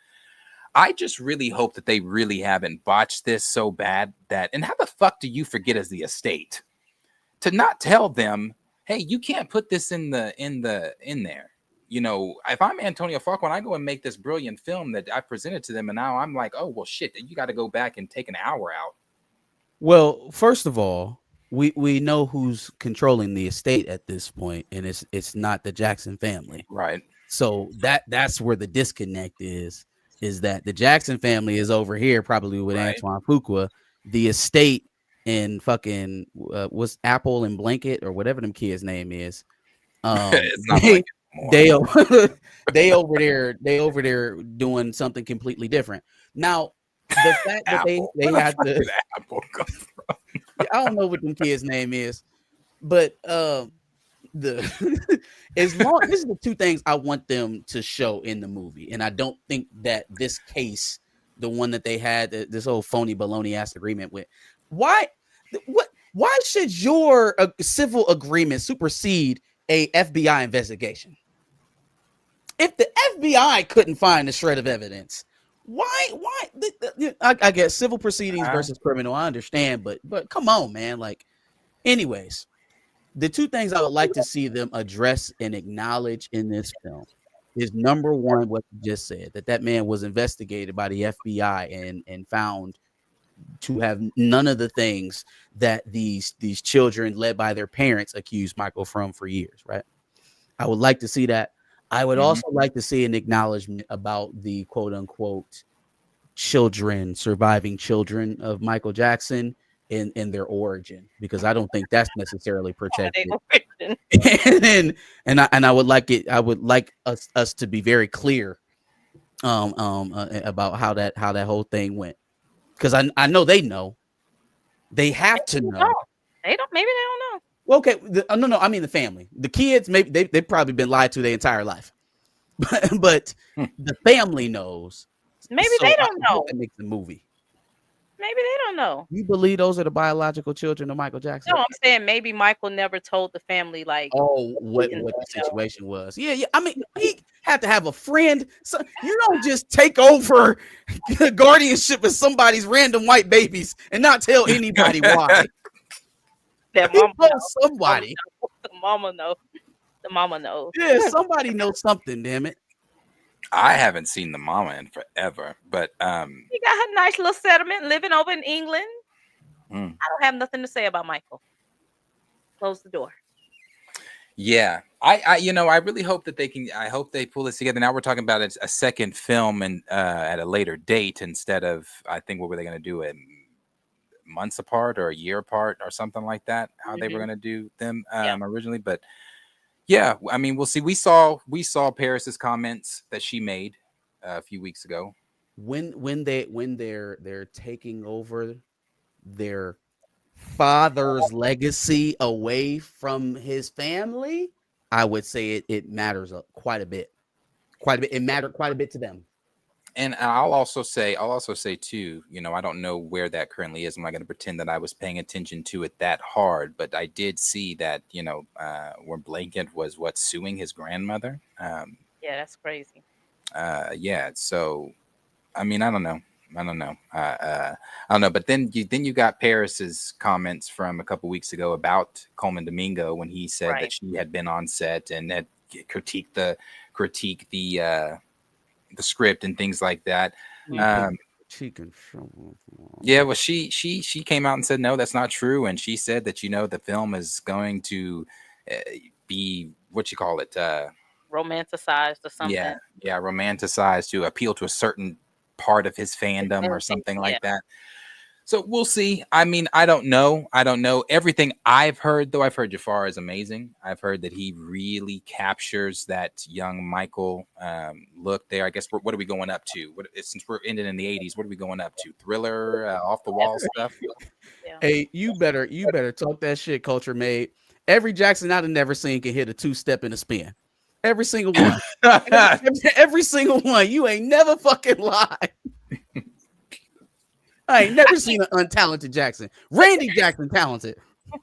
Speaker 1: I just really hope that they really haven't botched this so bad that, and how the fuck do you forget as the estate to not tell them, hey, you can't put this in there. You know, if I'm Antonio Falco and I go and make this brilliant film that I presented to them, and now I'm like, oh well, shit, you got to go back and take an hour out.
Speaker 3: Well, first of all, we know who's controlling the estate at this point, and it's not the Jackson family,
Speaker 1: right?
Speaker 3: So that's where the disconnect is that the Jackson family is over here, probably with Antoine Fuqua, the estate in fucking what's Apple and Blanket or whatever them kids' name is.
Speaker 1: It's not Blanket
Speaker 3: anymore. they over there doing something completely different. Now, the fact that they had to
Speaker 1: Apple come from?
Speaker 3: I don't know what them kids' name is, but as long this is the two things I want them to show in the movie, and I don't think that this case, the one that they had this old phony baloney ass agreement with, why should your civil agreement supersede a FBI investigation? If the FBI couldn't find a shred of evidence, why I guess civil proceedings versus criminal, I understand, but come on, man. Like, anyways, the two things I would like to see them address and acknowledge in this film is, number one, what you just said, that man was investigated by the FBI and found to have none of the things that these children led by their parents accused Michael from for years, right? I would like to see that. I would also like to see an acknowledgement about the quote unquote surviving children of Michael Jackson in their origin, because I don't think that's necessarily protected. and I would like us to be very clear about how that whole thing went, because I know they know. They have to know.
Speaker 2: They don't. Maybe they don't know.
Speaker 3: Well, okay, no. I mean the family, the kids. Maybe they've probably been lied to their entire life, but the family knows.
Speaker 2: Maybe they don't know.
Speaker 3: That makes the movie.
Speaker 2: Maybe they don't know.
Speaker 3: You believe those are the biological children of Michael Jackson?
Speaker 2: No, I'm saying maybe Michael never told the family, like,
Speaker 3: what the situation was. Yeah. I mean, he had to have a friend. So you don't just take over the guardianship of somebody's random white babies and not tell anybody why.
Speaker 2: That mama
Speaker 3: knows somebody.
Speaker 2: The mama knows. The mama knows.
Speaker 3: Yeah, somebody knows something. Damn it.
Speaker 1: I haven't seen the mama in forever, but
Speaker 2: she got her nice little settlement living over in England. I don't have nothing to say about Michael. Close the door.
Speaker 1: Yeah, I really hope that they can. I hope they pull this together. Now we're talking about a second film and at a later date instead of, I think, what were they going to do it months apart or a year apart or something like that? How they were going to do them originally, but. Yeah, I mean, we'll see. We saw Paris's comments that she made a few weeks ago.
Speaker 3: When they're taking over their father's legacy away from his family, I would say it matters quite a bit. It mattered quite a bit to them.
Speaker 1: And I'll also say too, I don't know where that currently is. I'm not going to pretend that I was paying attention to it that hard, but I did see that, where Blanket was suing his grandmother.
Speaker 2: Yeah, that's crazy.
Speaker 1: Yeah. So, I mean, I don't know. I don't know. But then you got Paris's comments from a couple weeks ago about Coleman Domingo when he said that she had been on set and had critiqued the script and things like that. Yeah, well, she came out and said no, that's not true, and she said that the film is going to be what you call it,
Speaker 2: romanticized or something.
Speaker 1: Yeah, romanticized to appeal to a certain part of his fandom or something like that. So we'll see. I mean, I don't know. Everything I've heard, though, I've heard Jafar is amazing. I've heard that he really captures that young Michael look there. I guess what are we going up to? Since we're ending in the 80s, what are we going up to? Thriller, off the wall stuff?
Speaker 2: Yeah.
Speaker 3: Hey, you better talk that shit, Culture Made. Every Jackson I've never seen can hit a 2-step and a spin. Every single one. every single one. You ain't never fucking lied. I ain't never seen an untalented Jackson. Randy Jackson talented.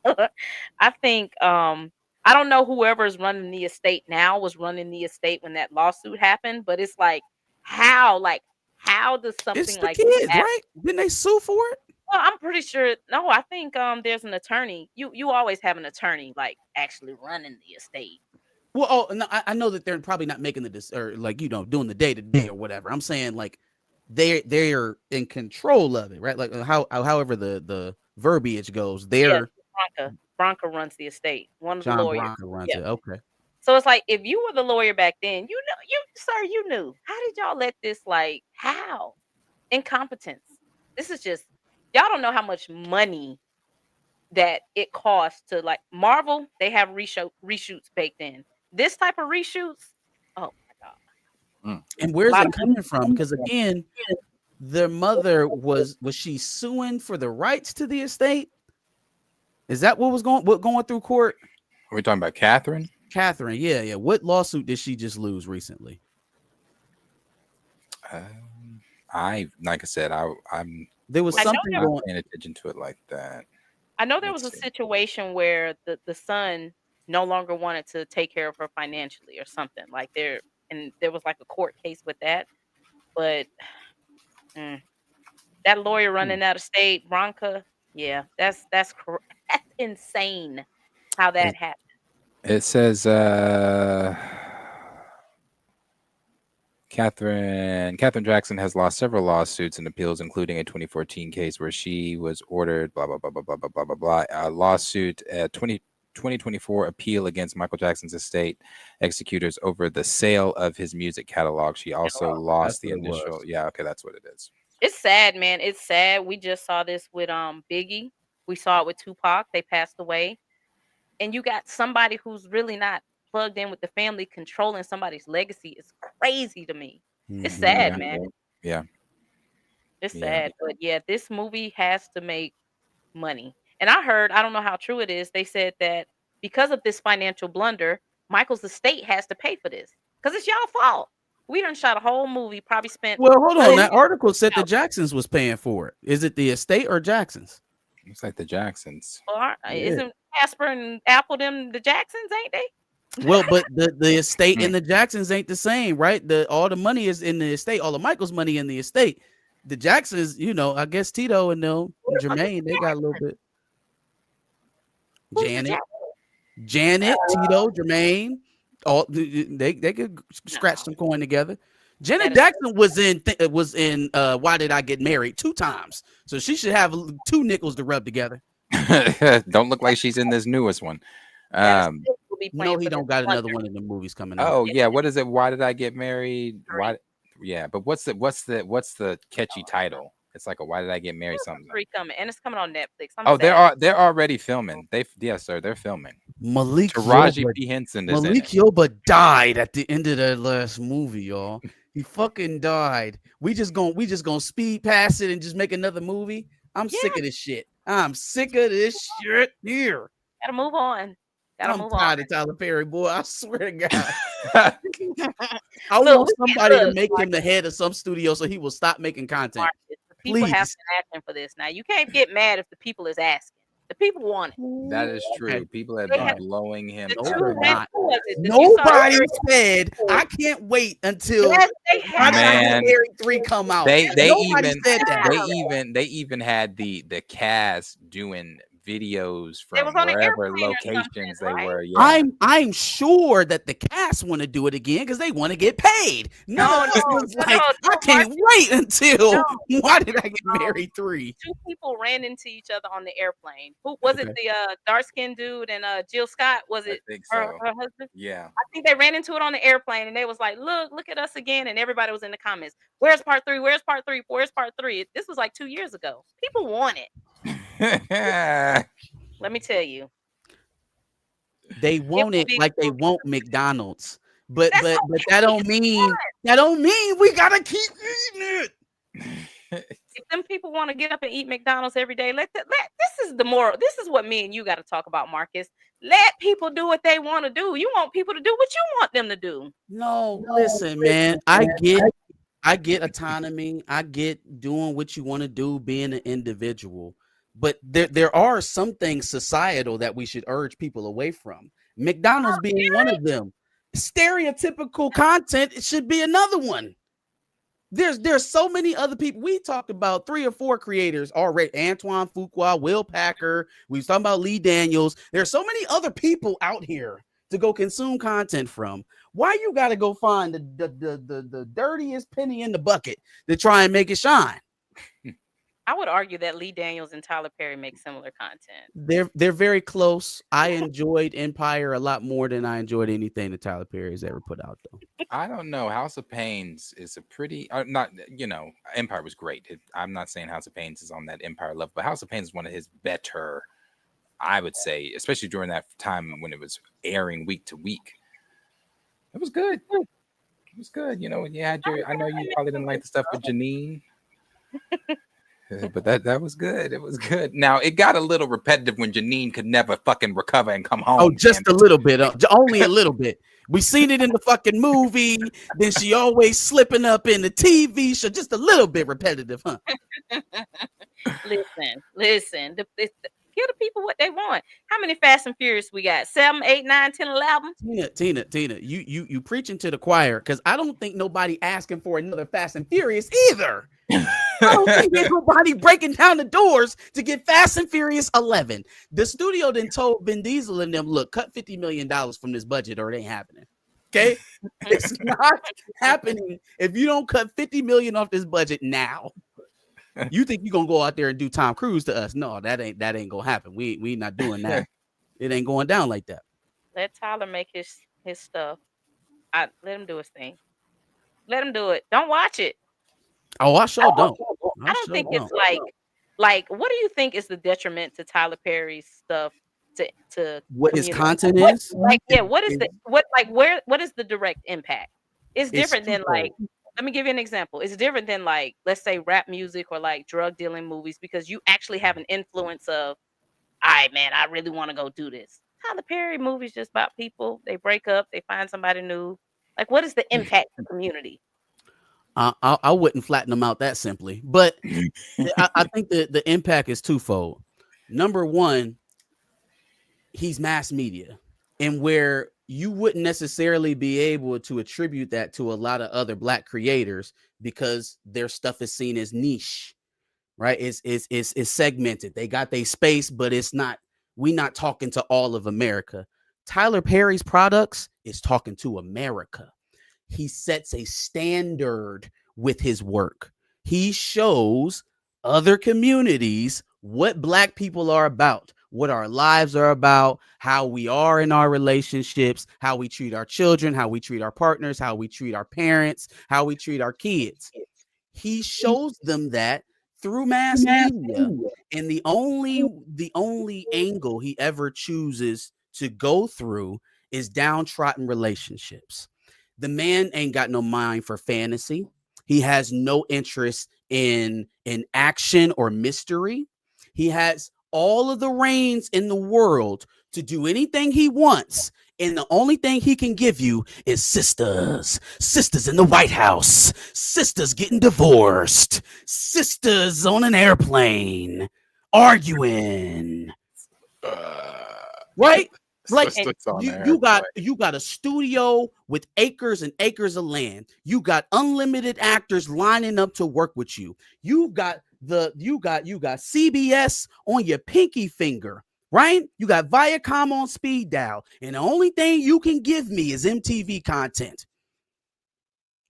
Speaker 2: I think I don't know whoever's running the estate now was running the estate when that lawsuit happened, but it's like how does something
Speaker 3: It's the
Speaker 2: like
Speaker 3: kids,
Speaker 2: that happen?
Speaker 3: right? Didn't they sue for it?
Speaker 2: Well, I'm pretty sure. No, I think there's an attorney. You always have an attorney like actually running the estate.
Speaker 3: Well, no, I know that they're probably not making or like doing the day to day or whatever. I'm saying like they're in control of it, right? Like however the verbiage goes,
Speaker 2: Bronca runs the estate. One of
Speaker 3: John
Speaker 2: the lawyers
Speaker 3: Bronca runs it. Okay.
Speaker 2: So it's like if you were the lawyer back then, you knew. How did y'all let this how? Incompetence. This is just y'all don't know how much money that it costs to Marvel, they have reshoots baked in. This type of reshoots, oh my God.
Speaker 3: And where's it coming from? Because again, their mother was she suing for the rights to the estate? Is that what was going through court?
Speaker 1: Are we talking about Catherine?
Speaker 3: Catherine, yeah. What lawsuit did she just lose recently?
Speaker 1: Like I said, I'm
Speaker 3: there was something
Speaker 1: not paying attention to it like that.
Speaker 2: I know there was a situation where the son no longer wanted to take care of her financially or something there was a court case with that, but that lawyer running that estate, Bronca, yeah, that's insane how that happened.
Speaker 1: It says Catherine Jackson has lost several lawsuits and appeals, including a 2014 case where she was ordered blah blah blah blah blah blah blah blah blah. A lawsuit 2024 appeal against Michael Jackson's estate executors over the sale of his music catalog. She also lost the initial. Yeah, okay, that's what it is.
Speaker 2: It's sad, man. It's sad. We just saw this with Biggie. We saw it with Tupac. They passed away. And you got somebody who's really not plugged in with the family controlling somebody's legacy. It's crazy to me. It's sad, man.
Speaker 1: Yeah.
Speaker 2: It's sad. But yeah, this movie has to make money. And I don't know how true it is. They said that because of this financial blunder, Michael's estate has to pay for this. Because it's y'all fault. We done shot a whole movie, probably spent.
Speaker 3: Well, hold on. That article said the Jacksons was paying for it. Is it the estate or Jacksons?
Speaker 1: Looks like the Jacksons.
Speaker 2: Well, isn't Casper and Apple them the Jacksons, ain't they?
Speaker 3: Well, but the estate and the Jacksons ain't the same, right? All the money is in the estate. All of Michael's money in the estate. The Jacksons, I guess Tito and Jermaine, they got a little bit. Janet, Tito, Jermaine, all they could scratch some coin together. Janet Jackson was in Why Did I Get Married 2 times, so she should have 2 nickels to rub together.
Speaker 1: Don't look like she's in this newest one.
Speaker 3: No, he don't got another one in the movies coming out.
Speaker 1: Oh yeah, what is it? Why Did I Get Married? Why? Yeah, but what's the catchy title? It's like a Why Did I Get Married something.
Speaker 2: 3 coming, and it's coming on Netflix.
Speaker 1: They're already filming. Yes, sir, they're filming. Taraji P. Henson is
Speaker 3: Malik Yoba died at the end of that last movie, y'all. He fucking died. We just gonna speed past it and just make another movie. I'm sick of this shit. I'm sick of this shit here.
Speaker 2: Gotta move on.
Speaker 3: I'm tired of Tyler Perry, boy. I swear to God. I want somebody to make him the head of some studio so he will stop making content.
Speaker 2: People have been asking for this. Now you can't get mad if the people is asking. The people want it.
Speaker 1: That is true. People have been blowing him over.
Speaker 3: Nobody said I can't wait until
Speaker 1: Man,
Speaker 3: 3 come out.
Speaker 1: They even had the cast doing videos
Speaker 2: They was
Speaker 1: from
Speaker 2: on an
Speaker 1: wherever
Speaker 2: airplane or
Speaker 1: locations they
Speaker 2: something, right?
Speaker 1: were. Yeah.
Speaker 3: I'm sure that the cast want to do it again because they want to get paid. None of us was like, I can't wait until Why Did I Get Married 3?
Speaker 2: 2 people ran into each other on the airplane. Who was it? The dark skinned dude and Jill Scott? Was it
Speaker 1: think
Speaker 2: her
Speaker 1: so.
Speaker 2: husband?
Speaker 1: Yeah.
Speaker 2: I think they ran into it on the airplane and they was like, look at us again. And everybody was in the comments. Where's part 3? Where's part 3? Where's part 3? This was like 2 years ago. People want it. Let me tell you.
Speaker 3: They want it like they want McDonald's. But that don't mean we gotta keep eating it.
Speaker 2: If them people want to get up and eat McDonald's every day, this is the moral. This is what me and you got to talk about, Marcus. Let people do what they want to do. You want people to do what you want them to do.
Speaker 3: No, listen, man. I get autonomy. I get doing what you want to do, being an individual. But there are some things societal that we should urge people away from. McDonald's being one of them. Stereotypical content should be another one. There's so many other people. We talked about 3 or 4 creators already. Antoine Fuqua, Will Packer. We was talking about Lee Daniels. There's so many other people out here to go consume content from. Why you got to go find the dirtiest penny in the bucket to try and make it shine?
Speaker 2: I would argue that Lee Daniels and Tyler Perry make similar content.
Speaker 3: They're very close. I enjoyed Empire a lot more than I enjoyed anything that Tyler Perry has ever put out, though.
Speaker 1: I don't know. House of Pains is a pretty Empire was great. I'm not saying House of Pains is on that Empire level, but House of Pains is one of his better, I would say, especially during that time when it was airing week to week. It was good. It was good. You know, you had I know you probably didn't like the stuff with Janine. But that was good. It was good. Now it got a little repetitive when Janine could never fucking recover and come home.
Speaker 3: Oh, just a little bit. Only a little bit. We seen it in the fucking movie. Then she always slipping up in the TV show. Just a little bit repetitive, huh?
Speaker 2: Listen. Give the people what they want. How many Fast and Furious we got? 7, 8, 9, 10, 11?
Speaker 3: Tina, you preaching to the choir because I don't think nobody asking for another Fast and Furious either. I don't think there's nobody breaking down the doors to get Fast and Furious 11. The studio then told Vin Diesel and them, look, cut $50 million from this budget or it ain't happening. Okay? It's not happening if you don't cut $50 million off this budget now. You think you're gonna go out there and do Tom Cruise to us? No, that ain't gonna happen. We not doing that. It ain't going down like that.
Speaker 2: Let Tyler make his stuff. Let him do his thing. Let him do it. Don't watch it.
Speaker 3: Oh, I sure don't.
Speaker 2: I don't think it's like what do you think is the detriment to Tyler Perry's stuff to
Speaker 3: what his content is?
Speaker 2: What is the direct impact? It's different than like, let me give you an example. It's different than like, let's say rap music or like drug dealing movies, because you actually have an influence of, all right, man, I really want to go do this. Tyler Perry movies just about people. They break up, they find somebody new. Like, what is the impact to the community?
Speaker 3: I wouldn't flatten them out that simply, but I think the impact is twofold. Number one, he's mass media, and where you wouldn't necessarily be able to attribute that to a lot of other Black creators because their stuff is seen as niche, right? It's segmented. They got their space, but it's not. We're not talking to all of America. Tyler Perry's products is talking to America. He sets a standard with his work. He shows other communities what Black people are about, what our lives are about, how we are in our relationships, how we treat our children, how we treat our partners, how we treat our parents, how we treat our kids. He shows them that through mass media. And the only angle he ever chooses to go through is downtrodden relationships. The man ain't got no mind for fantasy. He has no interest in action or mystery. He has all of the reins in the world to do anything he wants. And the only thing he can give you is sisters in the White House, sisters getting divorced, sisters on an airplane, arguing. Right? Like
Speaker 1: Slick's on there,
Speaker 3: you got a studio with acres and acres of land. You got unlimited actors lining up to work with you. You got CBS on your pinky finger, right? You got Viacom on speed dial, and the only thing you can give me is MTV content.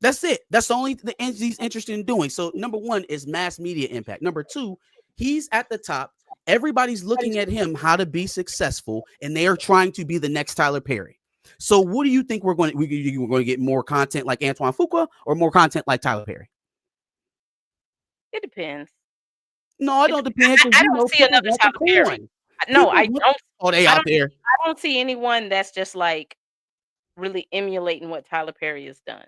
Speaker 3: That's it. That's the only thing he's interested in doing. So number one is mass media impact. Number two, he's at the top. Everybody's looking at him how to be successful, and they are trying to be the next Tyler Perry. So what do you think we're going to get more content like Antoine Fuqua or more content like Tyler Perry?
Speaker 2: It depends.
Speaker 3: No, I don't depend.
Speaker 2: I don't see another Tyler Perry. No, I don't.
Speaker 3: Oh, they out there.
Speaker 2: I don't see anyone that's just like really emulating what Tyler Perry has done.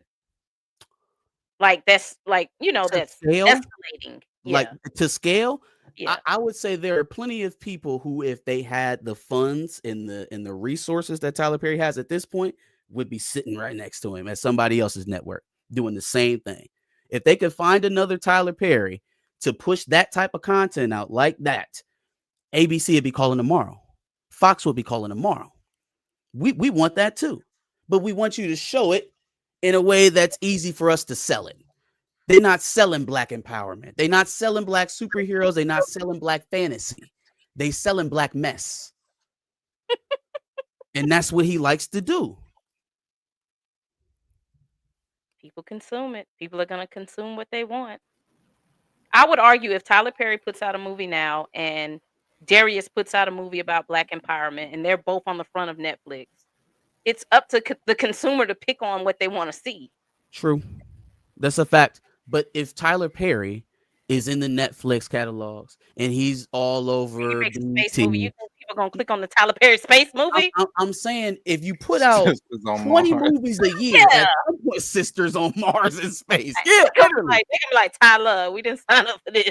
Speaker 2: Like that's like, that's escalating.
Speaker 3: Like to scale.
Speaker 2: Yeah.
Speaker 3: I would say there are plenty of people who, if they had the funds and the resources that Tyler Perry has at this point, would be sitting right next to him at somebody else's network doing the same thing. If they could find another Tyler Perry to push that type of content out like that, ABC would be calling tomorrow. Fox would be calling tomorrow. We want that too, but we want you to show it in a way that's easy for us to sell it. They're not selling black empowerment. They're not selling black superheroes. They're not selling black fantasy. They selling black mess. And that's what he likes to do.
Speaker 2: People consume it. People are going to consume what they want. I would argue if Tyler Perry puts out a movie now and Darius puts out a movie about black empowerment and they're both on the front of Netflix, it's up to the consumer to pick on what they want to see.
Speaker 3: True. That's a fact. But if Tyler Perry is in the Netflix catalogs and he's all over
Speaker 2: space movie, you think people gonna click on the Tyler Perry space movie?
Speaker 3: I'm saying if you put out 20 movies a year, put Sisters on Mars in space. Yeah,
Speaker 2: they're gonna be like Tyler, we didn't sign up for this.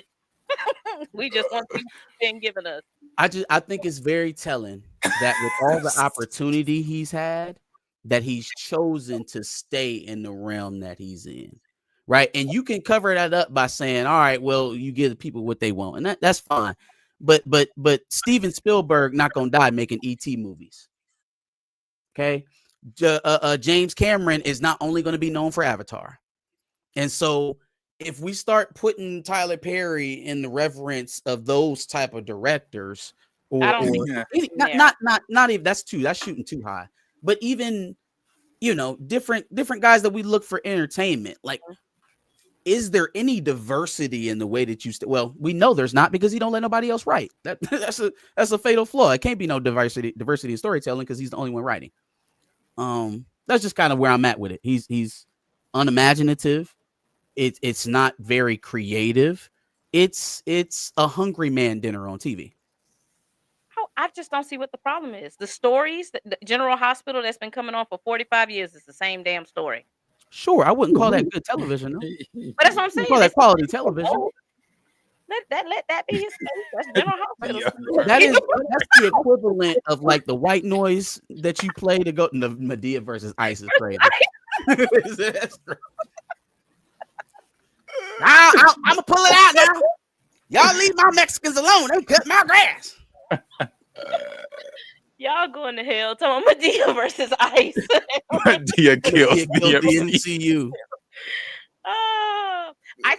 Speaker 2: We just want what you've been giving us.
Speaker 3: I think it's very telling that with all the opportunity he's had, that he's chosen to stay in the realm that he's in. Right. And you can cover that up by saying, all right, well, you give the people what they want. And that's fine. But Steven Spielberg not going to die making E.T. movies. OK, James Cameron is not only going to be known for Avatar. And so if we start putting Tyler Perry in the reverence of those type of directors, or not even that's shooting too high. But even, different guys that we look for entertainment, like, is there any diversity in the way that you well, we know there's not because he don't let nobody else write. That's a fatal flaw. It can't be no diversity in storytelling because he's the only one writing. That's just kind of where I'm at with it. He's unimaginative. It's not very creative. It's a hungry man dinner on TV.
Speaker 2: I just don't see what the problem is. The stories, the General Hospital that's been coming on for 45 years is the same damn story.
Speaker 3: Sure, I wouldn't call that good television, though.
Speaker 2: But that's what I'm saying.
Speaker 3: Call that quality television.
Speaker 2: Let that be his space. That's General Hospital.
Speaker 3: That's the equivalent of like the white noise that you play to go to Medea versus Ice is crazy. I'm gonna pull it out now. Y'all leave my Mexicans alone. They cut my grass.
Speaker 2: Y'all going to hell. Talking about Medea versus Ice.
Speaker 1: Medea kills the
Speaker 3: MCU.
Speaker 2: I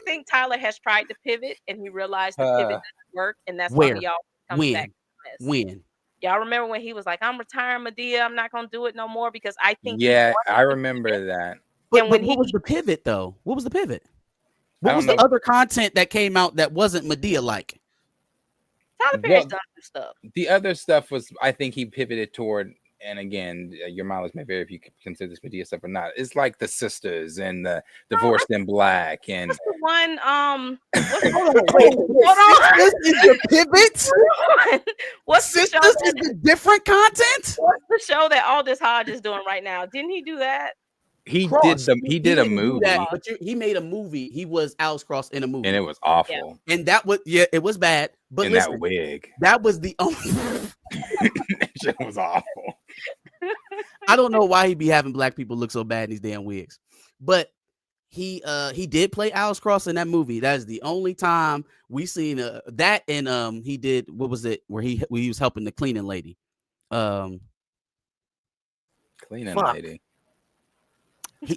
Speaker 2: think Tyler has tried to pivot, and he realized the pivot doesn't work, and that's why he always comes back to this.
Speaker 3: When?
Speaker 2: Y'all remember when he was like, "I'm retiring Medea. I'm not gonna do it no more," because I think.
Speaker 1: Yeah, I remember that.
Speaker 3: But what was the pivot though? What was the pivot? What was the other content that came out that wasn't Medea like?
Speaker 2: Tyler Perry's done some stuff.
Speaker 1: The other stuff was, I think he pivoted toward, and again, your mileage may vary if you consider this Medea stuff or not. It's like the Sisters and the Divorced in Black and
Speaker 2: what's the one.
Speaker 3: Hold on. This is the pivot.
Speaker 2: What's
Speaker 3: Sisters
Speaker 2: the show?
Speaker 3: Is the different content.
Speaker 2: What's the show that Aldous Hodge is doing right now? Didn't he do that?
Speaker 1: He did a movie.
Speaker 3: But he made a movie. He was Alex Cross in a movie,
Speaker 1: and it was awful.
Speaker 3: Yeah. And that was it was bad. But
Speaker 1: in
Speaker 3: listen,
Speaker 1: that wig,
Speaker 3: that was the only.
Speaker 1: That shit was awful.
Speaker 3: I don't know why he be having black people look so bad in these damn wigs, but he did play Alex Cross in that movie. That is the only time we seen that. And he did, what was it where he was helping the cleaning lady.
Speaker 1: Cleaning
Speaker 3: Fuck.
Speaker 1: lady.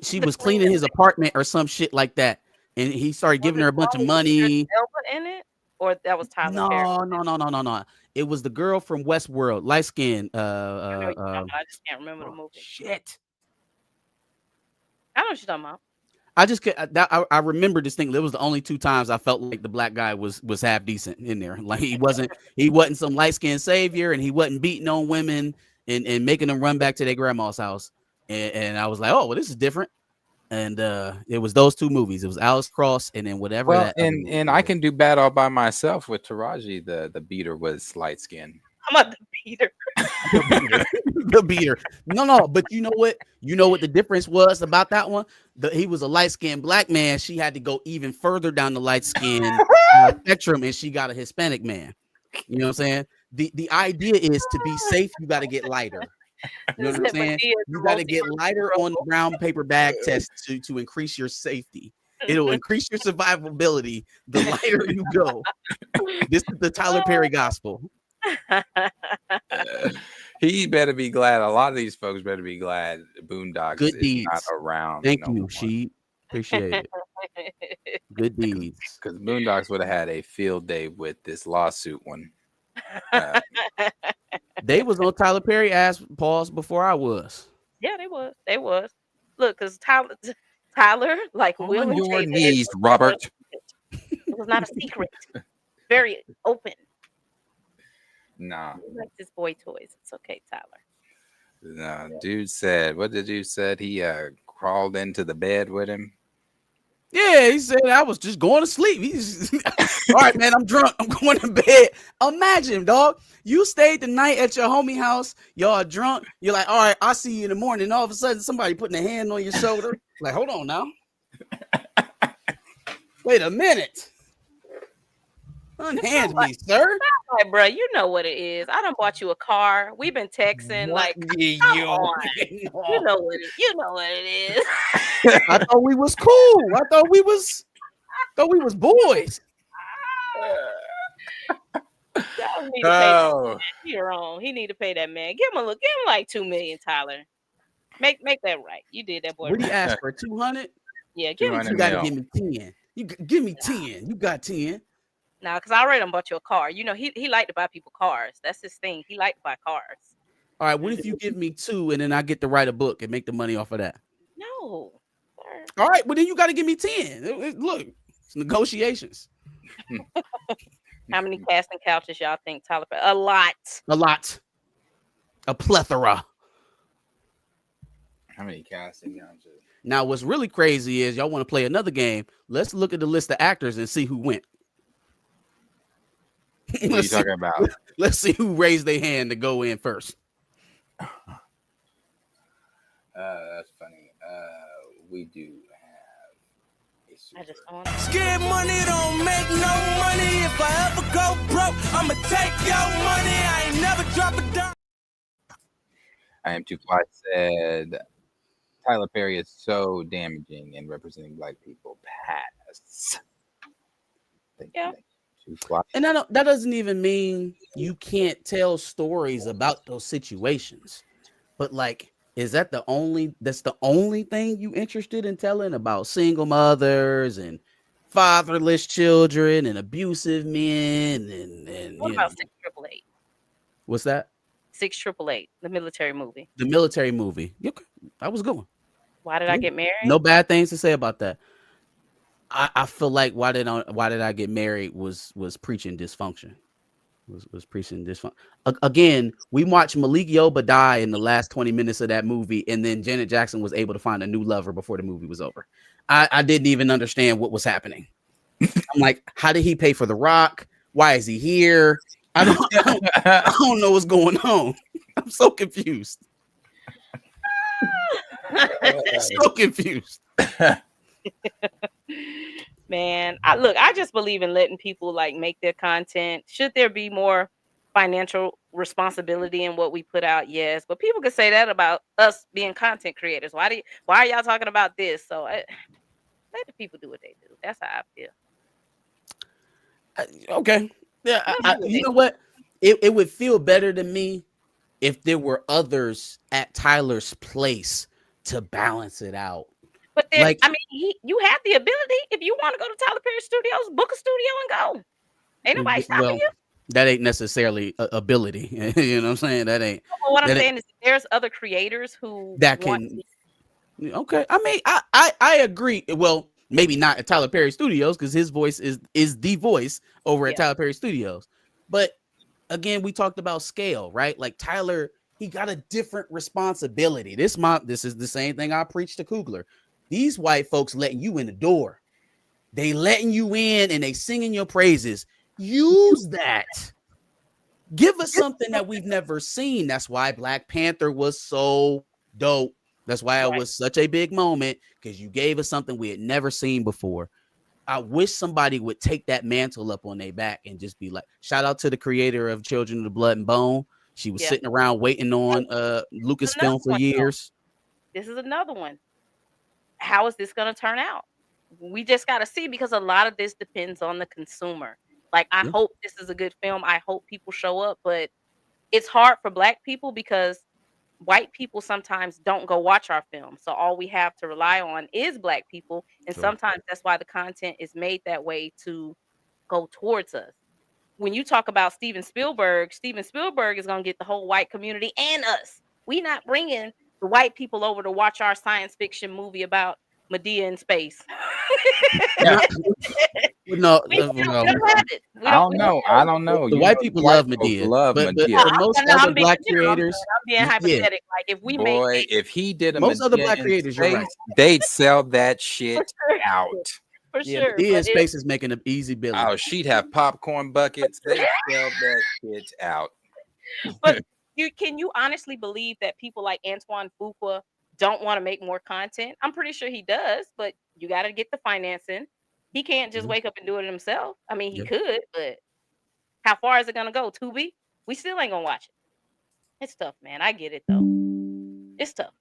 Speaker 3: She was cleaning his apartment or some shit like that, and he started giving her a bunch of money.
Speaker 2: Elba in it, or that was Tyler Perry?
Speaker 3: No. It was the girl from Westworld, light skin.
Speaker 2: I know you're talking about. I just can't remember the movie.
Speaker 3: Shit.
Speaker 2: I know what you're talking about.
Speaker 3: I just I remember distinctly. It was the only 2 times I felt like the black guy was half decent in there. Like he wasn't some light skinned savior, and he wasn't beating on women and making them run back to their grandma's house. And I was like, oh, well, this is different. And it was those 2 movies. It was Alice Cross, and then whatever.
Speaker 1: Well, and I Can Do Bad All By Myself with Taraji. The beater was light skinned.
Speaker 2: I'm about the beater.
Speaker 3: The beater. No, but you know what? You know what the difference was about that one? He was a light-skinned black man. She had to go even further down the light-skinned spectrum, and she got a Hispanic man. You know what I'm saying? The idea is to be safe, you got to get lighter. You know what I'm saying? You got to get lighter on the brown paper bag test to increase your safety. It'll increase your survivability the lighter you go. This is the Tyler Perry gospel.
Speaker 1: He better be glad. A lot of these folks better be glad Boondocks
Speaker 3: Good
Speaker 1: is
Speaker 3: deeds.
Speaker 1: not around.
Speaker 3: Thank
Speaker 1: no
Speaker 3: you,
Speaker 1: more.
Speaker 3: she appreciate it. Good deeds.
Speaker 1: Because Boondocks would have had a field day with this lawsuit one.
Speaker 3: They was on Tyler Perry ass pause before I was.
Speaker 2: Yeah, they was. They was. Look, because Tyler, like
Speaker 1: On
Speaker 2: Will and
Speaker 1: your
Speaker 2: Jay,
Speaker 1: knees, Robert.
Speaker 2: It was not a secret. Very open.
Speaker 1: Nah.
Speaker 2: He likes his boy toys. It's okay, Tyler.
Speaker 1: No, dude said, what did dude said? He crawled into the bed with him.
Speaker 3: Yeah, he said I was just going to sleep. He's all right, man. I'm drunk. I'm going to bed. Imagine, dog. You stayed the night at your homie house. Y'all are drunk. You're like, all right, I'll see you in the morning. And all of a sudden, somebody putting a hand on your shoulder. Like, hold on now. Wait a minute. Unhand me, sir.
Speaker 2: Like, bro, you know what it is. I done bought you a car. We've been texting. Like, come on. You know what it is.
Speaker 3: I thought we was cool. I thought we was boys.
Speaker 2: Oh. You're wrong. He need to pay that man. Give him like $2 million, Tyler. Make that right. You did that, boy.
Speaker 3: What do you ask for? 200?
Speaker 2: Yeah, give him.
Speaker 3: You gotta give me 10. You give me 10. You got 10.
Speaker 2: Nah, because I already done bought you a car. You know, he liked to buy people cars. That's his thing. He liked to buy cars.
Speaker 3: All right, what if you give me 2 and then I get to write a book and make the money off of that?
Speaker 2: No.
Speaker 3: All right, well then you got to give me 10. Look, it's negotiations.
Speaker 2: How many casting couches y'all think Tyler? A lot.
Speaker 3: A plethora.
Speaker 1: How many casting couches?
Speaker 3: Now, what's really crazy is y'all want to play another game. Let's look at the list of actors and see who went.
Speaker 1: What are you talking about?
Speaker 3: Let's see who raised their hand to go in first.
Speaker 1: That's funny. We do have.
Speaker 2: I just want
Speaker 21: Scared money don't make no money. If I ever go broke, I'ma take your money. I ain't never drop a dime.
Speaker 1: I am too fly said Tyler Perry is so damaging in representing black people. Pass.
Speaker 2: Yeah.
Speaker 3: And that doesn't even mean you can't tell stories about those situations. But like, is that the only thing you interested in telling about single mothers and fatherless children and abusive men and
Speaker 2: what about 6888?
Speaker 3: What's that?
Speaker 2: 6888, the military movie.
Speaker 3: The military movie. Okay. That was a good one.
Speaker 2: Why did I get married?
Speaker 3: No bad things to say about that. I feel like why did I get married was preaching dysfunction. Was preaching dysfunction. Again, we watched Malik Yoba die in the last 20 minutes of that movie, and then Janet Jackson was able to find a new lover before the movie was over. I didn't even understand what was happening. I'm like, how did he pay for the rock? Why is he here? I don't know what's going on. I'm so confused. So confused.
Speaker 2: Man, I just believe in letting people like make their content. Should there be more financial responsibility in what we put out? Yes, but people could say that about us being content creators. Why are y'all talking about this? So let the people do what they do. That's how I feel.
Speaker 3: Okay. Yeah, you know what? It would feel better to me if there were others at Tyler's place to balance it out.
Speaker 2: But then, I mean, you have the ability. If you want to go to Tyler Perry Studios, book a studio and go. Ain't nobody stopping you.
Speaker 3: That ain't necessarily ability. You know what I'm saying? That ain't.
Speaker 2: Well, what I'm saying is there's other creators who
Speaker 3: that can. Okay, I mean, I agree. Well, maybe not at Tyler Perry Studios because his voice is the voice over at Tyler Perry Studios. But again, we talked about scale, right? Like Tyler, he got a different responsibility. This is the same thing I preached to Kugler. These white folks letting you in the door. They letting you in and they singing your praises. Use that. Give us something that we've never seen. That's why Black Panther was so dope. That's why it was such a big moment, because you gave us something we had never seen before. I wish somebody would take that mantle up on their back and just be like, shout out to the creator of Children of the Blood and Bone. She was sitting around waiting on Lucasfilm for years.
Speaker 2: This is another one. How is this going to turn out? We just got to see, because a lot of this depends on the consumer. Like, I hope this is a good film. I hope people show up, but it's hard for Black people because white people sometimes don't go watch our film. So all we have to rely on is Black people. And sometimes that's why the content is made that way, to go towards us. When you talk about Steven Spielberg is going to get the whole white community and us. We not bringing the white people over to watch our science fiction movie about Medea in space.
Speaker 3: No,
Speaker 1: I don't know.
Speaker 3: The white people love Medea. But most other Black creators,
Speaker 2: I'm being hypothetical. Like, if we
Speaker 1: if he did
Speaker 3: most other Black creators, you're right.
Speaker 1: They'd sell that shit out.
Speaker 2: For sure.
Speaker 3: Medea in space is making an easy billion.
Speaker 1: Oh, she'd have popcorn buckets. They sell that shit out.
Speaker 2: But can you honestly believe that people like Antoine Fuqua don't want to make more content? I'm pretty sure he does, but you got to get the financing. He can't just wake up and do it himself. I mean, he could, but how far is it going to go? Tubi? We still ain't going to watch it. It's tough, man. I get it, though. It's tough.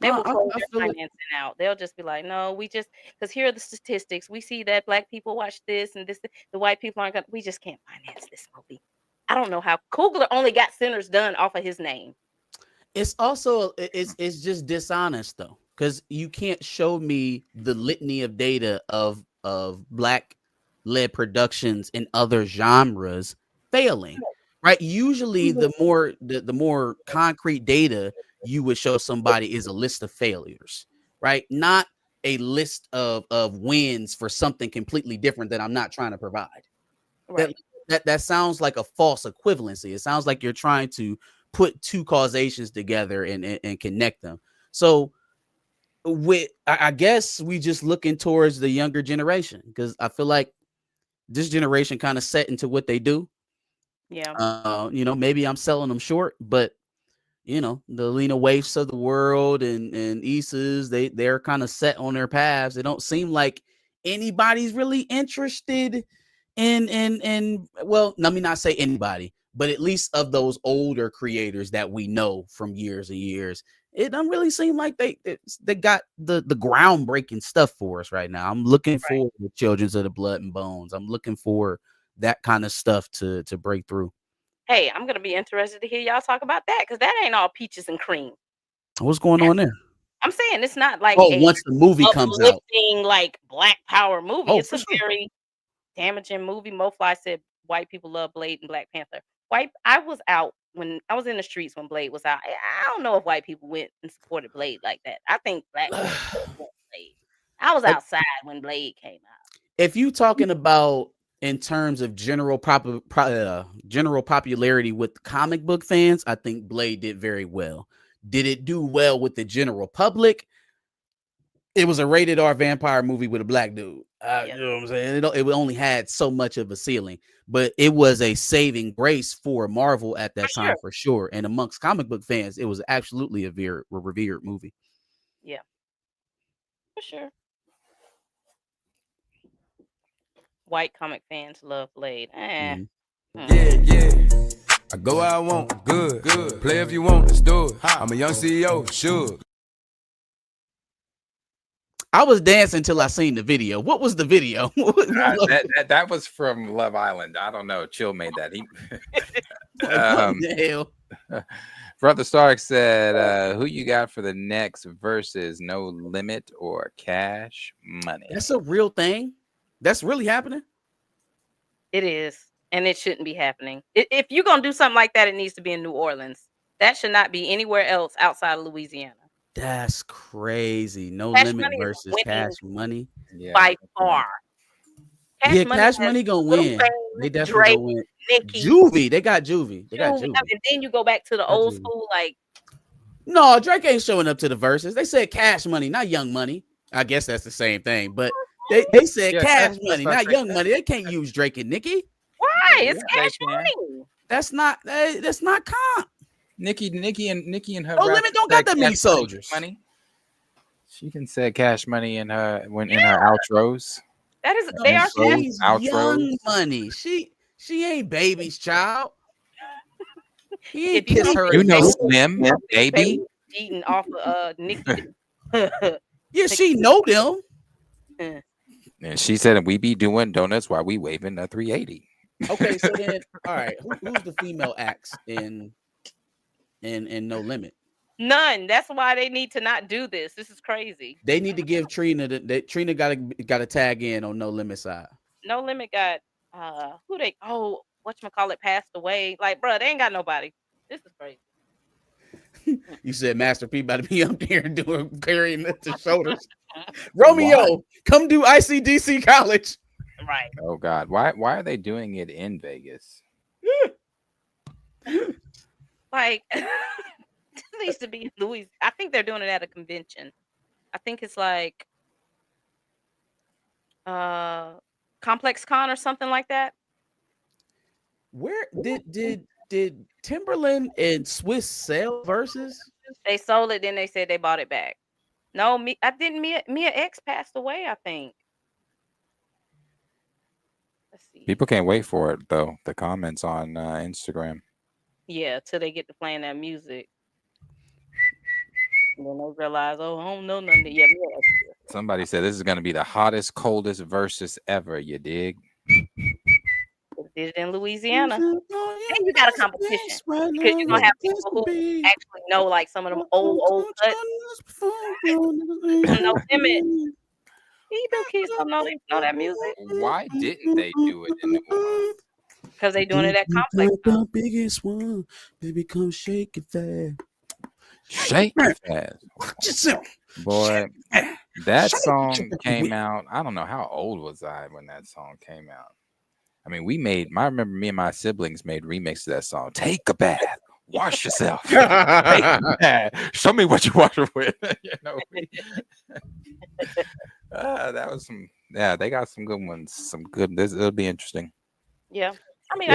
Speaker 2: They will close their financing out. They'll just be like, no, we just, because here are the statistics. We see that Black people watch this and this. The white people aren't going to, we just can't finance this movie. I don't know how. Kugler only got Sinners Done off of his name.
Speaker 3: It's also, it's just dishonest, though, because you can't show me the litany of data of Black-led productions in other genres failing, right? Usually, the more concrete data you would show somebody is a list of failures, right? Not a list of wins for something completely different that I'm not trying to provide. Right. That sounds like a false equivalency. It sounds like you're trying to put two causations together and connect them. So I guess we just looking towards the younger generation, because I feel like this generation kind of set into what they do.
Speaker 2: Yeah.
Speaker 3: Maybe I'm selling them short, but the Lena Waifs of the world and Issa's, they're kind of set on their paths. It don't seem like anybody's really interested in well, let me not say anybody, but at least of those older creators that we know from years and years. It doesn't really seem like they got the groundbreaking stuff for us right now. I'm looking for the Children of the Blood and Bones. I'm looking for that kind of stuff to break through.
Speaker 2: Hey, I'm gonna be interested to hear y'all talk about that, because that ain't all peaches and cream.
Speaker 3: What's going on there?
Speaker 2: I'm saying it's not like
Speaker 3: once the movie comes out,
Speaker 2: like Black Power movie. It's a very damaging movie. MoFly said white people love Blade and Black Panther. I was out when I was in the streets when Blade was out. I don't know if white people went and supported Blade like that. I think Black people supported Blade. I was outside when Blade came out.
Speaker 3: If you talking about in terms of general popularity with comic book fans, I think Blade did very well. Did it do well with the general public? It was a rated R vampire movie with a Black dude. You know what I'm saying? It only had so much of a ceiling, but it was a saving grace for Marvel at that time, for sure. And amongst comic book fans, it was absolutely a revered movie.
Speaker 2: Yeah, for sure. White comic fans love Blade.
Speaker 21: Yeah. I go where I want, good. Play if you want, let's do it. I'm a young CEO, sure.
Speaker 3: I was dancing until I seen the video. What was the video?
Speaker 1: That was from Love Island. I don't know. Chill made that.
Speaker 3: What the hell?
Speaker 1: Brother Stark said, "Who you got for the next versus No Limit or Cash Money?"
Speaker 3: That's a real thing. That's really happening.
Speaker 2: It is, and it shouldn't be happening. If you're gonna do something like that, it needs to be in New Orleans. That should not be anywhere else outside of Louisiana.
Speaker 3: That's crazy. No
Speaker 2: Cash
Speaker 3: Limit
Speaker 2: Money is
Speaker 3: versus
Speaker 2: winning
Speaker 3: Cash Money.
Speaker 2: by far.
Speaker 3: Yeah, Cash
Speaker 2: has
Speaker 3: Money gonna
Speaker 2: Lil
Speaker 3: win.
Speaker 2: Wayne,
Speaker 3: They definitely
Speaker 2: Drake,
Speaker 3: gonna win.
Speaker 2: Nicki,
Speaker 3: Juvie, they got Juvie. They got
Speaker 2: Juvie.
Speaker 3: Juvie.
Speaker 2: And then you go back to the
Speaker 3: Got
Speaker 2: old
Speaker 3: Juvie.
Speaker 2: school, like
Speaker 3: No, Drake ain't showing up to the verses. They said Cash Money, not Young Money. I guess that's the same thing, but they said
Speaker 1: Yeah,
Speaker 3: Cash
Speaker 1: that's
Speaker 3: Money,
Speaker 1: what I
Speaker 3: not
Speaker 1: said.
Speaker 3: Young Money. They can't use Drake and Nicki.
Speaker 2: why?
Speaker 1: Yeah,
Speaker 2: It's
Speaker 1: they
Speaker 2: Cash
Speaker 1: can.
Speaker 2: Money.
Speaker 3: That's not comp.
Speaker 1: Nikki and her.
Speaker 3: No Limit
Speaker 1: rappers
Speaker 3: don't got
Speaker 1: said
Speaker 3: that many
Speaker 1: Cash Money,
Speaker 3: soldiers.
Speaker 1: Money. She can say Cash Money in her in her outros.
Speaker 2: That is, they are Cash
Speaker 3: She's
Speaker 1: outros.
Speaker 3: Young Money. She ain't Baby's child. He ain't
Speaker 2: If you
Speaker 3: kissed
Speaker 2: don't
Speaker 3: her.
Speaker 1: You
Speaker 3: in
Speaker 1: know
Speaker 3: the-
Speaker 1: Slim, baby.
Speaker 2: eating off of Nicki.
Speaker 3: Yeah, she know them.
Speaker 1: And she said, "We be doing donuts while we waving a 380."
Speaker 3: Okay, so then, all right, who's the female acts in No Limit?
Speaker 2: None. That's why they need to not do this. This is crazy.
Speaker 3: They need to give Trina Trina got to tag in on No Limit side.
Speaker 2: No Limit got who they whatchamacallit passed away. Like, bro, they ain't got nobody. This is crazy.
Speaker 3: You said Master P about to be up there carrying the shoulders. Romeo, come do ICDC college.
Speaker 2: Right.
Speaker 1: Oh God, why are they doing it in Vegas?
Speaker 2: Like it needs to be in Louis. I think they're doing it at a convention. I think it's like Complex Con or something like that.
Speaker 3: Where did Timberland and Swiss sell versus?
Speaker 2: They sold it, then they said they bought it back. No, Mia X passed away, I think. Let's see.
Speaker 1: People can't wait for it though. The comments on Instagram.
Speaker 2: Yeah, till they get to playing that music. And then they realize, oh, I don't know nothing. Yeah, Mia X.
Speaker 1: Somebody said this is going to be the hottest, coldest versus ever. You dig?
Speaker 2: Did it in Louisiana. And you got a competition because you're gonna have people who actually know like some of them old cuts. No Limit. You know kids don't know they know that music.
Speaker 1: Why didn't they do it in New Orleans?
Speaker 2: Because they doing it at Complex.
Speaker 3: The biggest one, baby, come shake it fast.
Speaker 1: Shake it fast. Boy, that song came out. I don't know how old was I when that song came out. I mean, I remember me and my siblings made remixes of that song. Take a bath, wash yourself. Take a bath. Show me what you wash it with. You know, that was some. Yeah, they got some good ones. Some good. It'll be interesting.
Speaker 2: Yeah, I mean,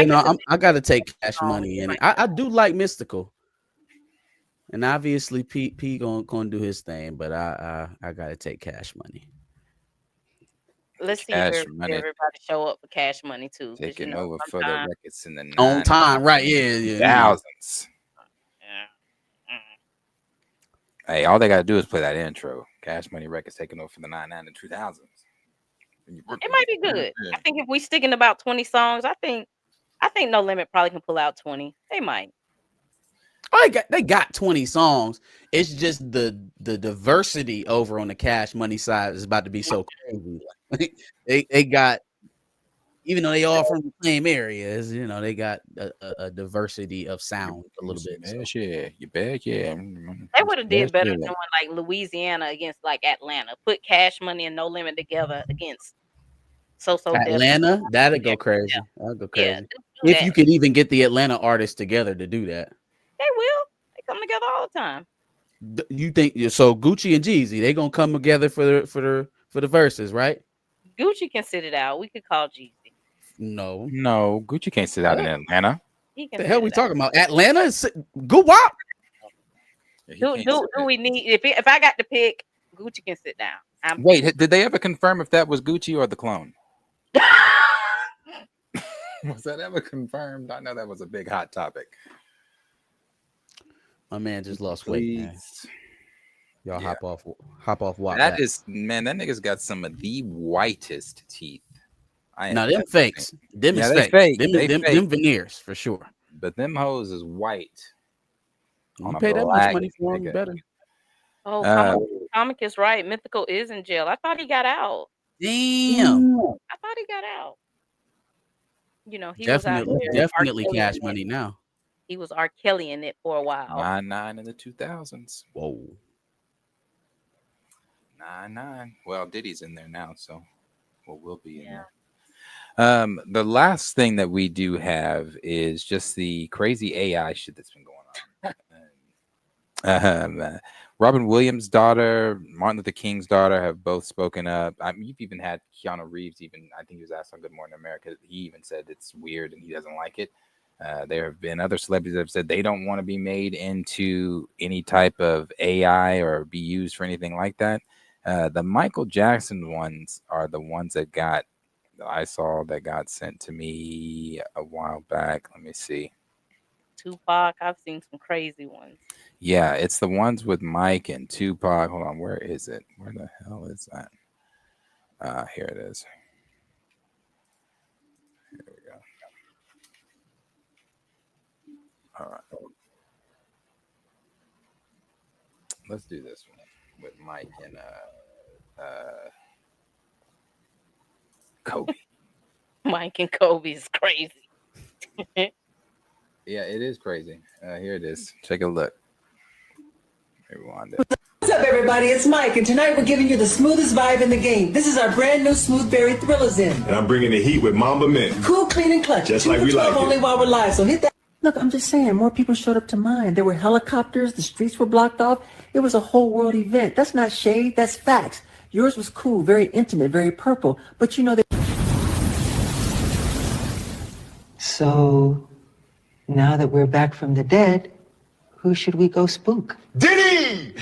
Speaker 3: I got to take Cash Money in it. I do like Mystical, and obviously P gonna do his thing, but I got to take Cash Money.
Speaker 2: Let's see if everybody show up for Cash Money too.
Speaker 1: Taking over for the records in the
Speaker 3: on time, right? Yeah.
Speaker 1: Thousands. Hey, all they gotta do is play that intro. Cash Money Records taking over for the 99 and 2000s.
Speaker 2: It might be good. I think if we stick in about 20 songs, I think No Limit probably can pull out 20. They might.
Speaker 3: Oh, they got 20 songs. It's just the diversity over on the Cash Money side is about to be so crazy. they got, even though they all from the same areas, you know, they got a diversity of sound a little bit.
Speaker 1: So. Yeah, you bet. Yeah,
Speaker 2: they would have did better doing like Louisiana against like Atlanta. Put Cash Money and No Limit together against
Speaker 3: Atlanta. That'd go crazy. That'd go crazy. If you could even get the Atlanta artists together to do that.
Speaker 2: They will. They come together all the time.
Speaker 3: You think so? Gucci and Jeezy, they gonna come together for the verses, right?
Speaker 2: Gucci can sit it out. We could call Jeezy.
Speaker 3: No,
Speaker 1: Gucci can't sit out in Atlanta.
Speaker 3: The hell we talking about? Atlanta is good. Wop.
Speaker 2: Do we need? If I got to pick, Gucci can sit down.
Speaker 1: Wait, did they ever confirm if that was Gucci or the clone? Was that ever confirmed? I know that was a big hot topic.
Speaker 3: My man just lost weight. Man. Y'all hop off WhatsApp.
Speaker 1: That nigga's got some of the whitest teeth.
Speaker 3: Now them fakes. Them is fake. Them veneers for sure.
Speaker 1: But them hoes is white.
Speaker 3: You pay that much money for him, better.
Speaker 2: Oh, Comic is right. Mythical is in jail. I thought he got out.
Speaker 3: Damn.
Speaker 2: I thought he got out. You know, he was out there.
Speaker 3: Definitely cash money now.
Speaker 2: He was R. Kelly in it for a while.
Speaker 1: 9-9 in the 2000s.
Speaker 3: Whoa.
Speaker 1: 9-9. Well, Diddy's in there now, so we'll be in there. The last thing that we do have is just the crazy AI shit that's been going on. Robin Williams' daughter, Martin Luther King's daughter have both spoken up. You've even had Keanu Reeves, I think he was asked on Good Morning America. He even said it's weird and he doesn't like it. There have been other celebrities that have said they don't want to be made into any type of AI or be used for anything like that. The Michael Jackson ones are the ones that I saw that got sent to me a while back. Let me see.
Speaker 2: Tupac, I've seen some crazy ones.
Speaker 1: Yeah, it's the ones with Mike and Tupac. Hold on, where is it? Where the hell is that? Here it is. Here we go. All right. Let's do this one with Mike and Kobe.
Speaker 2: Mike and Kobe is crazy.
Speaker 1: Yeah, it is crazy. Here it is. Take a look. Rewind it.
Speaker 5: What's up, everybody? It's Mike, and tonight we're giving you the smoothest vibe in the game. This is our brand new Smooth Berry Thrillers in.
Speaker 22: And I'm bringing the heat with Mamba Mint.
Speaker 5: Cool, clean, and clutch.
Speaker 22: Just like we like it.
Speaker 5: Only while we're live, so hit that. Look, I'm just saying, more people showed up to mine. There were helicopters, the streets were blocked off. It was a whole world event. That's not shade, that's facts. Yours was cool, very intimate, very purple. But you know that. So, now that we're back from the dead, who should we go spook?
Speaker 22: Diddy!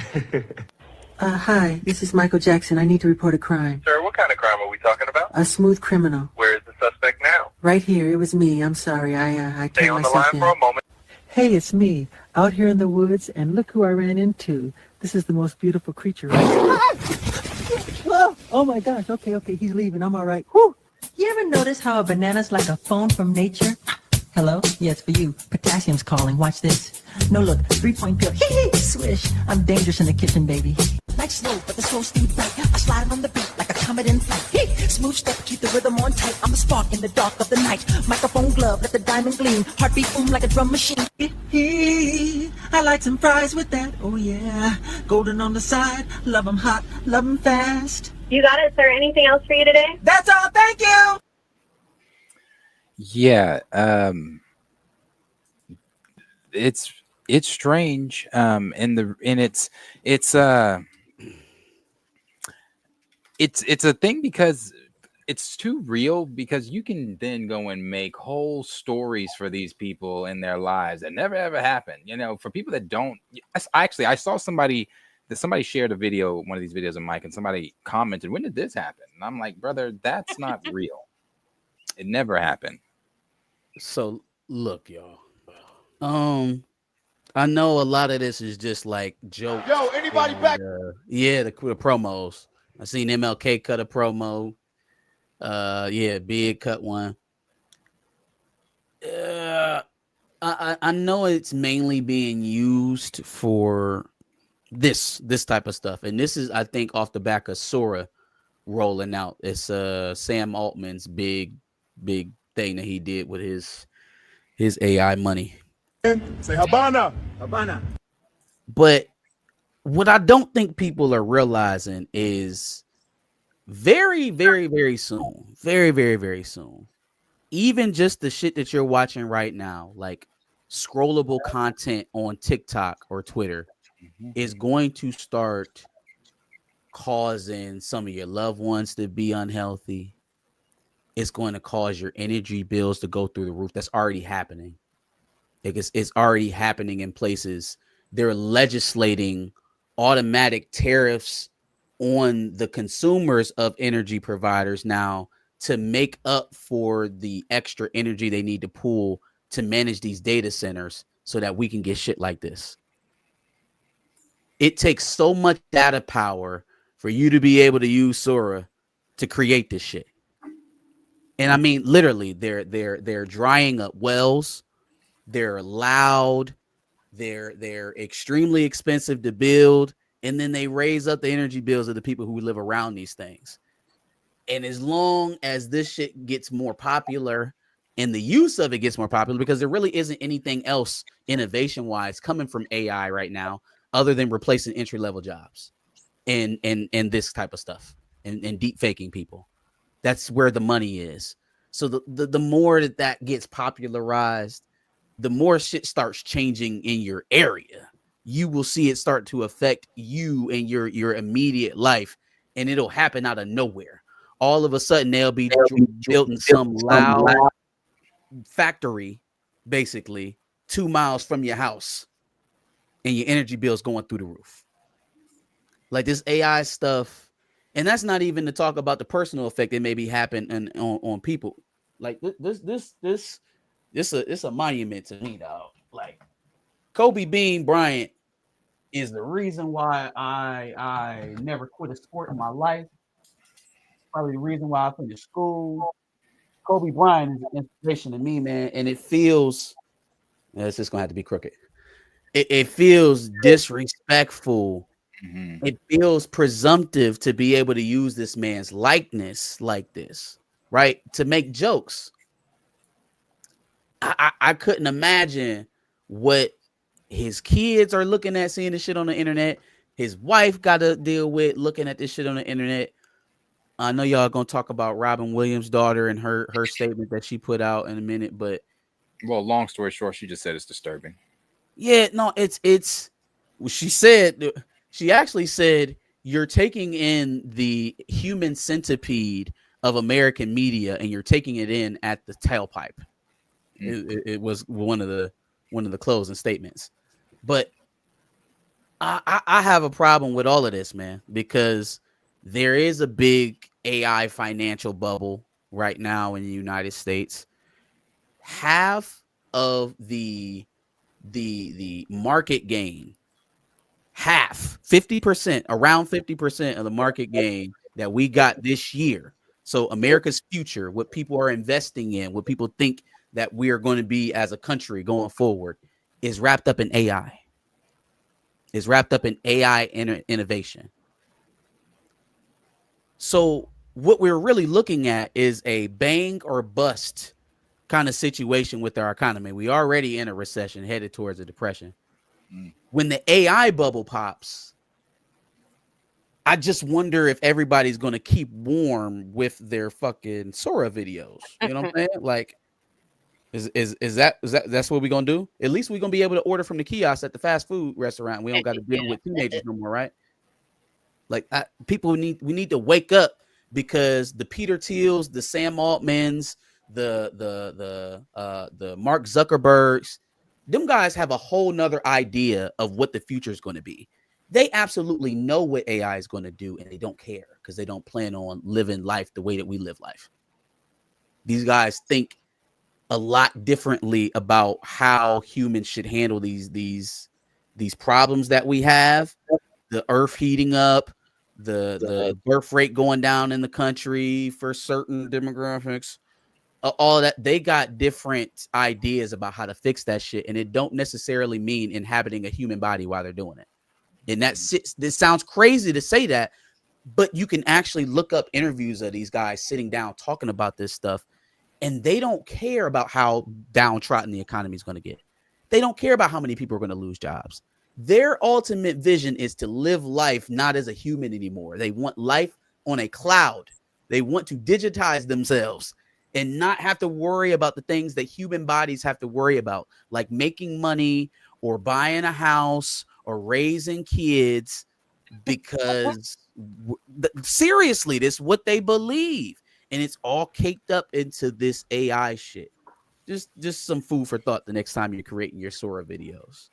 Speaker 5: Hi, this is Michael Jackson. I need to report a crime.
Speaker 22: Sir, what kind of crime are we talking about?
Speaker 5: A smooth criminal.
Speaker 22: Where is the suspect now?
Speaker 5: Right here. It was me. I'm sorry. I
Speaker 22: Stay
Speaker 5: turned
Speaker 22: on the
Speaker 5: myself
Speaker 22: line
Speaker 5: in.
Speaker 22: for a moment.
Speaker 5: Hey, it's me. Out here in the woods, and look who I ran into. This is the most beautiful creature. Oh my gosh. Okay. He's leaving. I'm all right. Whew. You ever notice how a banana's like a phone from nature? Hello? Yeah, it's for you. Potassium's calling. Watch this. No, look. 3-point pill. Swish. I'm dangerous in the kitchen, baby. Like slow, but the slow speed right. I slide on the beat like a comet in flight. Smooth step, keep the rhythm on tight. I'm a spark in the dark of the night. Microphone glove, let the diamond gleam. Heartbeat boom like a drum machine. I like some fries with that. Oh yeah. Golden on the side. Love 'em hot, love 'em fast.
Speaker 23: You got it, sir. Anything else for you today?
Speaker 5: That's all. Thank you.
Speaker 1: Yeah, it's strange. It's a thing because it's too real, because you can then go and make whole stories for these people in their lives that never ever happen. You know, for people that don't. I saw somebody shared a video, one of these videos of Mike, and somebody commented, "When did this happen?" And I'm like, brother, that's not real. It never happened.
Speaker 3: So look, y'all. I know a lot of this is just like jokes.
Speaker 22: Yo, anybody back?
Speaker 3: Yeah, the promos. I seen MLK cut a promo. Yeah, Big cut one. I know it's mainly being used for this type of stuff, and this is, I think, off the back of Sora rolling out. It's Sam Altman's big thing that he did with his AI money.
Speaker 22: Say Habana.
Speaker 3: But what I don't think people are realizing is very, very, very soon, very, very, very soon, even just the shit that you're watching right now, like scrollable content on TikTok or Twitter, is going to start causing some of your loved ones to be unhealthy. It's going to cause your energy bills to go through the roof. That's already happening. It's already happening in places. They're legislating automatic tariffs on the consumers of energy providers now to make up for the extra energy they need to pull to manage these data centers so that we can get shit like this. It takes so much data power for you to be able to use Sora to create this shit. And I mean, literally, they're drying up wells. They're loud. They're extremely expensive to build, and then they raise up the energy bills of the people who live around these things. And as long as this shit gets more popular and the use of it gets more popular, because there really isn't anything else innovation wise coming from AI right now other than replacing entry level jobs and this type of stuff and deep faking people. That's where the money is. So the more that gets popularized, the more shit starts changing in your area. You will see it start to affect you and your immediate life, and it'll happen out of nowhere. All of a sudden, they'll be building some loud factory, basically 2 miles from your house, and your energy bill's going through the roof. Like this AI stuff, and that's not even to talk about the personal effect that maybe happen on people. Like this a monument to me, dog. Like Kobe Bean Bryant is the reason why I never quit a sport in my life. Probably the reason why I finished school. Kobe Bryant is an inspiration to me, man, and it feels it's just gonna have to be crooked. It feels disrespectful. Mm-hmm. It feels presumptive to be able to use this man's likeness like this, right? To make jokes. I couldn't imagine what his kids are looking at, seeing this shit on the internet. His wife got to deal with looking at this shit on the internet. I know y'all gonna talk about Robin Williams' daughter and her statement that she put out in a minute, but
Speaker 1: long story short, she just said it's disturbing.
Speaker 3: Yeah, no, it's she said. She actually said you're taking in the human centipede of American media and you're taking it in at the tailpipe. It was one of the closing statements, but I have a problem with all of this, man, because there is a big AI financial bubble right now in the United States. Half of the market gain, 50%, around 50% of the market gain that we got this year. So America's future, what people are investing in, what people think that we are going to be as a country going forward, is wrapped up in AI. Is wrapped up in AI innovation. So what we're really looking at is a bang or bust kind of situation with our economy. We already in a recession, headed towards a depression. When the AI bubble pops, I just wonder if everybody's going to keep warm with their fucking Sora videos. You know what I'm saying? Like, is that's what we're going to do? At least we're going to be able to order from the kiosk at the fast food restaurant. We don't got to deal with teenagers no more, right? Like we need to wake up, because the Peter Thiels, the Sam Altmans, the Mark Zuckerbergs, them guys have a whole nother idea of what the future is going to be. They absolutely know what AI is going to do, and they don't care because they don't plan on living life the way that we live life. These guys think a lot differently about how humans should handle these problems that we have. The earth heating up, the birth rate going down in the country for certain demographics, all that. They got different ideas about how to fix that shit, and it don't necessarily mean inhabiting a human body while they're doing it. And this sounds crazy to say that, but you can actually look up interviews of these guys sitting down talking about this stuff, and they don't care about how downtrodden the economy is going to get. They don't care about how many people are going to lose jobs. Their ultimate vision is to live life not as a human anymore. They want life on a cloud. They want to digitize themselves and not have to worry about the things that human bodies have to worry about, like making money or buying a house or raising kids, because seriously, this is what they believe. And it's all caked up into this AI shit. Just some food for thought the next time you're creating your Sora videos.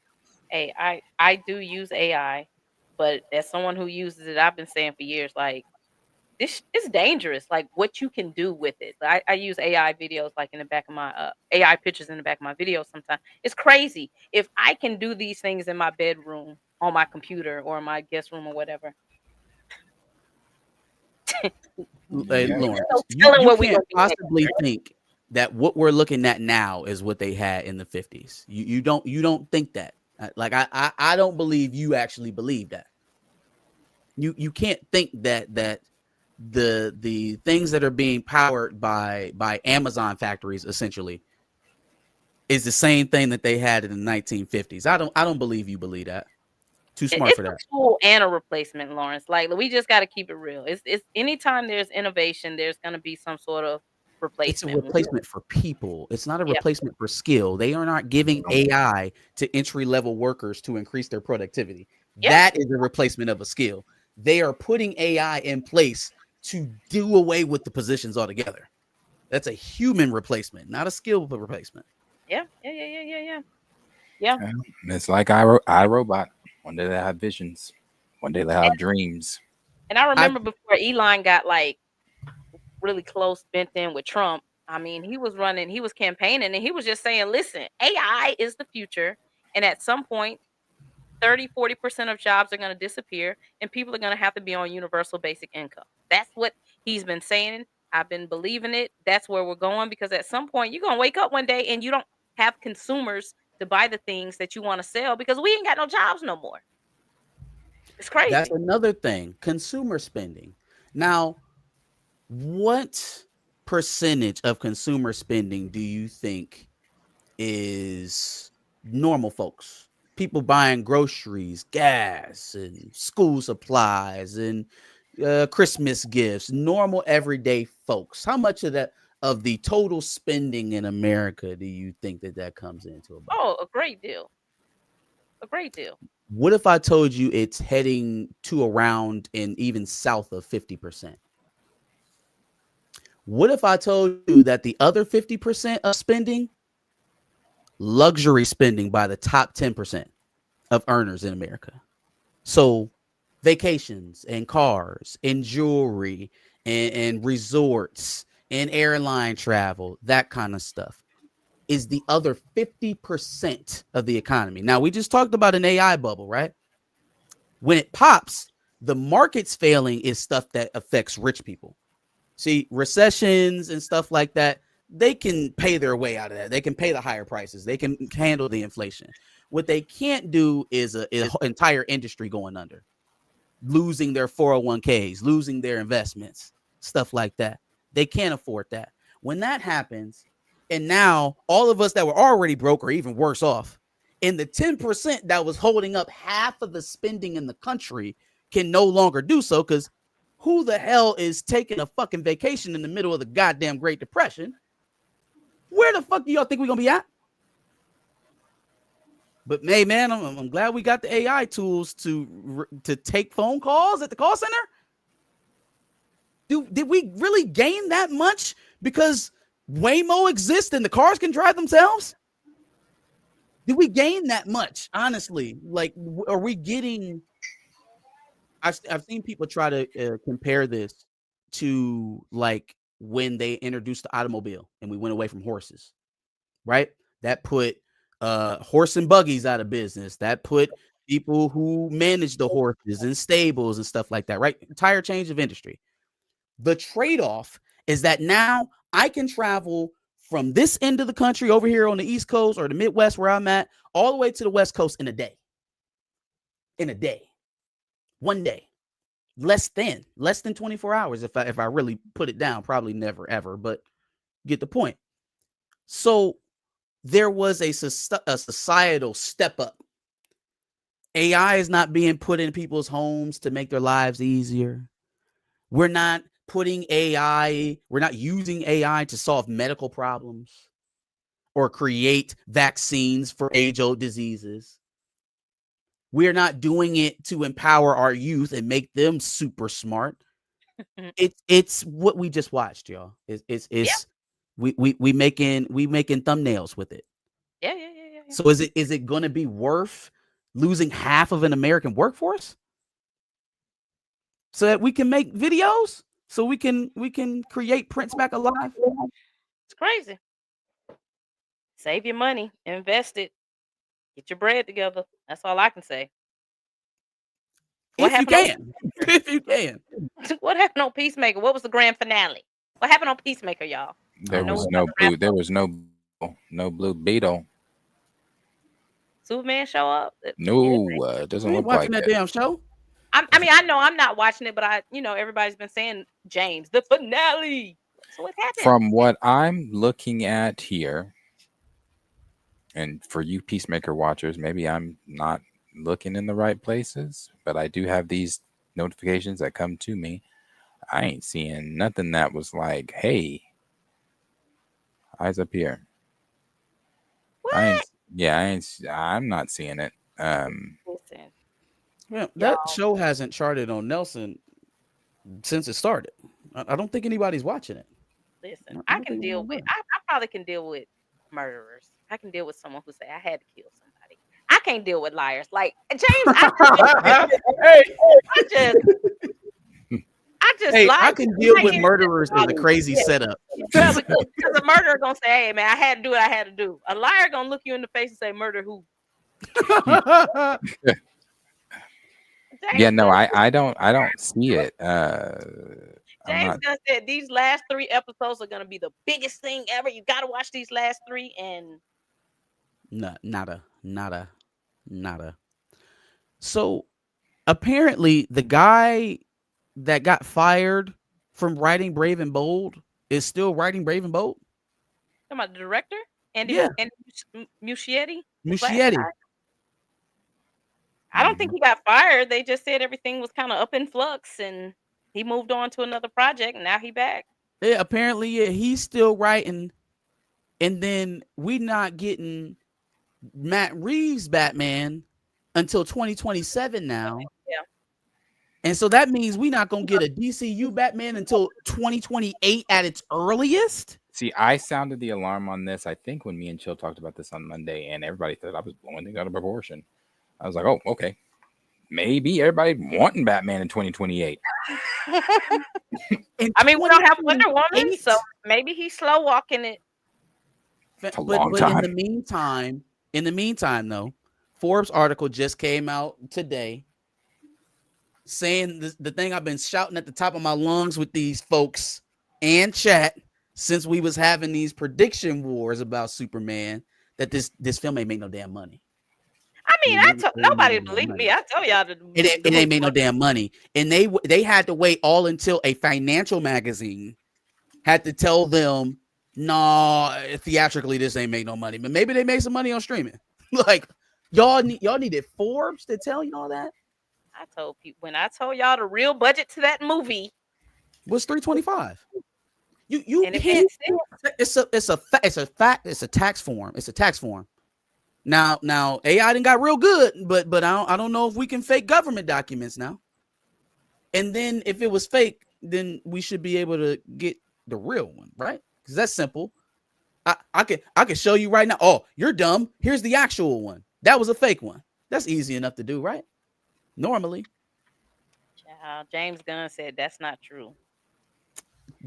Speaker 2: Hey, I do use AI, but as someone who uses it, I've been saying for years, like, this is dangerous. Like, what you can do with it. I use AI videos, like in the back of my AI pictures in the back of my videos. Sometimes it's crazy. If I can do these things in my bedroom, on my computer, or in my guest room, or whatever.
Speaker 3: Hey, Lawrence, you can't possibly think that what we're looking at now is what they had in the 50s. You don't think that. Like I don't believe you actually believe that. You can't think that the things that are being powered by Amazon factories essentially is the same thing that they had in the 1950s. I don't believe you believe that. Too smart for that.
Speaker 2: It's a tool and a replacement, Lawrence. Like, we just got to keep it real. It's anytime there's innovation, there's going to be some sort of replacement.
Speaker 3: It's a replacement for people. It's not a replacement for skill. They are not giving AI to entry-level workers to increase their productivity. That is a replacement of a skill. They are putting AI in place to do away with the positions altogether. That's a human replacement, not a skill replacement.
Speaker 2: Yeah.
Speaker 1: It's like iRobot. One day they'll have visions. One day they'll have dreams.
Speaker 2: And I remember before Elon got like really close, bent in with Trump. I mean, he was campaigning, and he was just saying, listen, AI is the future. And at some point, 30-40% of jobs are going to disappear, and people are going to have to be on universal basic income. That's what he's been saying. I've been believing it. That's where we're going, because at some point, you're going to wake up one day and you don't have consumers to buy the things that you want to sell because we ain't got no jobs no more. It's crazy.
Speaker 3: That's another thing. Consumer spending. Now, what percentage of consumer spending do you think is normal folks? People buying groceries, gas, and school supplies, and Christmas gifts. Normal everyday folks. How much of that of the total spending in America do you think that comes into about?
Speaker 2: Oh, a great deal. A great deal.
Speaker 3: What if I told you it's heading to around and even south of 50%? What if I told you that the other 50% of spending, luxury spending by the top 10% of earners in America? So vacations and cars and jewelry and resorts and airline travel, that kind of stuff, is the other 50% of the economy. Now, we just talked about an AI bubble, right? When it pops, the market's failing is stuff that affects rich people. See, recessions and stuff like that, they can pay their way out of that. They can pay the higher prices. They can handle the inflation. What they can't do is an entire industry going under, losing their 401ks, losing their investments, stuff like that. They can't afford that. When that happens, and now all of us that were already broke or even worse off, and the 10% that was holding up half of the spending in the country can no longer do so, because who the hell is taking a fucking vacation in the middle of the goddamn Great Depression? Where the fuck do y'all think we're going to be at? But hey, man, I'm glad we got the AI tools to take phone calls at the call center. Did we really gain that much because Waymo exists and the cars can drive themselves? Did we gain that much? Honestly, like, are we getting? I've seen people try to compare this to like when they introduced the automobile and we went away from horses, right? That put horse and buggies out of business. That put people who manage the horses and stables and stuff like that, right? Entire change of industry. The trade-off is that now I can travel from this end of the country over here on the East Coast or the Midwest where I'm at, all the way to the West Coast in a day. In a day. One day. Less than 24 hours if I really put it down. Probably never, ever, but get the point. So there was a societal step up. AI is not being put in people's homes to make their lives easier. We're not using AI to solve medical problems or create vaccines for age-old diseases. We're not doing it to empower our youth and make them super smart. It's what we just watched, y'all. We making thumbnails with it.
Speaker 2: Yeah.
Speaker 3: So is it going to be worth losing half of an American workforce so that we can make videos? So we can create Prince back alive?
Speaker 2: It's crazy. Save your money, invest it, get your bread together. That's all I can say.
Speaker 3: If you can.
Speaker 2: What happened on Peacemaker? What was the grand finale? What happened on Peacemaker, y'all?
Speaker 1: There was no blue Beetle.
Speaker 2: Superman show up?
Speaker 1: No, it doesn't
Speaker 3: You ain't
Speaker 1: look
Speaker 3: watching
Speaker 1: like
Speaker 3: that
Speaker 1: it.
Speaker 3: damn show?
Speaker 2: I mean, I know I'm not watching it, but everybody's been saying James, the finale. So what happened?
Speaker 1: From what I'm looking at here, and for you Peacemaker watchers, maybe I'm not looking in the right places, but I do have these notifications that come to me. I ain't seeing nothing that was like, hey, eyes up here.
Speaker 2: What?
Speaker 1: I'm not seeing it.
Speaker 2: Listen,
Speaker 3: Yeah, that show hasn't charted on Nelson since it started. I don't think anybody's watching it.
Speaker 2: listen. I can deal with. I probably can deal with murderers. I can deal with someone who say I had to kill somebody. I can't deal with liars. Like James, I just
Speaker 3: Hey,
Speaker 2: lie.
Speaker 3: I can deal with murderers as a crazy setup.
Speaker 2: Yeah, because a murderer gonna say, "Hey man, I had to do what I had to do." A liar gonna look you in the face and say, "Murder who?"
Speaker 1: Yeah, no, I don't see it.
Speaker 2: James Gunn said these last 3 episodes are gonna be the biggest thing ever. You gotta watch these last 3, and
Speaker 3: Nada. So apparently the guy that got fired from writing Brave and Bold is still writing Brave and Bold.
Speaker 2: talking about the director, Andy Muschietti.
Speaker 3: Muschietti.
Speaker 2: I don't think he got fired. They just said everything was kind of up in flux, and he moved on to another project. And now he back.
Speaker 3: Yeah, apparently he's still writing, and then we not getting Matt Reeves Batman until 2027 now.
Speaker 2: Yeah.
Speaker 3: And so that means we're not gonna get a DCU Batman until 2028 at its earliest.
Speaker 1: See, I sounded the alarm on this, I think, when me and Chill talked about this on Monday, and everybody thought I was blowing things out of proportion. I was like, oh, okay. Maybe everybody wanting Batman in 2028.
Speaker 2: I mean, we don't have Wonder Woman, so maybe he's slow walking it.
Speaker 3: But
Speaker 1: time.
Speaker 3: in the meantime, though, Forbes article just came out today saying the thing I've been shouting at the top of my lungs with these folks and chat since we was having these prediction wars about Superman, that this film ain't make no damn money.
Speaker 2: I mean, nobody believed me. I tell y'all
Speaker 3: It ain't made no damn money, and they had to wait all until a financial magazine had to tell them, "Nah, theatrically this ain't make no money." But maybe they made some money on streaming. Like y'all needed Forbes to tell you all that.
Speaker 2: I told people when I told y'all the real budget to that movie
Speaker 3: was $325. You can't. It's a tax form. It's a tax form. Now AI done got real good, but I don't know if we can fake government documents now. And then if it was fake, then we should be able to get the real one, right? Because that's simple. I can show you right now. Oh, you're dumb. Here's the actual one. That was a fake one. That's easy enough to do, right? Normally.
Speaker 2: James Gunn said that's not true.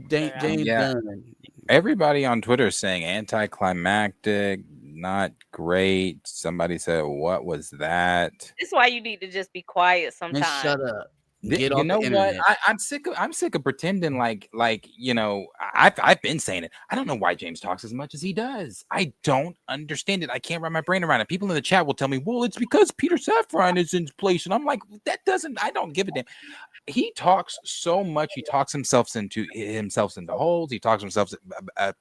Speaker 3: James Gunn.
Speaker 1: Everybody on Twitter is saying anticlimactic, not great. Somebody said, "What was that?"
Speaker 2: This is why you need to just be quiet sometimes.
Speaker 3: Shut up.
Speaker 1: You know what? I'm sick of pretending like I've been saying it. I don't know why James talks as much as he does. I don't understand it. I can't wrap my brain around it. People in the chat will tell me, "Well, it's because Peter Safran is in place," and I'm like, I don't give a damn. He talks so much. He talks himself into holes. He talks himself,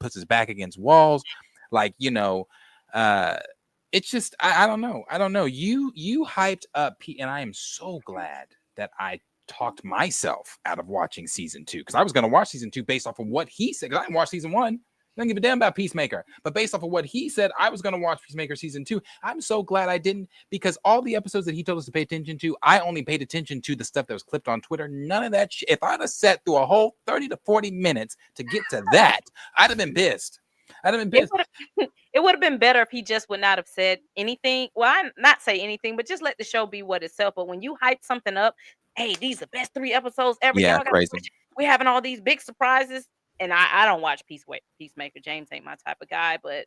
Speaker 1: puts his back against walls. Like, it's just, I don't know. You hyped up Pete, and I am so glad that I talked myself out of watching season 2, because I was going to watch season 2 based off of what he said, because I didn't watch season 1. I don't give a damn about Peacemaker, but based off of what he said, I was going to watch Peacemaker season 2. I'm so glad I didn't, because all the episodes that he told us to pay attention to, I only paid attention to the stuff that was clipped on Twitter. None of that shit. If I'd have sat through a whole 30 to 40 minutes to get to that, I'd have been pissed.
Speaker 2: It would have been better if he just would not have said anything. Well, I not say anything, but just let the show be what itself. But when you hype something up, hey, these are the best 3 episodes ever.
Speaker 1: Yeah, crazy.
Speaker 2: We're having all these big surprises. And I don't watch Peacemaker. James ain't my type of guy, but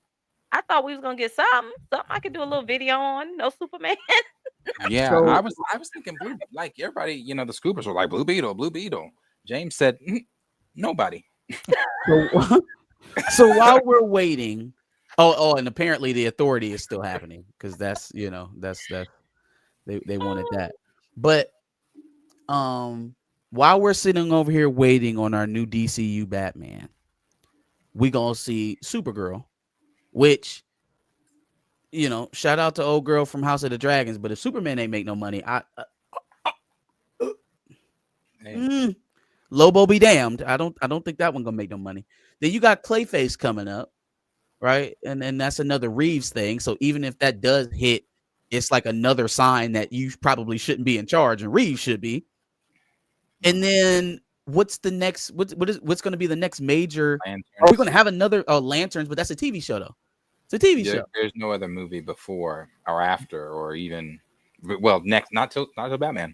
Speaker 2: I thought we was gonna get something I could do a little video on. No Superman.
Speaker 1: Yeah, so, I was thinking blue, like everybody, the scoopers were like Blue Beetle. James said nobody.
Speaker 3: So while we're waiting Oh, and apparently the authority is still happening because that's they wanted that. But while we're sitting over here waiting on our new DCU Batman, we gonna see Supergirl, which shout out to old girl from House of the Dragons. But if Superman ain't make no money, Lobo be damned. I don't think that one gonna make no money. Then you got Clayface coming up, right? And that's another Reeves thing. So even if that does hit, it's like another sign that you probably shouldn't be in charge, and Reeves should be. And then what's the next? What's going to be the next major? Are we going to have another Lanterns? But that's a TV show, though. It's a TV show.
Speaker 1: There's no other movie before or after, or even next. Not till Batman.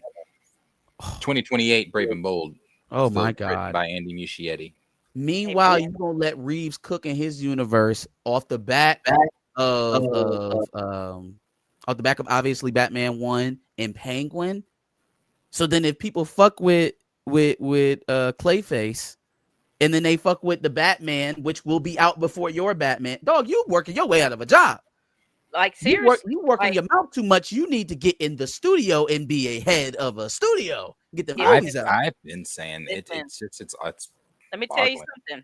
Speaker 1: 2028, Brave and Bold.
Speaker 3: Oh my God!
Speaker 1: By Andy Muschietti.
Speaker 3: Meanwhile, you gonna let Reeves cook in his universe off the back of obviously Batman 1 and Penguin. So then if people fuck with Clayface, and then they fuck with the Batman, which will be out before your Batman, dog, you working your way out of a job.
Speaker 2: Like seriously,
Speaker 3: you working your mouth too much. You need to get in the studio and be a head of a studio. Get the movies out.
Speaker 1: I've been saying it's
Speaker 2: Let me tell you something.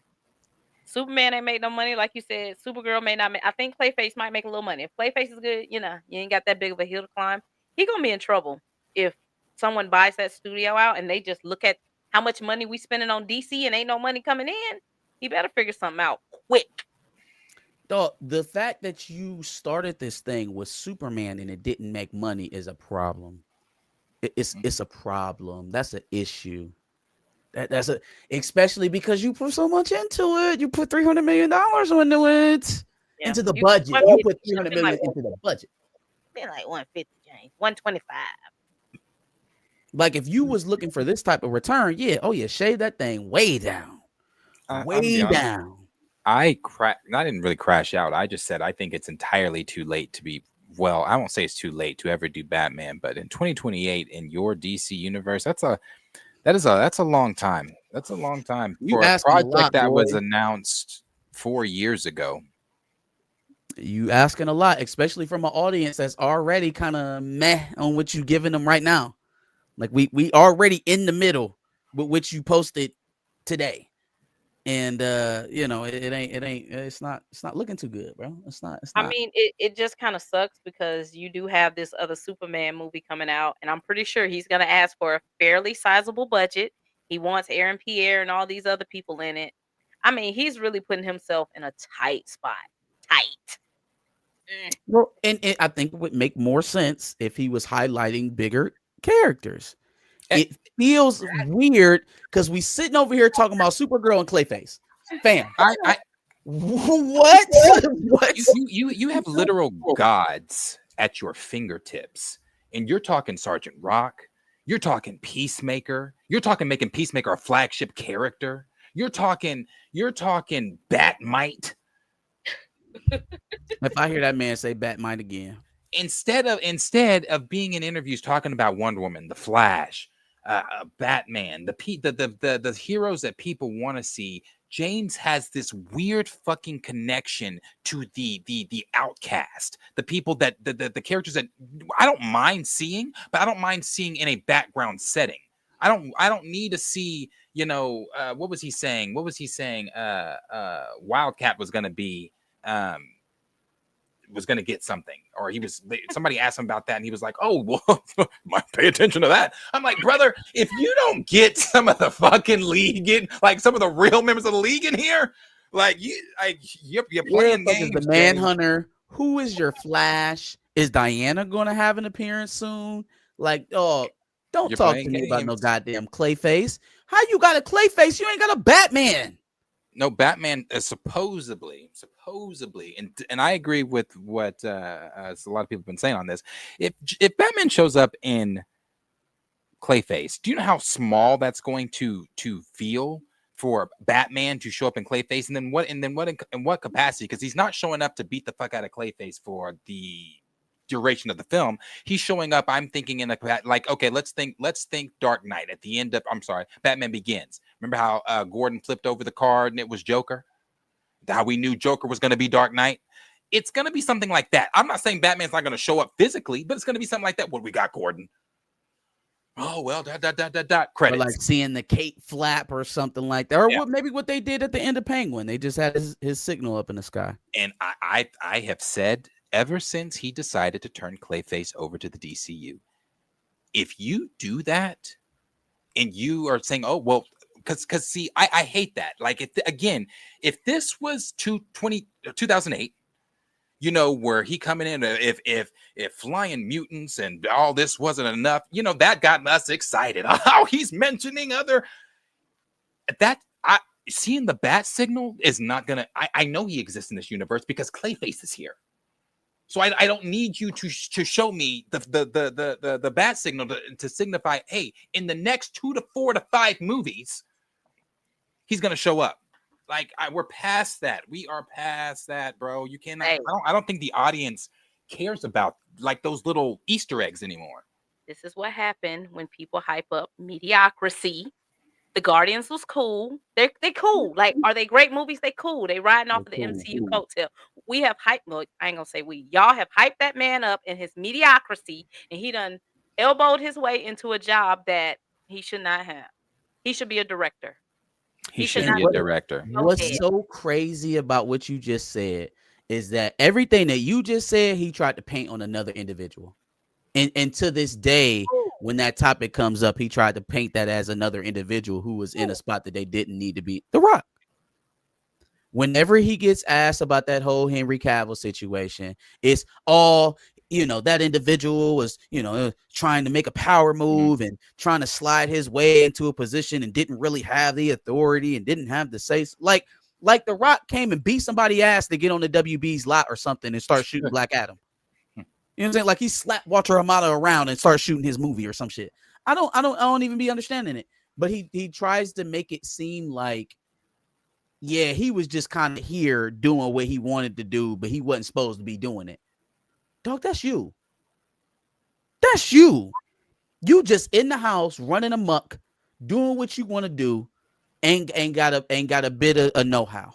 Speaker 2: Superman ain't make no money, like you said. Supergirl may not make. I think Clayface might make a little money. If Clayface is good, you ain't got that big of a hill to climb. He gonna be in trouble if someone buys that studio out and they just look at how much money we spending on DC and ain't no money coming in. He better figure something out quick.
Speaker 3: Dog, the fact that you started this thing with Superman and it didn't make money is a problem. It's a problem. That's an issue. That's especially because you put so much into it. You put $300 million into it, into the budget. You put $300 million into the budget.
Speaker 2: Been like 150, James, 125.
Speaker 3: Like if you was looking for this type of return, shave that thing way down, way down.
Speaker 1: I didn't really crash out. I just said I think it's entirely too late to be. Well, I won't say it's too late to ever do Batman, but in 2028 in your DC universe, that's a long time. That's a long time for a project that was announced 4 years ago.
Speaker 3: You asking a lot, especially from an audience that's already kind of meh on what you giving them right now. Like we already in the middle with which you posted today. And it's not looking too good, bro. It's not.
Speaker 2: I mean, it just kind of sucks because you do have this other Superman movie coming out, and I'm pretty sure he's gonna ask for a fairly sizable budget. He wants Aaron Pierre and all these other people in it. I mean, he's really putting himself in a tight spot. Tight.
Speaker 3: Well, and I think it would make more sense if he was highlighting bigger characters. It feels weird because we sitting over here talking about Supergirl and Clayface. Fam, what?
Speaker 1: You have literal gods at your fingertips, and you're talking Sergeant Rock. You're talking Peacemaker. You're talking making Peacemaker a flagship character. You're talking Batmite.
Speaker 3: If I hear that man say Batmite again,
Speaker 1: instead of being in interviews talking about Wonder Woman, the Flash, Batman, the heroes that people want to see, James has this weird fucking connection to the outcast, the people that the characters that I don't mind seeing, but I don't mind seeing in a background setting. I don't need to see, what was he saying? Wildcat was gonna be was going to get something, or somebody asked him about that and he was like, oh, well, might pay attention to that. I'm like, brother, if you don't get some of the fucking league in, like some of the real members of the league in here, you're playing games.
Speaker 3: The Manhunter. Who is your Flash? Is Diana going to have an appearance soon? Like, don't talk to me about no goddamn Clayface. How you got a Clayface? You ain't got a Batman.
Speaker 1: No, Batman is supposedly, and I agree with what a lot of people have been saying on this. If Batman shows up in Clayface, do you know how small that's going to feel for Batman to show up in Clayface? And then in what capacity? Because he's not showing up to beat the fuck out of Clayface for the duration of the film. He's showing up, I'm thinking, in okay, let's think Dark Knight at the end of Batman Begins. Remember how Gordon flipped over the card and it was Joker? How we knew Joker was going to be Dark Knight? it's going to be something like that. I'm not saying Batman's not going to show up physically, but it's going to be something like that. What we got, Gordon? Oh, well, credits.
Speaker 3: Or like seeing the cape flap or something like that. Or maybe what they did at the end of Penguin. They just had his signal up in the sky.
Speaker 1: And I have said ever since he decided to turn Clayface over to the DCU, if you do that and you are saying, oh, well, because see, I hate that. Like, if this was 2008, you know, where he coming in, if flying mutants and all this wasn't enough, you know, that got us excited. Oh, he's mentioning seeing the bat signal is not gonna. I know he exists in this universe because Clayface is here, so I don't need you to show me the bat signal to signify, hey, in the next 2 to 4 to 5 movies, he's gonna show up. Like, we're past that. We are past that, bro. You cannot. Hey. I don't think the audience cares about like those little Easter eggs anymore.
Speaker 2: This is what happened when people hype up mediocrity. The Guardians was cool. They cool. Like, are they great movies? They cool. They riding off of the MCU coattail. We have hyped. Look, I ain't gonna say we. Y'all have hyped that man up in his mediocrity, and he done elbowed his way into a job that he should not have. He should be a director.
Speaker 1: He should be a director.
Speaker 3: What's so crazy about what you just said is that everything that you just said, he tried to paint on another individual. And to this day, when that topic comes up, he tried to paint that as another individual who was in a spot that they didn't need to be. The Rock. Whenever he gets asked about that whole Henry Cavill situation, it's all, you know, that individual was, you know, trying to make a power move and trying to slide his way into a position and didn't really have the authority and didn't have the say. Like The Rock came and beat somebody's ass to get on the WB's lot or something and start shooting Black Adam. You know what I'm saying? Like, he slapped Walter Amado around and started shooting his movie or some shit. I don't even be understanding it. But he tries to make it seem like, yeah, he was just kind of here doing what he wanted to do, but he wasn't supposed to be doing it. Dog, that's you. That's you. You just in the house running amok, doing what you want to do, ain't got a bit of know-how.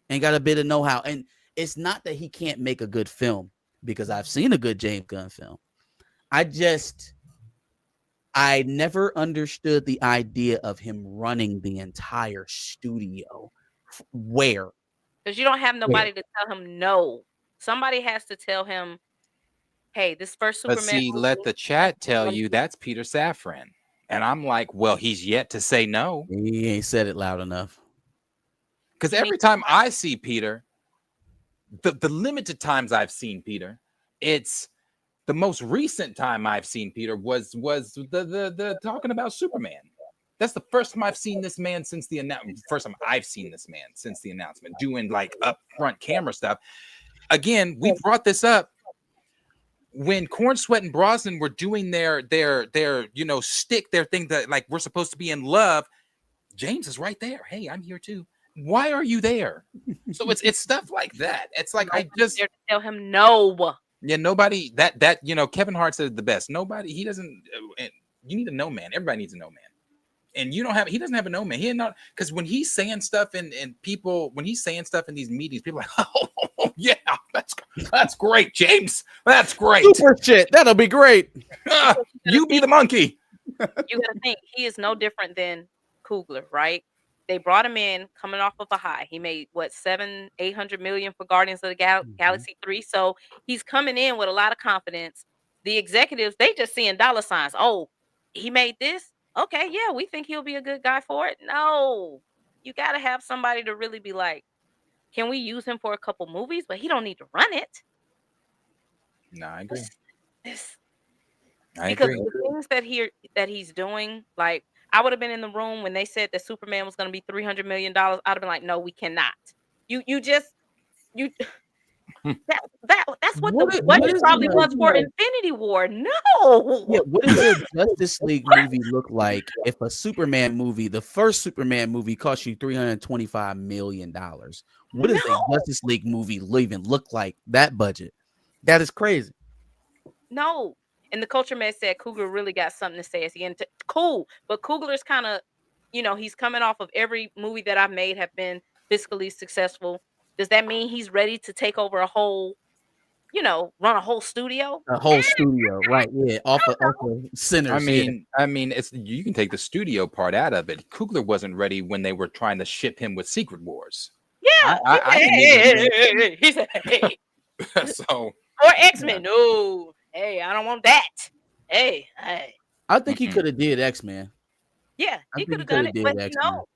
Speaker 3: Ain't got a bit of know-how. And it's not that he can't make a good film, because I've seen a good James Gunn film. I never understood the idea of him running the entire studio. Where?
Speaker 2: Because you don't have nobody to tell him no. Somebody has to tell him, hey, this first Superman.
Speaker 1: But see, let the chat tell you that's Peter Safran. And I'm like, well, he's yet to say no.
Speaker 3: He ain't said it loud enough.
Speaker 1: Because every time I see Peter, the limited times I've seen Peter, it's the most recent time I've seen Peter was the talking about Superman. That's the first time I've seen this man since the announcement. First time I've seen this man since the announcement, doing like upfront camera stuff. Again, we brought this up when Corn, Sweat, and Brosnan were doing their you know, stick, their thing that like we're supposed to be in love. James is right there. Hey, I'm here too. Why are you there? So it's stuff like that. It's like I just
Speaker 2: tell him no.
Speaker 1: Yeah, nobody that you know, Kevin Hart said it the best. Nobody, he doesn't. You need a no man. Everybody needs a no man. And he doesn't have a no man. He not, because when he's saying stuff and people, when he's saying stuff in these meetings, people are like, oh yeah, that's great, James. That's great.
Speaker 3: Super shit. That'll be great.
Speaker 1: You be the monkey.
Speaker 2: You gotta think he is no different than Coogler, right? They brought him in coming off of a high. He made what, 700-800 million for Guardians of the Galaxy 3. So he's coming in with a lot of confidence. The executives, they just seeing dollar signs. Oh, he made this. Okay, yeah, we think he'll be a good guy for it. No, you got to have somebody to really be like, can we use him for a couple movies? But he don't need to run it.
Speaker 1: No, I agree.
Speaker 2: Because the things that he's doing, like, I would have been in the room when they said that Superman was going to be $300 million. I'd have been like, no, we cannot. That's what the budget probably was for Infinity War. No.
Speaker 3: Yeah, what does a Justice League movie look like if a Superman movie, the first Superman movie, cost you $325 million? What does a Justice League movie even look like? That budget? That is crazy.
Speaker 2: No. And the Culture Med said Coogler really got something to say at the end. Cool. But Coogler's kind of, you know, he's coming off of every movie that I've made have been fiscally successful. Does that mean he's ready to take over a whole, run a whole studio?
Speaker 3: A whole studio, right? Yeah, off of Sinners.
Speaker 1: I mean, it's you can take the studio part out of it. Coogler wasn't ready when they were trying to ship him with Secret Wars.
Speaker 2: Yeah, he said, "Hey."
Speaker 1: So
Speaker 2: or X-Men. No, hey, I don't want that. Hey.
Speaker 3: I think he could have did X-Men.
Speaker 2: Yeah, he could have done it, but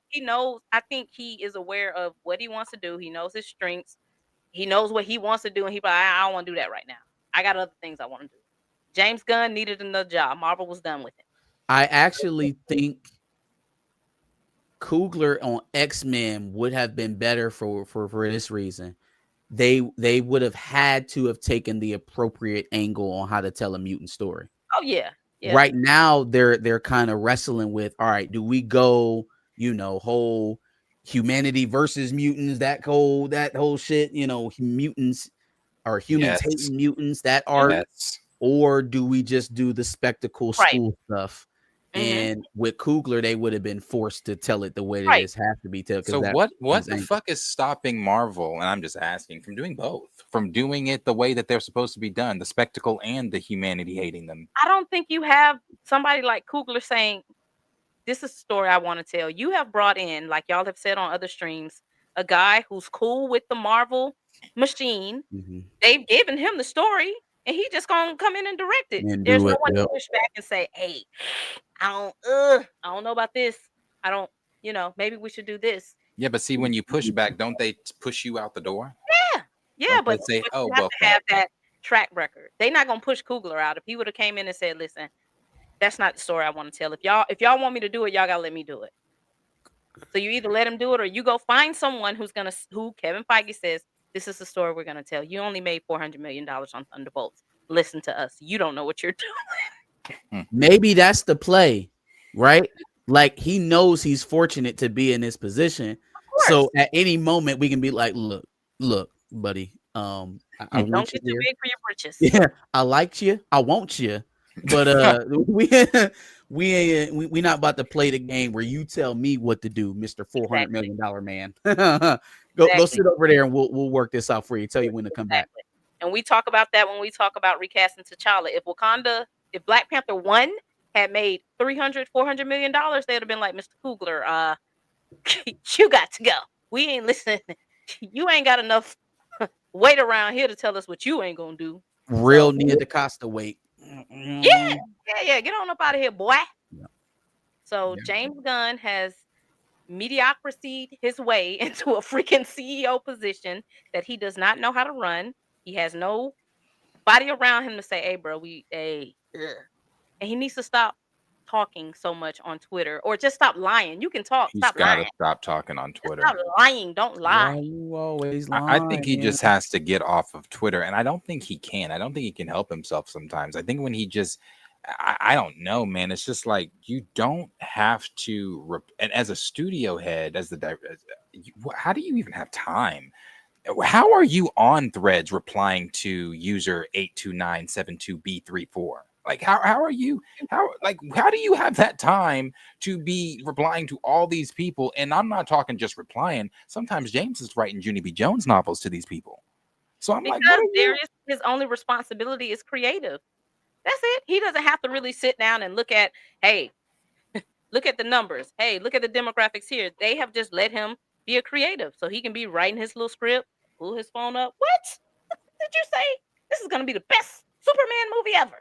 Speaker 2: he knows. I think he is aware of what he wants to do. He knows his strengths. He knows what he wants to do, and I don't want to do that right now. I got other things I want to do. James Gunn needed another job. Marvel was done with him.
Speaker 3: I actually think Coogler on X-Men would have been better for this reason. They would have had to have taken the appropriate angle on how to tell a mutant story.
Speaker 2: Oh yeah. Yeah.
Speaker 3: Right now they're kind of wrestling with, all right, do we go, whole humanity versus mutants, that whole shit, mutants or humans hating mutants, that art, or do we just do the spectacle school stuff? And with Coogler, they would have been forced to tell it the way that it has to be told.
Speaker 1: So what the fuck is stopping Marvel, and I'm just asking, from doing both, from doing it the way that they're supposed to be done, the spectacle and the humanity hating them?
Speaker 2: I don't think you have somebody like Coogler saying, this is a story I want to tell. You have brought in, like y'all have said on other streams, a guy who's cool with the Marvel machine. They've given him the story, and he just gonna come in and direct it. There's no one to push back and say, hey, I don't know about this. I don't, maybe we should do this.
Speaker 1: Yeah, but see, when you push back, don't they push you out the door?
Speaker 2: Yeah,
Speaker 1: Don't
Speaker 2: but
Speaker 1: they say,
Speaker 2: you have to have that track record. They're not gonna push Coogler out. If he would have came in and said, listen, that's not the story I want to tell. If y'all want me to do it, y'all gotta let me do it. So you either let him do it, or you go find someone who Kevin Feige says, this is the story we're gonna tell. You only made $400 million on Thunderbolts. Listen to us. You don't know what you're doing.
Speaker 3: Maybe that's the play, right? Like, he knows he's fortunate to be in this position. So at any moment we can be like, look, buddy. I
Speaker 2: don't get too big for your britches.
Speaker 3: Yeah, I liked you. I want you. But we not about to play the game where you tell me what to do, Mr. $400 million man. Go sit over there and we'll work this out for you. Tell you when to come back.
Speaker 2: And we talk about that when we talk about recasting T'Challa. If Black Panther 1 had made $400 million, they'd have been like, Mr. Coogler, you got to go. We ain't listening. You ain't got enough weight around here to tell us what you ain't gonna do.
Speaker 3: Real Nia DaCosta weight.
Speaker 2: Yeah. Get on up out of here, boy. Yeah. So James Gunn has mediocrity his way into a freaking CEO position that he does not know how to run. He has no body around him to say, hey, bro, and he needs to stop talking so much on Twitter, or just stop lying. You can talk.
Speaker 1: He's got to stop talking on Twitter.
Speaker 2: Just stop lying. Don't lie.
Speaker 3: Why you always lying?
Speaker 1: I think he just has to get off of Twitter, and I don't think he can. I don't think he can help himself sometimes. I think when he just, I don't know, man. It's just like, you don't have to. And as a studio head, how do you even have time? How are you on Threads replying to user 82972B34? Like, how do you have that time to be replying to all these people? And I'm not talking just replying. Sometimes James is writing Junie B. Jones novels to these people. So I'm
Speaker 2: because
Speaker 1: like,
Speaker 2: Darius, his only responsibility is creative. That's it. He doesn't have to really sit down and look at, hey, look at the numbers. Hey, look at the demographics here. They have just let him be a creative, so he can be writing his little script, pull his phone up. What did you say? This is going to be the best Superman movie ever.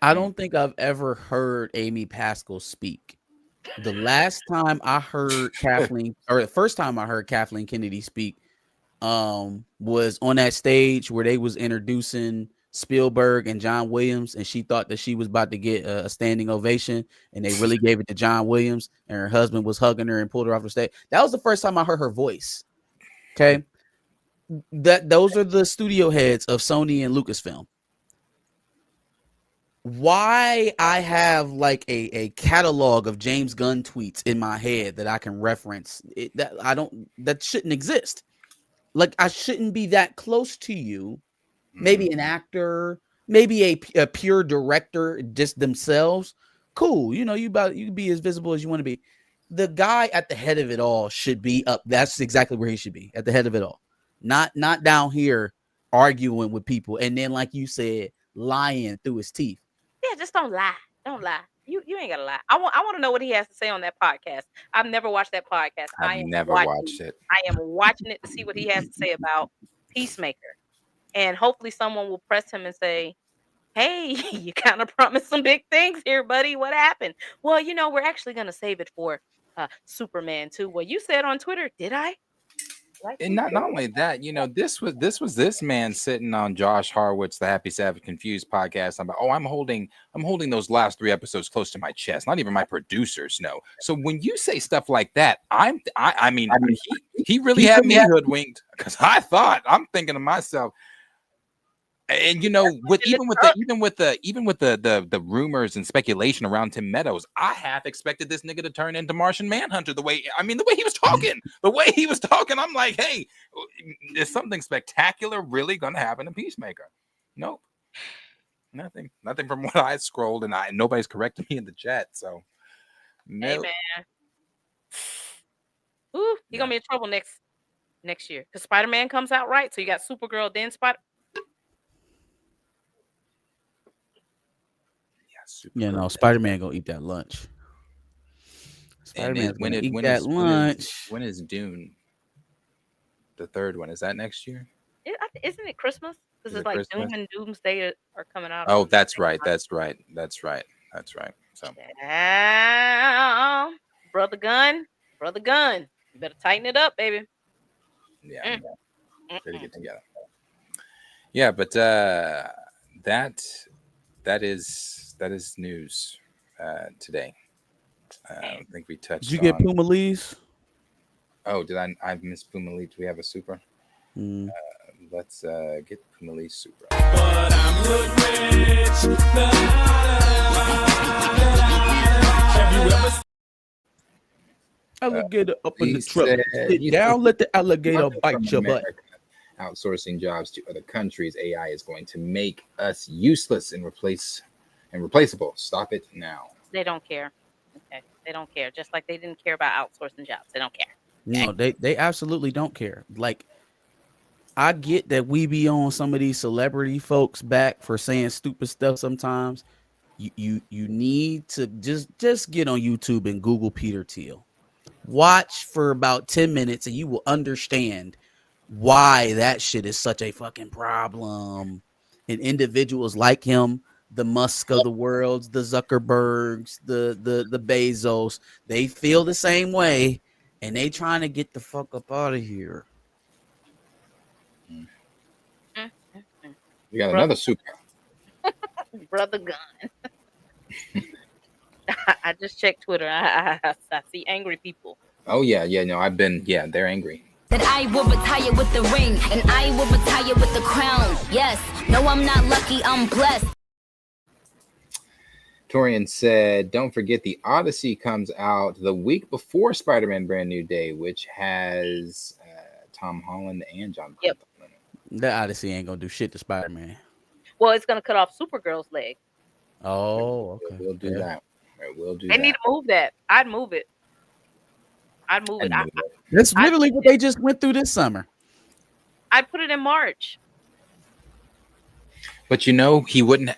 Speaker 3: I don't think I've ever heard Amy Pascal speak. The last time I heard Kathleen, or the first time I heard Kathleen Kennedy speak, was on that stage where they was introducing Spielberg and John Williams, and she thought that she was about to get a standing ovation, and they really gave it to John Williams, and her husband was hugging her and pulled her off the stage. That was the first time I heard her voice. Okay, those are the studio heads of Sony and Lucasfilm. Why I have like a catalog of James Gunn tweets in my head that I can reference that shouldn't exist. Like, I shouldn't be that close to you. Maybe an actor, maybe a pure director, just themselves. Cool. You can be as visible as you want to be. The guy at the head of it all should be up. That's exactly where he should be, at the head of it all. not down here arguing with people, and then like you said, lying through his teeth.
Speaker 2: Yeah, just don't lie. Don't lie. You ain't gotta lie. I want to know what he has to say on that podcast. I've never watched that podcast.
Speaker 1: I've never watched it.
Speaker 2: I am watching it to see what he has to say about Peacemaker, and hopefully someone will press him and say, "Hey, you kind of promised some big things here, buddy. What happened?" Well, we're actually gonna save it for Superman 2. Well, you said on Twitter, did I?
Speaker 1: And not only that, this man sitting on Josh Harwood's The Happy Savage Confused podcast. I'm I'm holding those last 3 episodes close to my chest. Not even my producers know. So when you say stuff like that, he really had me hoodwinked, because I'm thinking to myself, and even with the rumors and speculation around Tim Meadows, I half expected this nigga to turn into Martian Manhunter. The way he was talking, I'm like, hey, is something spectacular really gonna happen to Peacemaker? Nope, nothing from what I scrolled, and nobody's correcting me in the chat. So, nope.
Speaker 2: Hey man, ooh, you're gonna be in trouble next year because Spider-Man comes out, right? So you got Supergirl, then Spider.
Speaker 3: Spider-Man gonna eat that lunch. Spider-Man
Speaker 1: when
Speaker 3: eat that lunch.
Speaker 1: When is Dune? The 3rd one, is that next year?
Speaker 2: Isn't it Christmas? Because it's like
Speaker 1: Christmas?
Speaker 2: Doom and Doomsday are coming out.
Speaker 1: Oh, that's right. So,
Speaker 2: brother Gunn, you better tighten it up, baby.
Speaker 1: Yeah, better get together. Yeah, but that is news today. I think we touched.
Speaker 3: Did you get Puma Lee's?
Speaker 1: Oh, did I miss Puma Lee? Do we have a super? Let's get Puma Lee's super. But I'm rich.
Speaker 3: Have you ever? Alligator up in the truck. Sit down, let the alligator bite your butt.
Speaker 1: Outsourcing jobs to other countries. AI is going to make us useless and replaceable. Stop it now.
Speaker 2: They don't care. Okay, they don't care. Just like they didn't care about outsourcing jobs. They don't care.
Speaker 3: No, they absolutely don't care. Like, I get that we be on some of these celebrity folks back for saying stupid stuff sometimes. You need to just get on YouTube and Google Peter Thiel. Watch for about 10 minutes and you will understand why that shit is such a fucking problem. And individuals like him, the Musk of the world, the Zuckerbergs, the Bezos, they feel the same way, and they trying to get the fuck up out of here.
Speaker 1: We got another super.
Speaker 2: Brother Gunn. I just checked Twitter. I see angry people.
Speaker 1: Oh yeah, no, they're angry.
Speaker 4: That I will retire with the ring, and I will retire with the crown. Yes, no, I'm not lucky, I'm blessed.
Speaker 1: Torian said, don't forget the Odyssey comes out the week before Spider-Man Brand New Day, which has Tom Holland and John Bernthal in it.
Speaker 3: The Odyssey ain't gonna do shit to Spider-Man.
Speaker 2: Well, it's gonna cut off Supergirl's leg.
Speaker 3: Oh, okay.
Speaker 1: We'll do that. We'll do
Speaker 2: they need to move that. I'd move it.
Speaker 3: That's literally what they just went through this summer.
Speaker 2: I'd put it in March.
Speaker 1: But he wouldn't.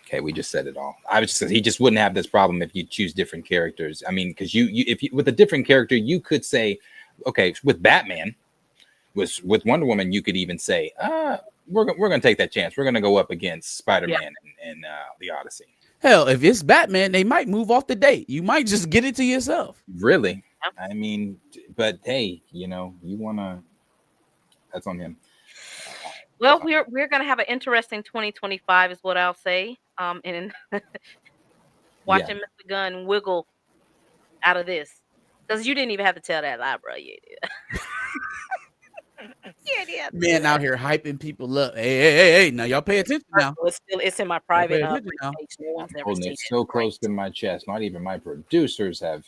Speaker 1: Okay, we just said it all. He just wouldn't have this problem if you choose different characters. I mean, because if you with a different character, you could say, okay, with Batman, with Wonder Woman, you could even say, we're gonna take that chance. We're gonna go up against Spider-Man and the Odyssey.
Speaker 3: Hell, if it's Batman, they might move off the date. You might just get it to yourself.
Speaker 1: Really? I mean, but hey, you wanna. That's on him.
Speaker 2: Well, we're gonna have an interesting 2025, is what I'll say. And watching Mr. Gunn wiggle out of this, because you didn't even have to tell that lie, bro. You did.
Speaker 3: Man out here hyping people up. Hey! Now y'all pay attention now.
Speaker 2: It's in my private.
Speaker 1: Holding it so close to my chest. Not even my producers have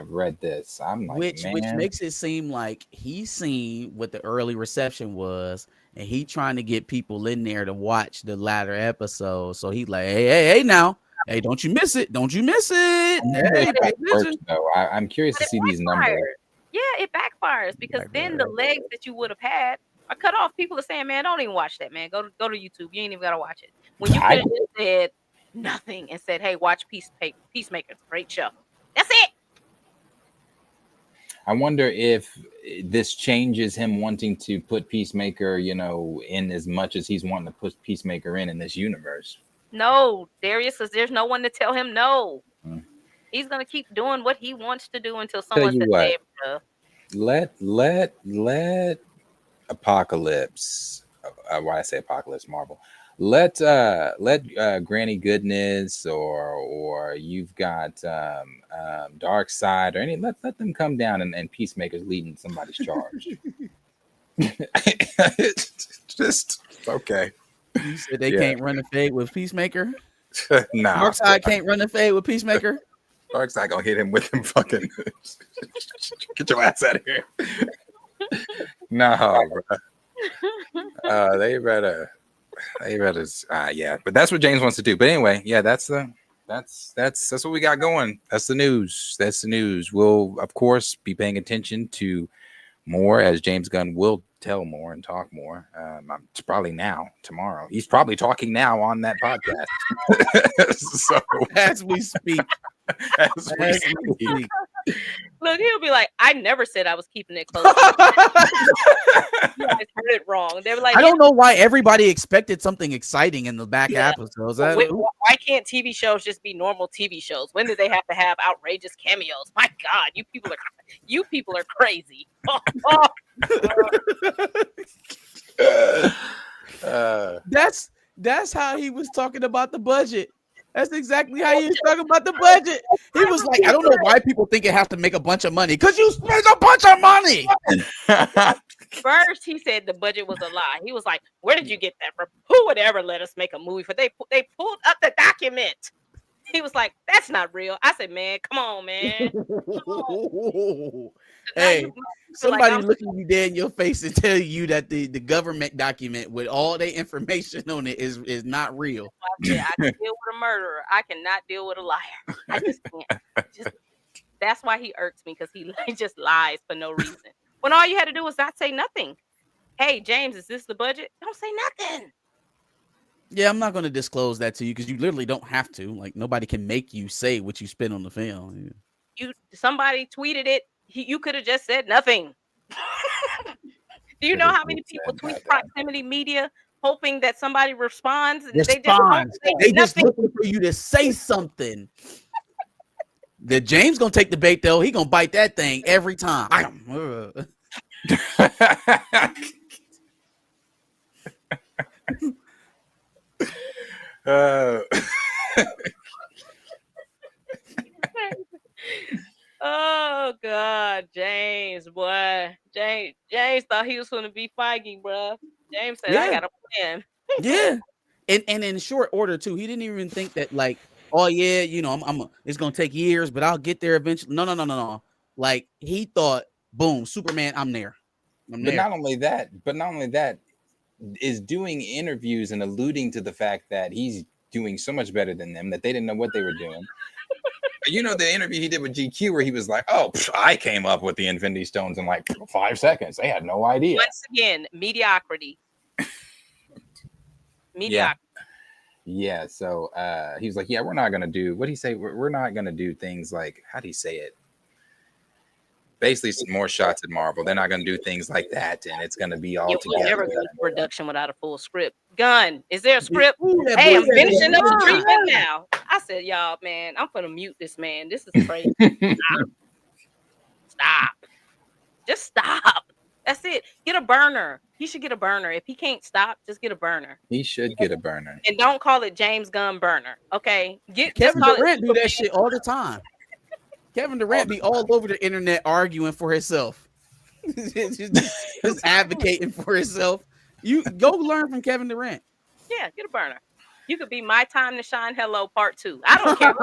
Speaker 1: read this. I'm like,
Speaker 3: which makes it seem like he's seen what the early reception was, and he trying to get people in there to watch the latter episode. So he's like, hey, now, hey, don't you miss it? Don't you miss it?
Speaker 1: I'm curious to see these numbers.
Speaker 2: Yeah, it backfires because then the legs that you would have had I cut off. People are saying, man, don't even watch that, man. Go to YouTube. You ain't even gotta watch it. When you could have just said nothing and said, hey, watch Peacemaker. It's a great show. That's it.
Speaker 1: I wonder if this changes him wanting to put Peacemaker, in as much as he's wanting to put Peacemaker in this universe.
Speaker 2: No, Darius, because there's no one to tell him no. He's gonna keep doing what he wants to do until someone says, "Hey,
Speaker 1: let Apocalypse." Why I say Apocalypse? Marvel. Let Granny Goodness or you've got Dark Side or any let them come down and Peacemaker's leading somebody's charge. Just okay.
Speaker 3: You said they can't run the fade with Peacemaker.
Speaker 1: Nah,
Speaker 3: Dark Side can't run the fade with Peacemaker.
Speaker 1: Dark Side gonna hit him with him fucking. Get your ass out of here. No, bro. They better. Yeah, but that's what James wants to do. But anyway, yeah, that's what we got going. That's the news. We'll of course be paying attention to more as James Gunn will tell more and talk more. It's probably tomorrow. He's probably talking now on that podcast. So
Speaker 3: as we speak.
Speaker 2: Look, he'll be like, I never said I was keeping it close. You guys heard it wrong. They were like,
Speaker 3: I don't know why everybody expected something exciting in the back episodes.
Speaker 2: Why can't TV shows just be normal TV shows? When did they have to have outrageous cameos? My God, you people are crazy.
Speaker 3: That's how he was talking about the budget. That's exactly how he was talking about the budget. He was like, I don't know why people think it has to make a bunch of money. Because you spent a bunch of money.
Speaker 2: First, he said the budget was a lie. He was like, where did you get that from? Who would ever let us make a movie? For they pulled up the document. He was like, that's not real. I said, man, come on, man. Come on.
Speaker 3: Hey, somebody looking you dead in your face and tell you that the government document with all the information on it is not real.
Speaker 2: I can deal with a murderer. I cannot deal with a liar. I just can't. That's why he irks me, because he just lies for no reason. When all you had to do was not say nothing. Hey, James, is this the budget? Don't say nothing.
Speaker 3: Yeah, I'm not going to disclose that to you because you literally don't have to. Like, nobody can make you say what you spent on the film.
Speaker 2: Somebody tweeted it. You could have just said nothing. Do you know how many people tweet proximity media hoping that somebody responds?
Speaker 3: They just looking for you to say something. The James gonna take the bait though. He gonna bite that thing every time.
Speaker 2: Oh God, James, boy. James thought he was gonna be Feige, bro. James said, I got a plan.
Speaker 3: Yeah. And in short order too. He didn't even think that like, oh yeah, it's gonna take years, but I'll get there eventually. No. Like he thought, boom, Superman, I'm there.
Speaker 1: But not only that, is doing interviews and alluding to the fact that he's doing so much better than them that they didn't know what they were doing. The interview he did with GQ where he was like, oh, I came up with the Infinity Stones in like 5 seconds. They had no idea.
Speaker 2: Once again, mediocrity.
Speaker 1: Yeah. So he was like, yeah, we're not going to do, what did he say? We're not going to do things like, how do you say it? Basically, some more shots at Marvel. They're not going to do things like that. And it's going to be all together.
Speaker 2: We'll never go to production without a full script. Gunn, is there a script? Hey, I'm finishing up the treatment now. I said, y'all, man, I'm going to mute this man. This is crazy. Stop. Just stop. That's it. Get a burner. He should get a burner. If he can't stop, just get a burner.
Speaker 1: He should get a burner.
Speaker 2: And don't call it James Gunn burner. Okay.
Speaker 3: Kevin Durant do that shit all the time. Kevin Durant be all over the internet arguing for himself. just advocating for himself. You go learn from Kevin Durant.
Speaker 2: Yeah, get a burner. You could be My Time to Shine Hello Part 2. I don't care.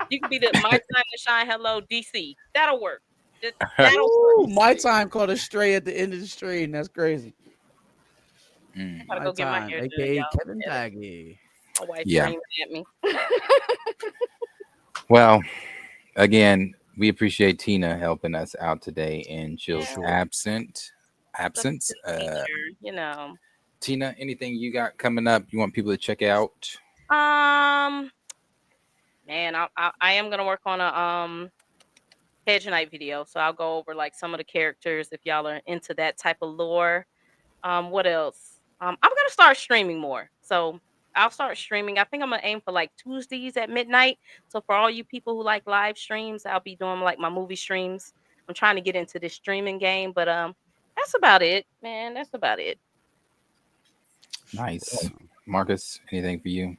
Speaker 2: You could be the My Time to Shine Hello DC. That'll work.
Speaker 3: My Time caught a stray at the end of the stream. That's crazy.
Speaker 2: Gotta go get my hair
Speaker 3: AKA
Speaker 2: done,
Speaker 3: Kevin Feige.
Speaker 2: My wife screaming at me.
Speaker 1: Well, again, we appreciate Tina helping us out today in Chill's absence.
Speaker 2: You know.
Speaker 1: Tina, anything you got coming up you want people to check out?
Speaker 2: Man, I am gonna work on a Hedge Knight video, so I'll go over like some of the characters if y'all are into that type of lore. What else? I'm gonna start streaming more, so I'll start streaming. I think I'm gonna aim for like Tuesdays at midnight. So for all you people who like live streams, I'll be doing like my movie streams. I'm trying to get into this streaming game, but that's about it, man. That's about it.
Speaker 1: Nice. Marcus, anything for you?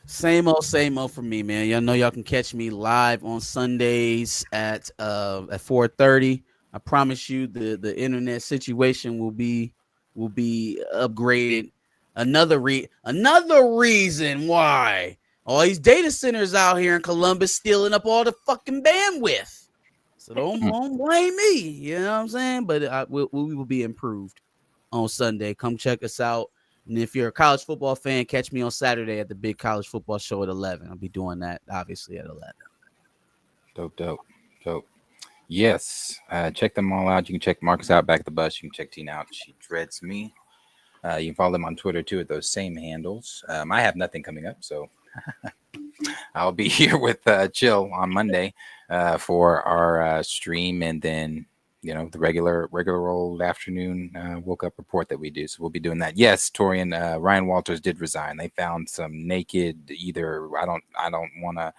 Speaker 3: Same old for me, man. Y'all know y'all can catch me live on Sundays at 4:30. I promise you the internet situation will be upgraded. Another reason why all these data centers out here in Columbus stealing up all the fucking bandwidth. So don't blame me. You know what I'm saying? But we will be improved on Sunday. Come check us out. And if you're a college football fan, catch me on Saturday at the big college football show at 11. I'll be doing that, obviously, at 11.
Speaker 1: Dope. Yes. Check them all out. You can check Marcus out, Back at the Bus. You can check Tina out. She dreads me. You can follow them on Twitter, too, at those same handles. I have nothing coming up, so I'll be here with Chill on Monday for our stream, and then the regular old afternoon woke up report that we do. So we'll be doing that. Yes, Torian, Ryan Walters did resign. They found some naked, either I don't want to.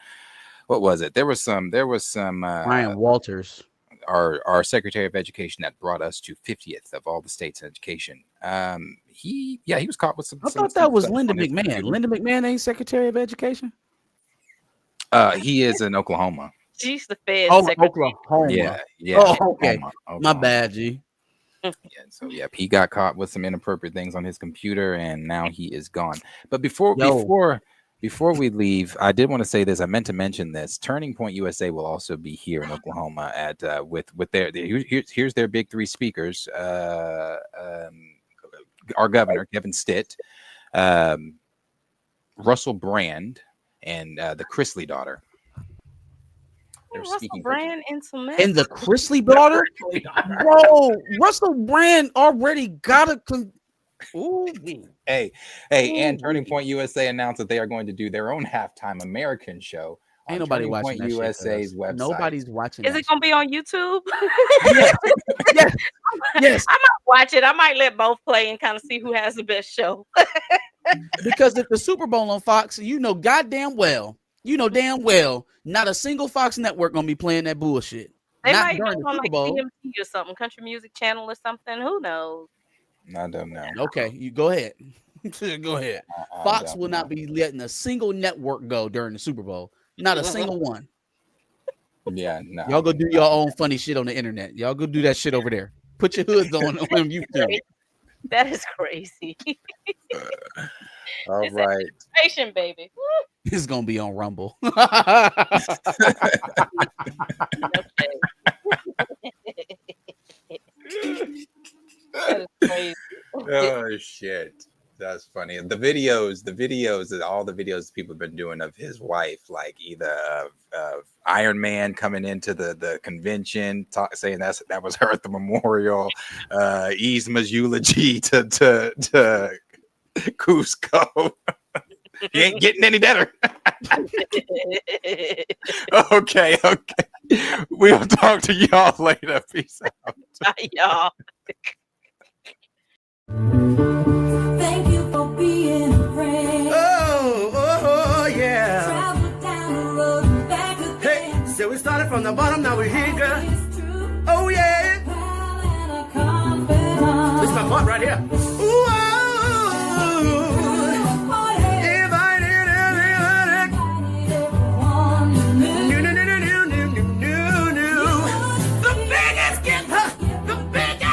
Speaker 1: What was it? There was some.
Speaker 3: Ryan Walters,
Speaker 1: our Secretary of Education, that brought us to 50th of all the states in education. He was caught with some.
Speaker 3: I thought that was Linda McMahon. Linda McMahon ain't Secretary of Education.
Speaker 1: He is in Oklahoma.
Speaker 2: She's the Fed.
Speaker 3: Oklahoma.
Speaker 1: Yeah.
Speaker 3: Oh, okay.
Speaker 1: Oklahoma.
Speaker 3: My bad, G.
Speaker 1: He got caught with some inappropriate things on his computer, and now he is gone. But before we leave, I did want to say this. I meant to mention this. Turning Point USA will also be here in Oklahoma at with their here's their big three speakers. Our governor Kevin Stitt, Russell Brand, and the Chrisley daughter.
Speaker 2: Russell Brand and
Speaker 3: the Chrisley daughter. Bro, Russell Brand already got a.
Speaker 1: Hey, and Turning Point USA announced that they are going to do their own halftime American show.
Speaker 3: Ain't nobody watching that
Speaker 1: USA's
Speaker 3: shit,
Speaker 1: website.
Speaker 3: Nobody's watching.
Speaker 2: Is it gonna be on YouTube?
Speaker 3: Yes.
Speaker 2: I might watch it. I might let both play and kind of see who has the best show.
Speaker 3: Because if the Super Bowl on Fox, damn well, not a single Fox network gonna be playing that bullshit.
Speaker 2: They
Speaker 3: not
Speaker 2: might
Speaker 3: during
Speaker 2: be
Speaker 3: the
Speaker 2: on
Speaker 3: Super
Speaker 2: like
Speaker 3: Bowl.
Speaker 2: CMT or something, Country Music Channel or something. Who knows?
Speaker 1: I don't know.
Speaker 3: Okay, you go ahead. Go ahead. Fox will not be letting a single network go during the Super Bowl. Not a single one.
Speaker 1: Yeah, no.
Speaker 3: Y'all go do your own funny shit on the internet. Y'all go do that shit over there. Put your hoods on YouTube.
Speaker 2: That is crazy.
Speaker 1: All right.
Speaker 2: Patient, baby.
Speaker 3: It's gonna be on Rumble.
Speaker 2: That is crazy.
Speaker 1: Oh shit. That's funny. The videos, all the videos people have been doing of his wife, like either of Iron Man coming into the convention, saying that was her at the memorial, Yzma's eulogy to Cusco. He ain't getting any better. Okay. We'll talk to y'all later. Peace out.
Speaker 2: Bye, y'all.
Speaker 21: Thank you for being a friend. Oh, yeah. Travel down the road and back again. Hey, so we started from the bottom, now we're here, girl. Oh, yeah. This is my part right here. Ooh, if I did the biggest gift, the biggest.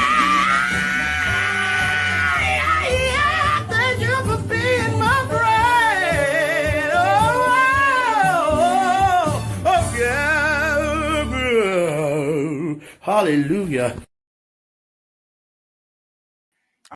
Speaker 21: Thank you for being my friend. Oh, yeah. Hallelujah.